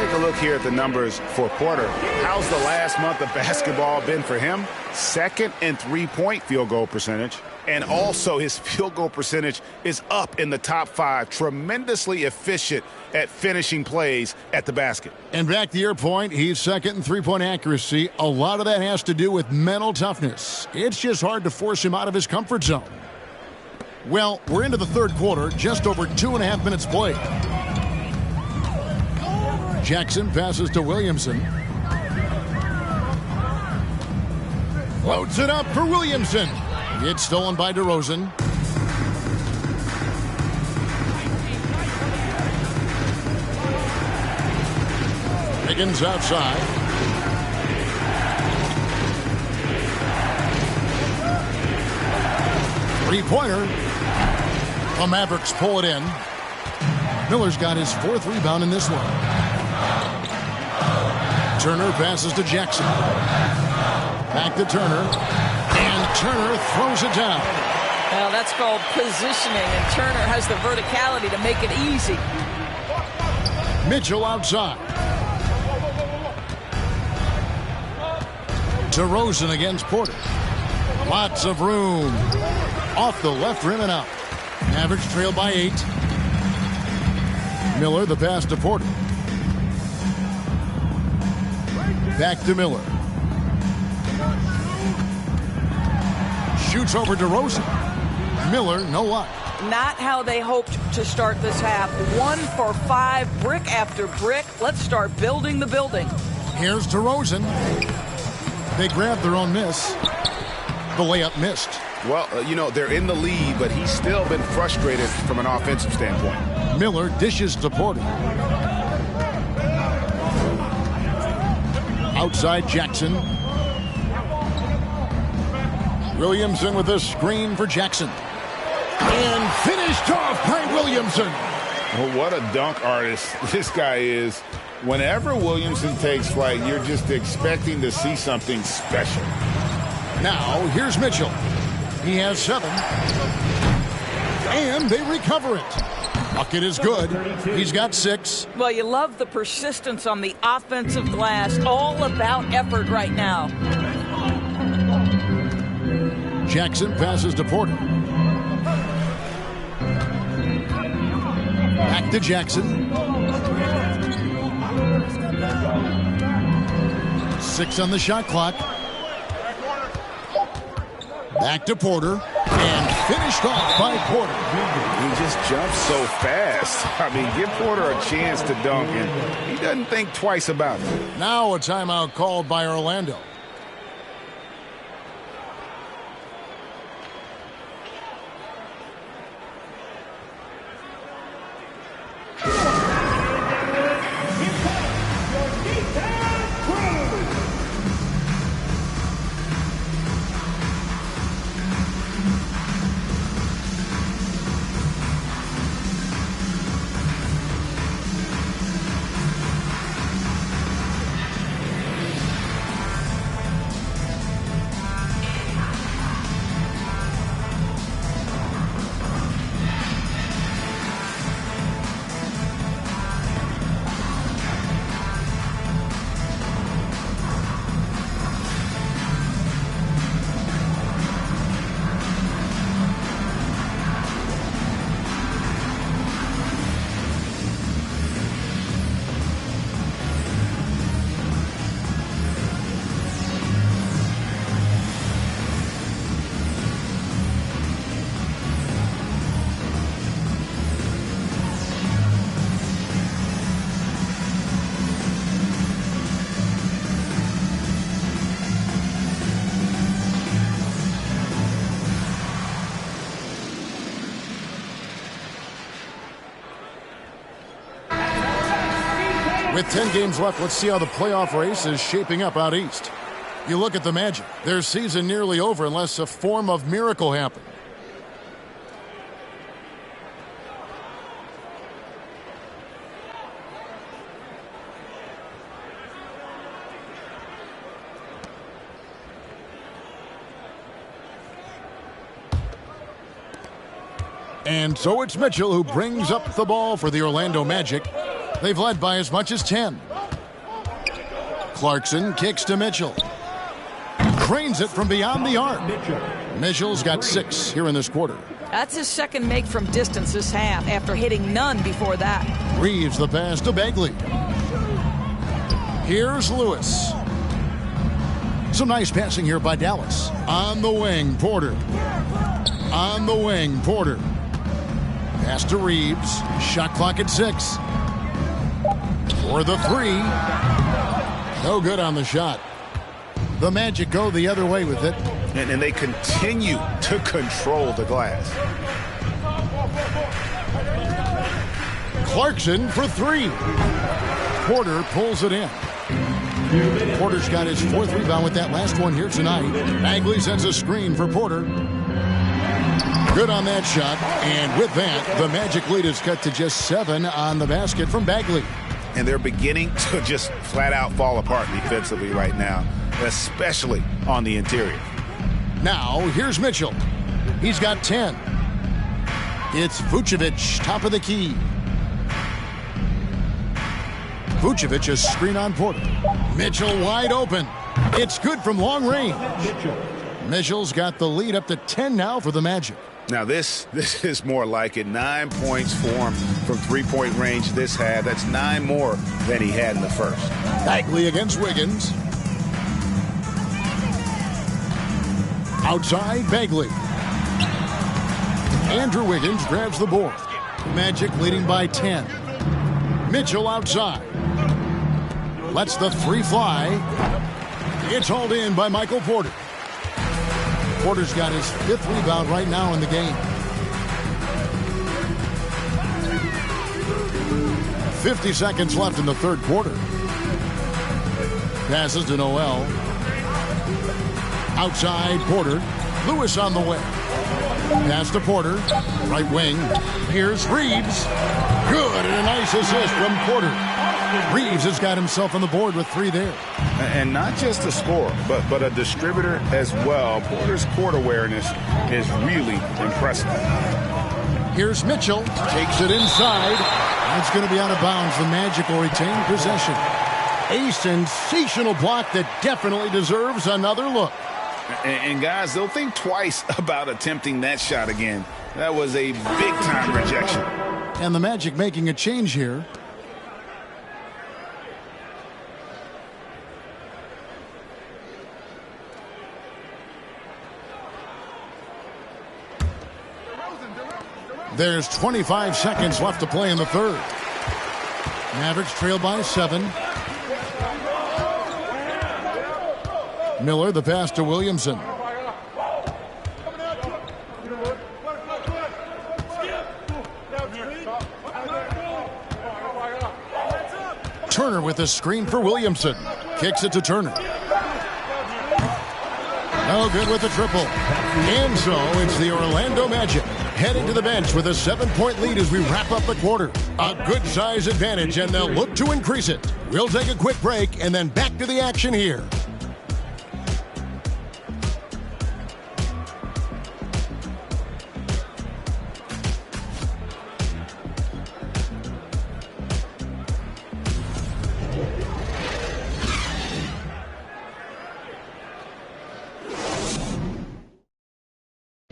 take a look here at the numbers for Porter. How's the last month of basketball been for him? Second in three-point field goal percentage. And also his field goal percentage is up in the top 5. Tremendously efficient at finishing plays at the basket. And back to your point, he's second in three-point accuracy. A lot of that has to do with mental toughness. It's just hard to force him out of his comfort zone. Well, we're into the third quarter, just over 2.5 minutes played. Jackson passes to Williamson. Loads it up for Williamson. It's stolen by DeRozan. Higgins outside. Three-pointer. The Mavericks pull it in. Miller's got his 4th rebound in this one. Turner passes to Jackson. Back to Turner. And Turner throws it down. Well, that's called positioning, and Turner has the verticality to make it easy. Mitchell outside. DeRozan against Porter. Lots of room. Off the left rim and out. Mavericks trail by 8. Miller, the pass to Porter. Back to Miller. Shoots over DeRozan. Miller, no luck. Not how they hoped to start this half. 1 for 5, brick after brick. Let's start building the building. Here's DeRozan. They grab their own miss. The layup missed. Well, they're in the lead, but he's still been frustrated from an offensive standpoint. Miller dishes to Porter. Outside Jackson. Williamson with a screen for Jackson. And finished off by Williamson. Well, what a dunk artist this guy is. Whenever Williamson takes flight, you're just expecting to see something special. Now, here's Mitchell. He has 7. And they recover it. Bucket is good. He's got 6. Well, you love the persistence on the offensive glass. All about effort right now. Jackson passes to Porter. Back to Jackson. 6 on the shot clock. Back to Porter. And finished off by Porter. He just jumps so fast. I mean, give Porter a chance to dunk, and he doesn't think twice about it. Now a timeout called by Orlando. With 10 games left, let's see how the playoff race is shaping up out east. You look at the Magic. Their season nearly over unless a form of miracle happens. And so it's Mitchell who brings up the ball for the Orlando Magic. They've led by as much as 10. Clarkson kicks to Mitchell. Cranes it from beyond the arc. Mitchell's got 6 here in this quarter. That's his second make from distance this half after hitting none before that. Reeves the pass to Bagley. Here's Lewis. Some nice passing here by Dallas. On the wing, Porter. On the wing, Porter. Pass to Reeves. Shot clock at 6. For the 3. No good on the shot. The Magic go the other way with it. And they continue to control the glass. Clarkson for 3. Porter pulls it in. Porter's got his 4th rebound with that last one here tonight. Bagley sends a screen for Porter. Good on that shot. And with that, the Magic lead is cut to just 7 on the basket from Bagley. And they're beginning to just flat out fall apart defensively right now, especially on the interior. Now, here's Mitchell. He's got 10. It's Vucevic, top of the key. Vucevic, a screen on Porter. Mitchell wide open. It's good from long range. Mitchell's got the lead up to 10 now for the Magic. Now this is more like it. 9 points for him from three-point range this half. That's 9 more than he had in the first. Bagley against Wiggins. Outside, Bagley. Andrew Wiggins grabs the board. Magic leading by 10. Mitchell outside. Lets the 3 fly. It's hauled in by Michael Porter. Porter's got his 5th rebound right now in the game. 50 seconds left in the 3rd quarter. Passes to Noel. Outside, Porter. Lewis on the way. Pass to Porter. Right wing. Here's Reeves. Good, and a nice assist from Porter. Reeves has got himself on the board with 3 there. And not just a scorer, but a distributor as well. Porter's court awareness is really impressive. Here's Mitchell. Takes it inside. And it's going to be out of bounds. The Magic will retain possession. A sensational block that definitely deserves another look. And guys, they'll think twice about attempting that shot again. That was a big-time rejection. And the Magic making a change here. There's 25 seconds left to play in the 3rd. Mavericks trail by 7. Miller, the pass to Williamson. Turner with a screen for Williamson. Kicks it to Turner. No good with the triple. And so it's the Orlando Magic heading to the bench with a 7-point lead as we wrap up the quarter. A good size advantage, and they'll look to increase it. We'll take a quick break and then back to the action here.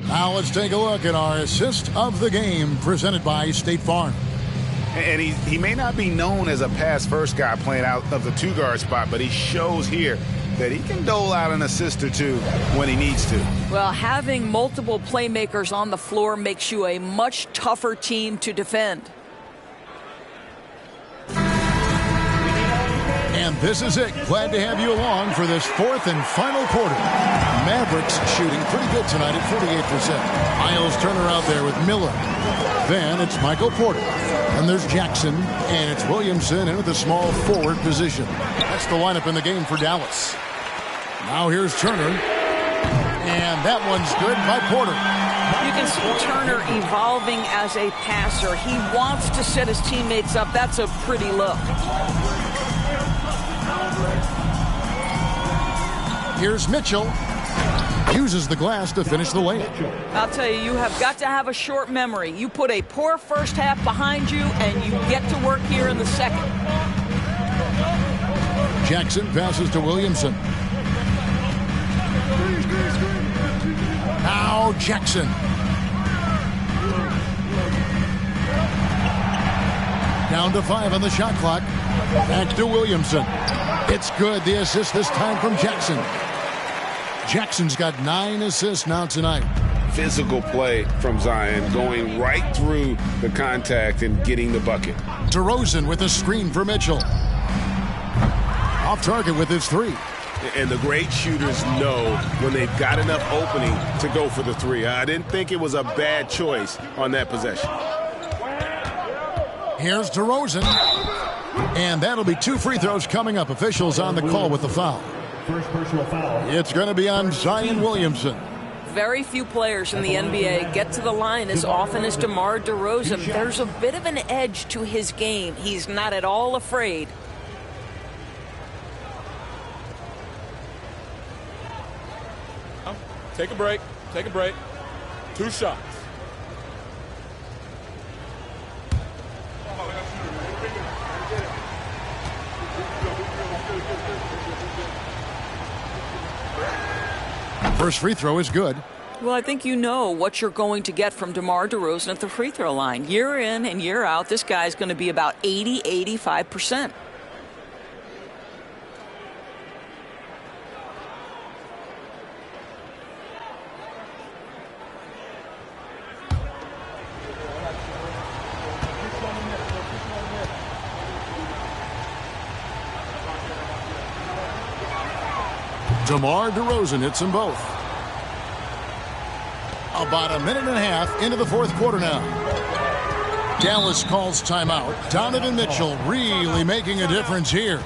Now let's take a look at our assist of the game presented by State Farm. And he may not be known as a pass-first guy playing out of the 2-guard spot, but he shows here that he can dole out an assist or 2 when he needs to. Well, having multiple playmakers on the floor makes you a much tougher team to defend. And this is it. Glad to have you along for this 4th and final quarter. Mavericks shooting pretty good tonight at 48%. Miles Turner out there with Miller. Then it's Michael Porter. And there's Jackson. And it's Williamson in with a small forward position. That's the lineup in the game for Dallas. Now here's Turner. And that one's good by Porter. You can see Turner evolving as a passer. He wants to set his teammates up. That's a pretty look. Here's Mitchell. Uses the glass to finish the layup. I'll tell you, you have got to have a short memory. You put a poor first half behind you, and you get to work here in the second. Jackson passes to Williamson. Now Jackson. Down to 5 on the shot clock. Back to Williamson. It's good. The assist this time from Jackson. Jackson's got 9 assists now tonight. Physical play from Zion, going right through the contact and getting the bucket. DeRozan with a screen for Mitchell. Off target with his 3. And the great shooters know when they've got enough opening to go for the 3. I didn't think it was a bad choice on that possession. Here's DeRozan. And that'll be 2 free throws coming up. Officials on the call with the foul. First personal foul. It's going to be on Zion Williamson. Very few players in the NBA get to the line as often as DeMar DeRozan. There's a bit of an edge to his game. He's not at all afraid. Take a break. Take a break. 2 shots. First free throw is good. Well, I think you know what you're going to get from DeMar DeRozan at the free throw line. Year in and year out, this guy's going to be about 80, 85%. DeMar DeRozan hits them both. About a minute and a half into the fourth quarter now. Dallas calls timeout. Donovan Mitchell really making a difference here.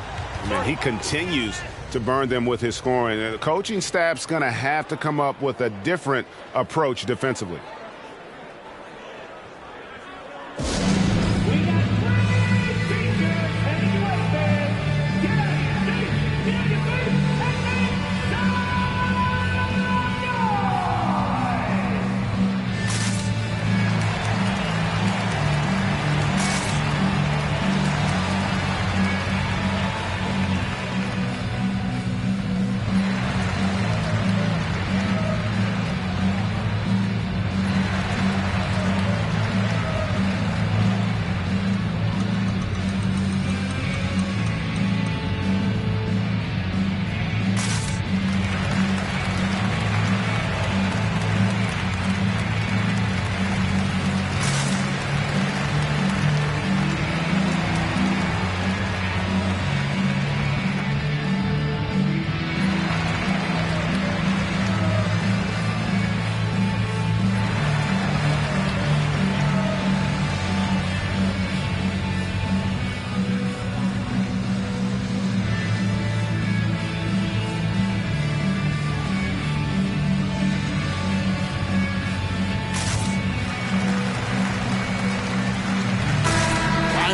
He continues to burn them with his scoring. And the coaching staff's going to have to come up with a different approach defensively.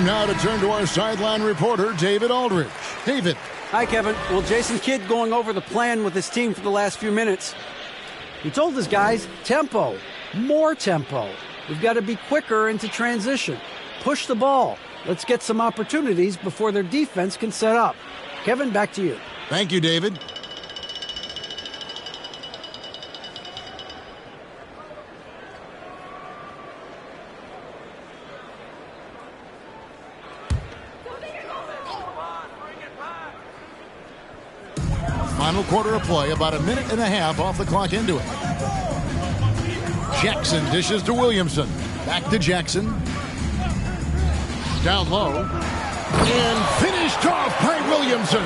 Now to turn to our sideline reporter, David Aldridge. David. Hi, Kevin. Well, Jason Kidd going over the plan with his team for the last few minutes. He told his guys, tempo, more tempo. We've got to be quicker into transition. Push the ball. Let's get some opportunities before their defense can set up. Kevin, back to you. Thank you, David. Final quarter of play, about a minute and a half off the clock into it. Jackson dishes to Williamson. Back to Jackson. Down low. And finished off by Williamson.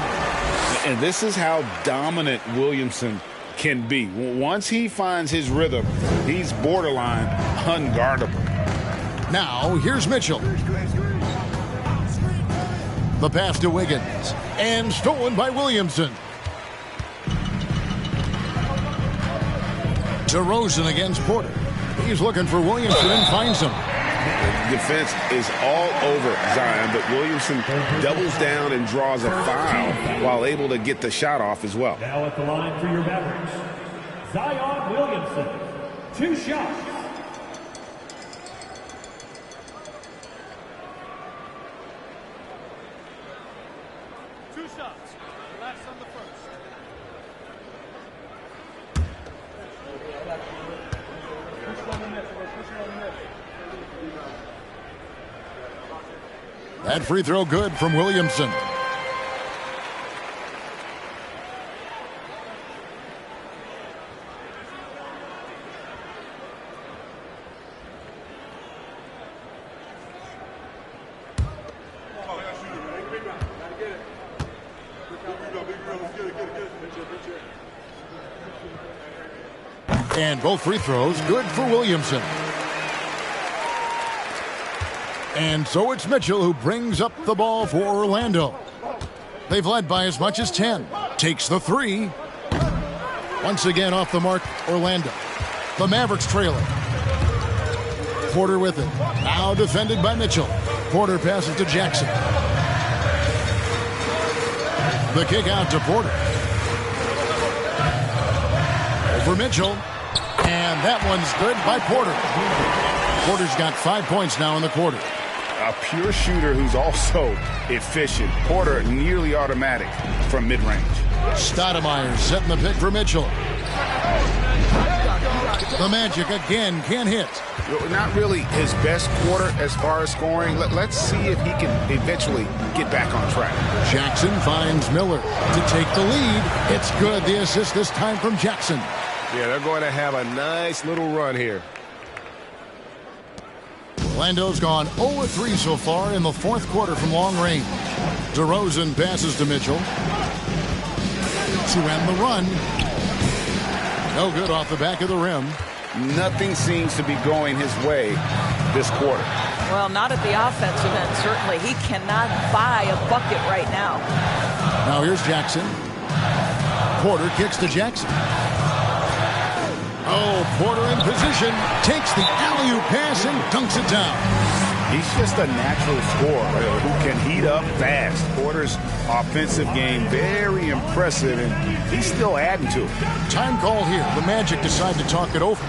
And this is how dominant Williamson can be. Once he finds his rhythm, he's borderline unguardable. Now, here's Mitchell. The pass to Wiggins. And stolen by Williamson. DeRozan against Porter. He's looking for Williamson and finds him. The defense is all over Zion, but Williamson doubles down and draws a foul while able to get the shot off as well. Now at the line for your Mavericks, Zion Williamson. 2 shots. That free throw good from Williamson. And both free throws good for Williamson. And so it's Mitchell who brings up the ball for Orlando. They've led by as much as 10. Takes the three. Once again off the mark, Orlando. The Mavericks trailing. Porter with it. Now defended by Mitchell. Porter passes to Jackson. The kick out to Porter. Over Mitchell. And that one's good by Porter. Porter's got 5 points now in the quarter. A pure shooter who's also efficient. Porter nearly automatic from mid-range. Stoudemire setting the pick for Mitchell. The Magic again can't hit. Not really his best quarter as far as scoring. Let's see if he can eventually get back on track. Jackson finds Miller to take the lead. It's good. The assist this time from Jackson. Yeah, they're going to have a nice little run here. Orlando's gone 0-3 so far in the fourth quarter from long range. DeRozan passes to Mitchell to end the run. No good off the back of the rim. Nothing seems to be going his way this quarter. Well, not at the offensive end, certainly. He cannot buy a bucket right now. Now here's Jackson. Porter kicks to Jackson. Oh, Porter in position, takes the alley-oop pass and dunks it down. He's just a natural scorer who can heat up fast. Porter's offensive game very impressive, and he's still adding to it. Time called here. The Magic decide to talk it over.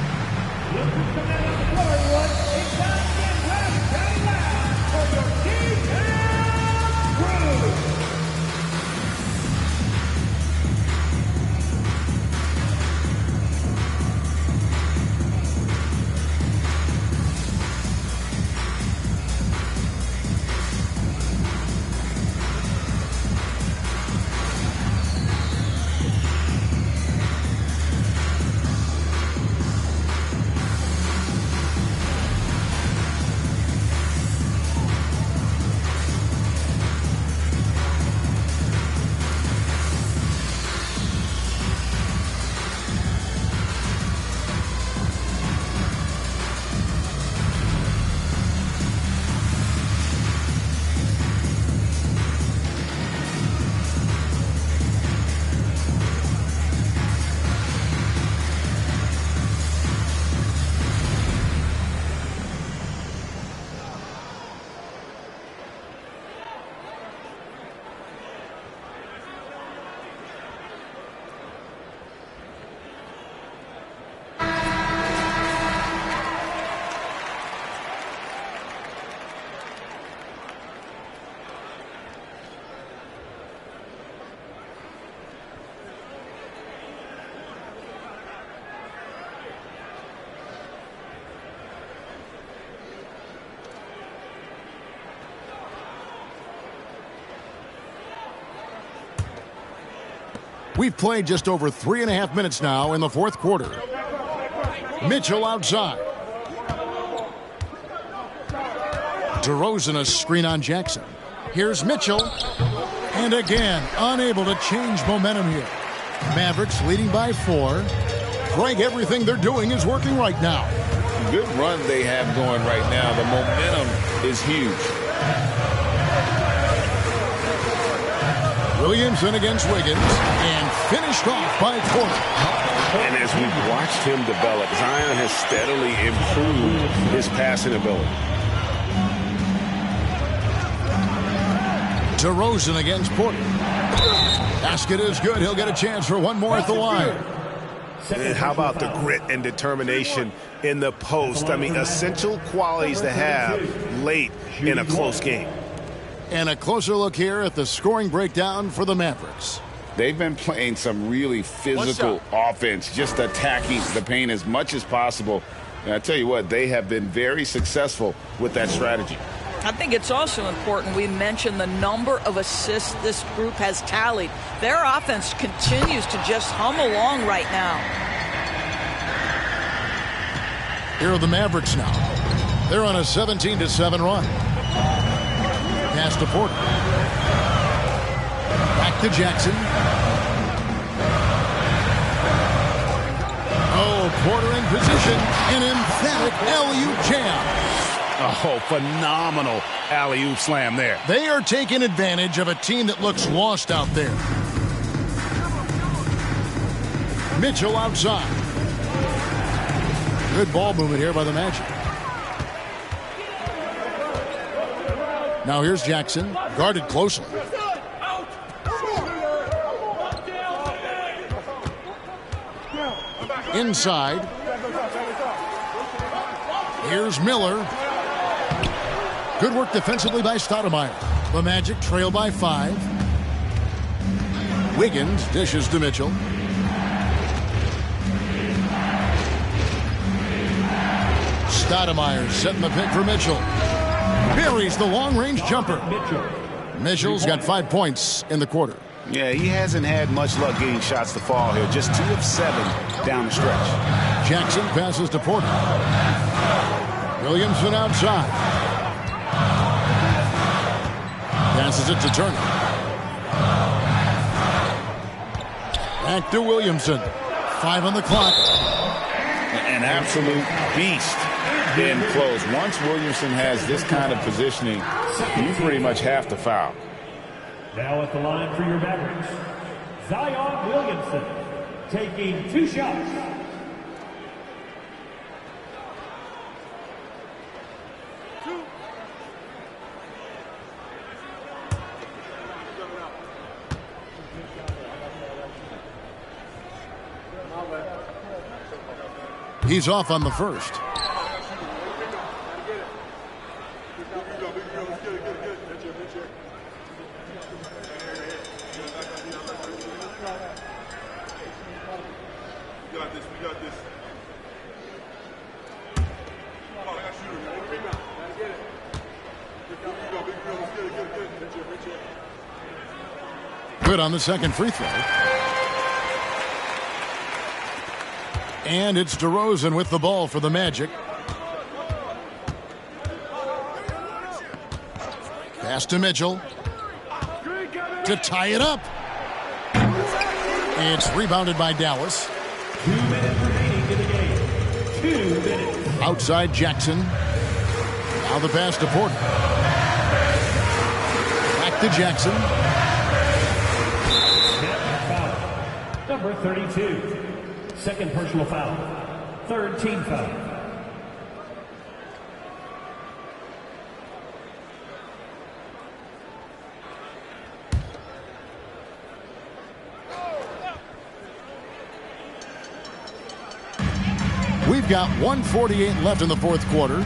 We've played just over 3.5 minutes now in the fourth quarter. Mitchell outside. DeRozan a screen on Jackson. Here's Mitchell. And again, unable to change momentum here. Mavericks leading by 4. Greg, everything they're doing is working right now. Good run they have going right now. The momentum is huge. Williamson against Wiggins, and finished off by Porter. And as we've watched him develop, Zion has steadily improved his passing ability. DeRozan against Porter. Basket is good. He'll get a chance for one more at the line. And how about the grit and determination in the post? I mean, essential qualities to have late in a close game. And a closer look here at the scoring breakdown for the Mavericks. They've been playing some really physical offense, just attacking the paint as much as possible And I tell you what, they have been very successful with that strategy. I think it's also important we mention the number of assists this group has tallied. Their offense continues to just hum along right now. Here are the Mavericks now. They're on a 17-7 run. Pass to Porter. Back to Jackson. Oh, Porter in position. An emphatic alley-oop jam. Oh, phenomenal alley-oop slam there. They are taking advantage of a team that looks lost out there. Mitchell outside. Good ball movement here by the Magic. Now here's Jackson, guarded closely. Inside. Here's Miller. Good work defensively by Stoudemire. The Magic trail by 5. Wiggins dishes to Mitchell. Stoudemire setting the pick for Mitchell. Buries the long-range jumper. Mitchell's got 5 points in the quarter. Yeah, he hasn't had much luck getting shots to fall here. Just 2 of 7 down the stretch. Jackson passes to Porter. Williamson outside. Passes it to Turner. Back to Williamson. 5 on the clock. An absolute beast in close. Once Williamson has this kind of positioning, you pretty much have to foul. Now at the line for your Mavericks, Zion Williamson taking 2 shots. He's off on the first. Good on the second free throw. And it's DeRozan with the ball for the Magic. Pass to Mitchell. To tie it up. It's rebounded by Dallas. 2 minutes remaining in the game. 2 minutes. Outside Jackson. Now the pass to Porter. Back to Jackson. Number 32. Second personal foul. Third team foul. We've got 1:48 left in the fourth quarter.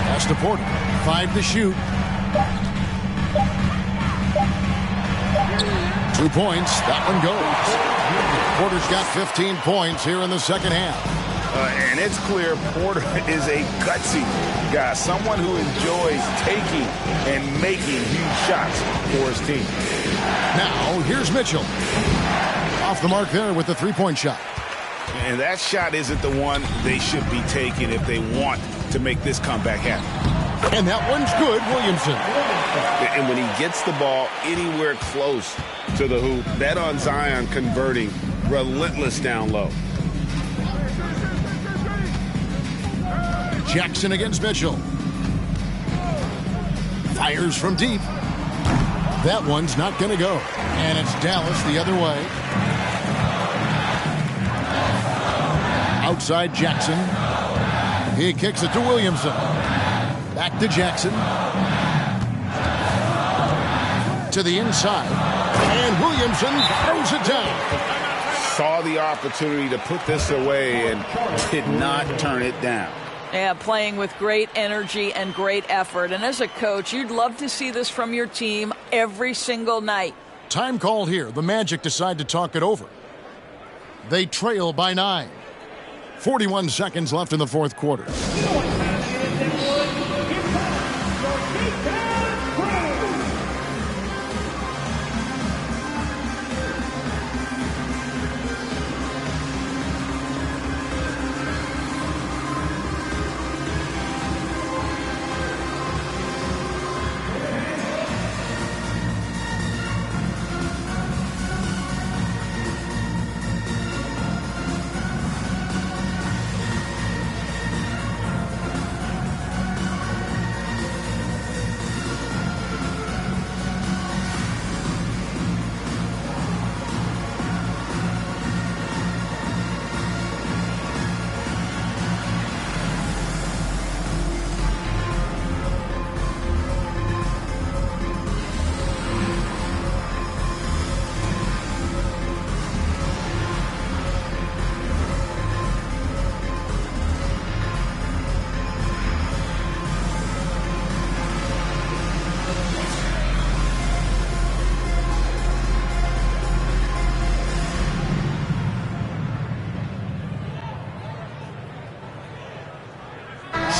Pass to Porter. 5 to shoot. 2 points. That one goes. Porter's got 15 points here in the second half. And it's clear Porter is a gutsy guy, someone who enjoys taking and making huge shots for his team. Now, here's Mitchell. Off the mark there with the three-point shot. And that shot isn't the one they should be taking if they want to make this comeback happen. And that one's good, Williamson. And when he gets the ball anywhere close to the hoop, bet on Zion converting relentless down low. Jackson against Mitchell. Fires from deep. That one's not going to go. And it's Dallas the other way. Outside Jackson. He kicks it to Williamson. Back to Jackson. To the inside. And Williamson throws it down. Saw the opportunity to put this away and did not turn it down. Yeah, playing with great energy and great effort. And as a coach, you'd love to see this from your team every single night. Time called here. The Magic decide to talk it over. They trail by 9. 41 seconds left in the fourth quarter.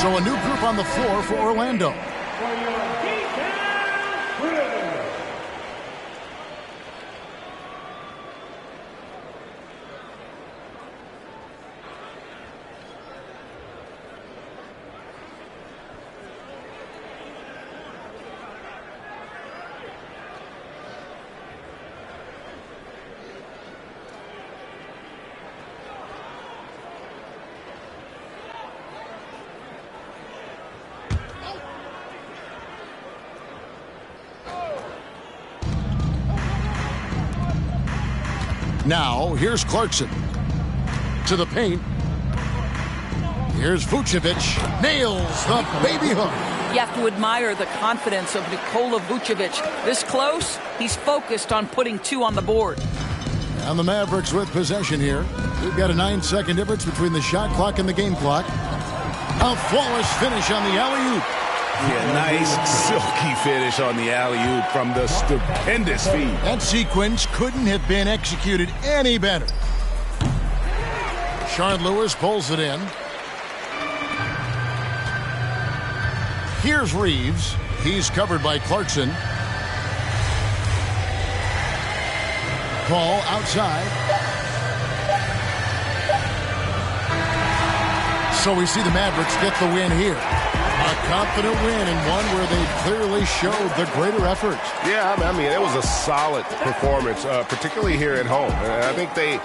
So a new group on the floor for Orlando. Now, here's Clarkson. To the paint. Here's Vucevic. Nails the baby hook. You have to admire the confidence of Nikola Vucevic. This close, he's focused on putting 2 on the board. And the Mavericks with possession here. We've got a 9-second difference between the shot clock and the game clock. A flawless finish on the alley-oop. Yeah, nice silky finish on the alley-oop from the stupendous feed. That sequence couldn't have been executed any better. Sean Lewis pulls it in. Here's Reeves. He's covered by Clarkson. Ball outside. So we see the Mavericks get the win here. A confident win and one where they clearly showed the greater effort. Yeah, I mean, it was a solid performance, particularly here at home. And I think they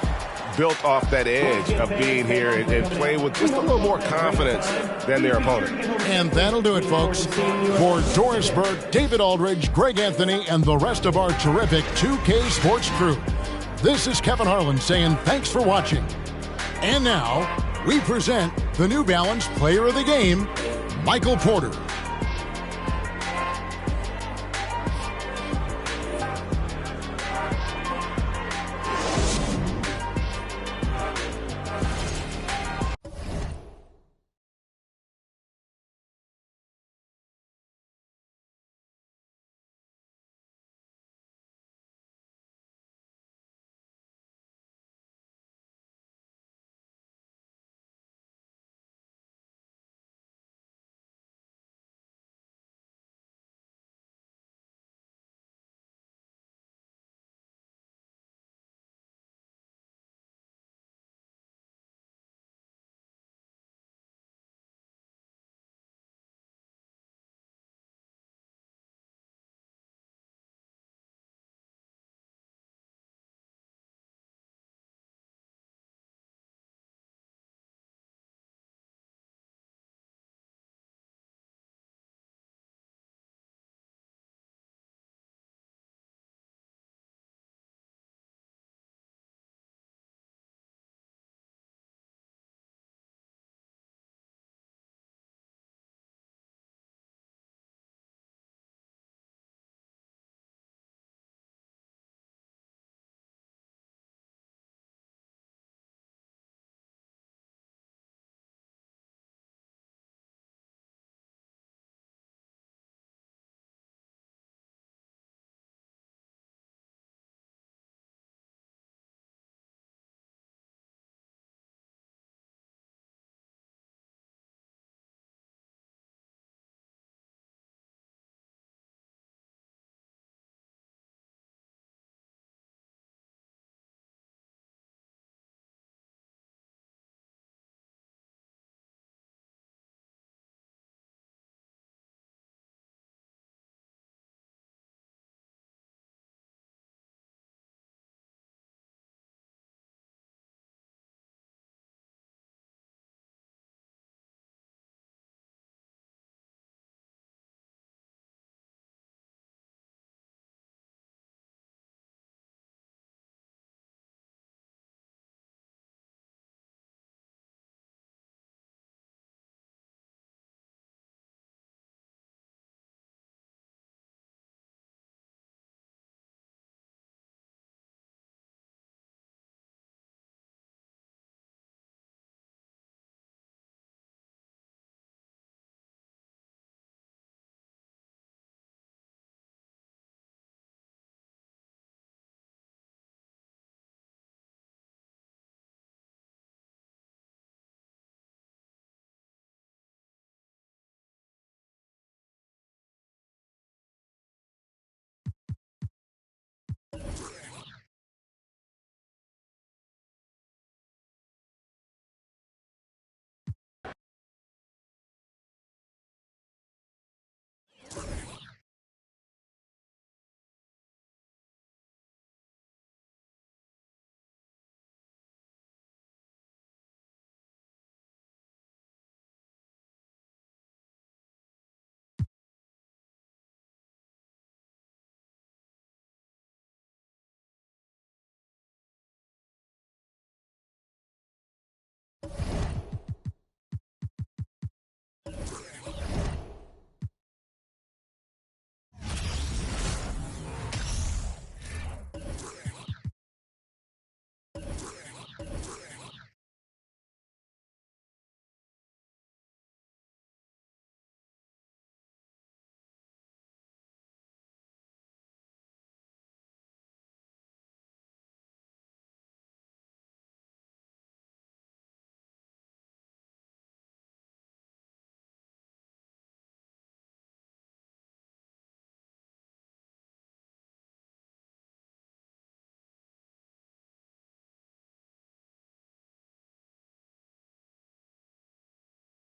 built off that edge of being here and play with just a little more confidence than their opponent. And that'll do it, folks. For Doris Burke, David Aldridge, Greg Anthony, and the rest of our terrific 2K Sports crew, this is Kevin Harlan saying thanks for watching. And now, we present the New Balance Player of the Game, Michael Porter.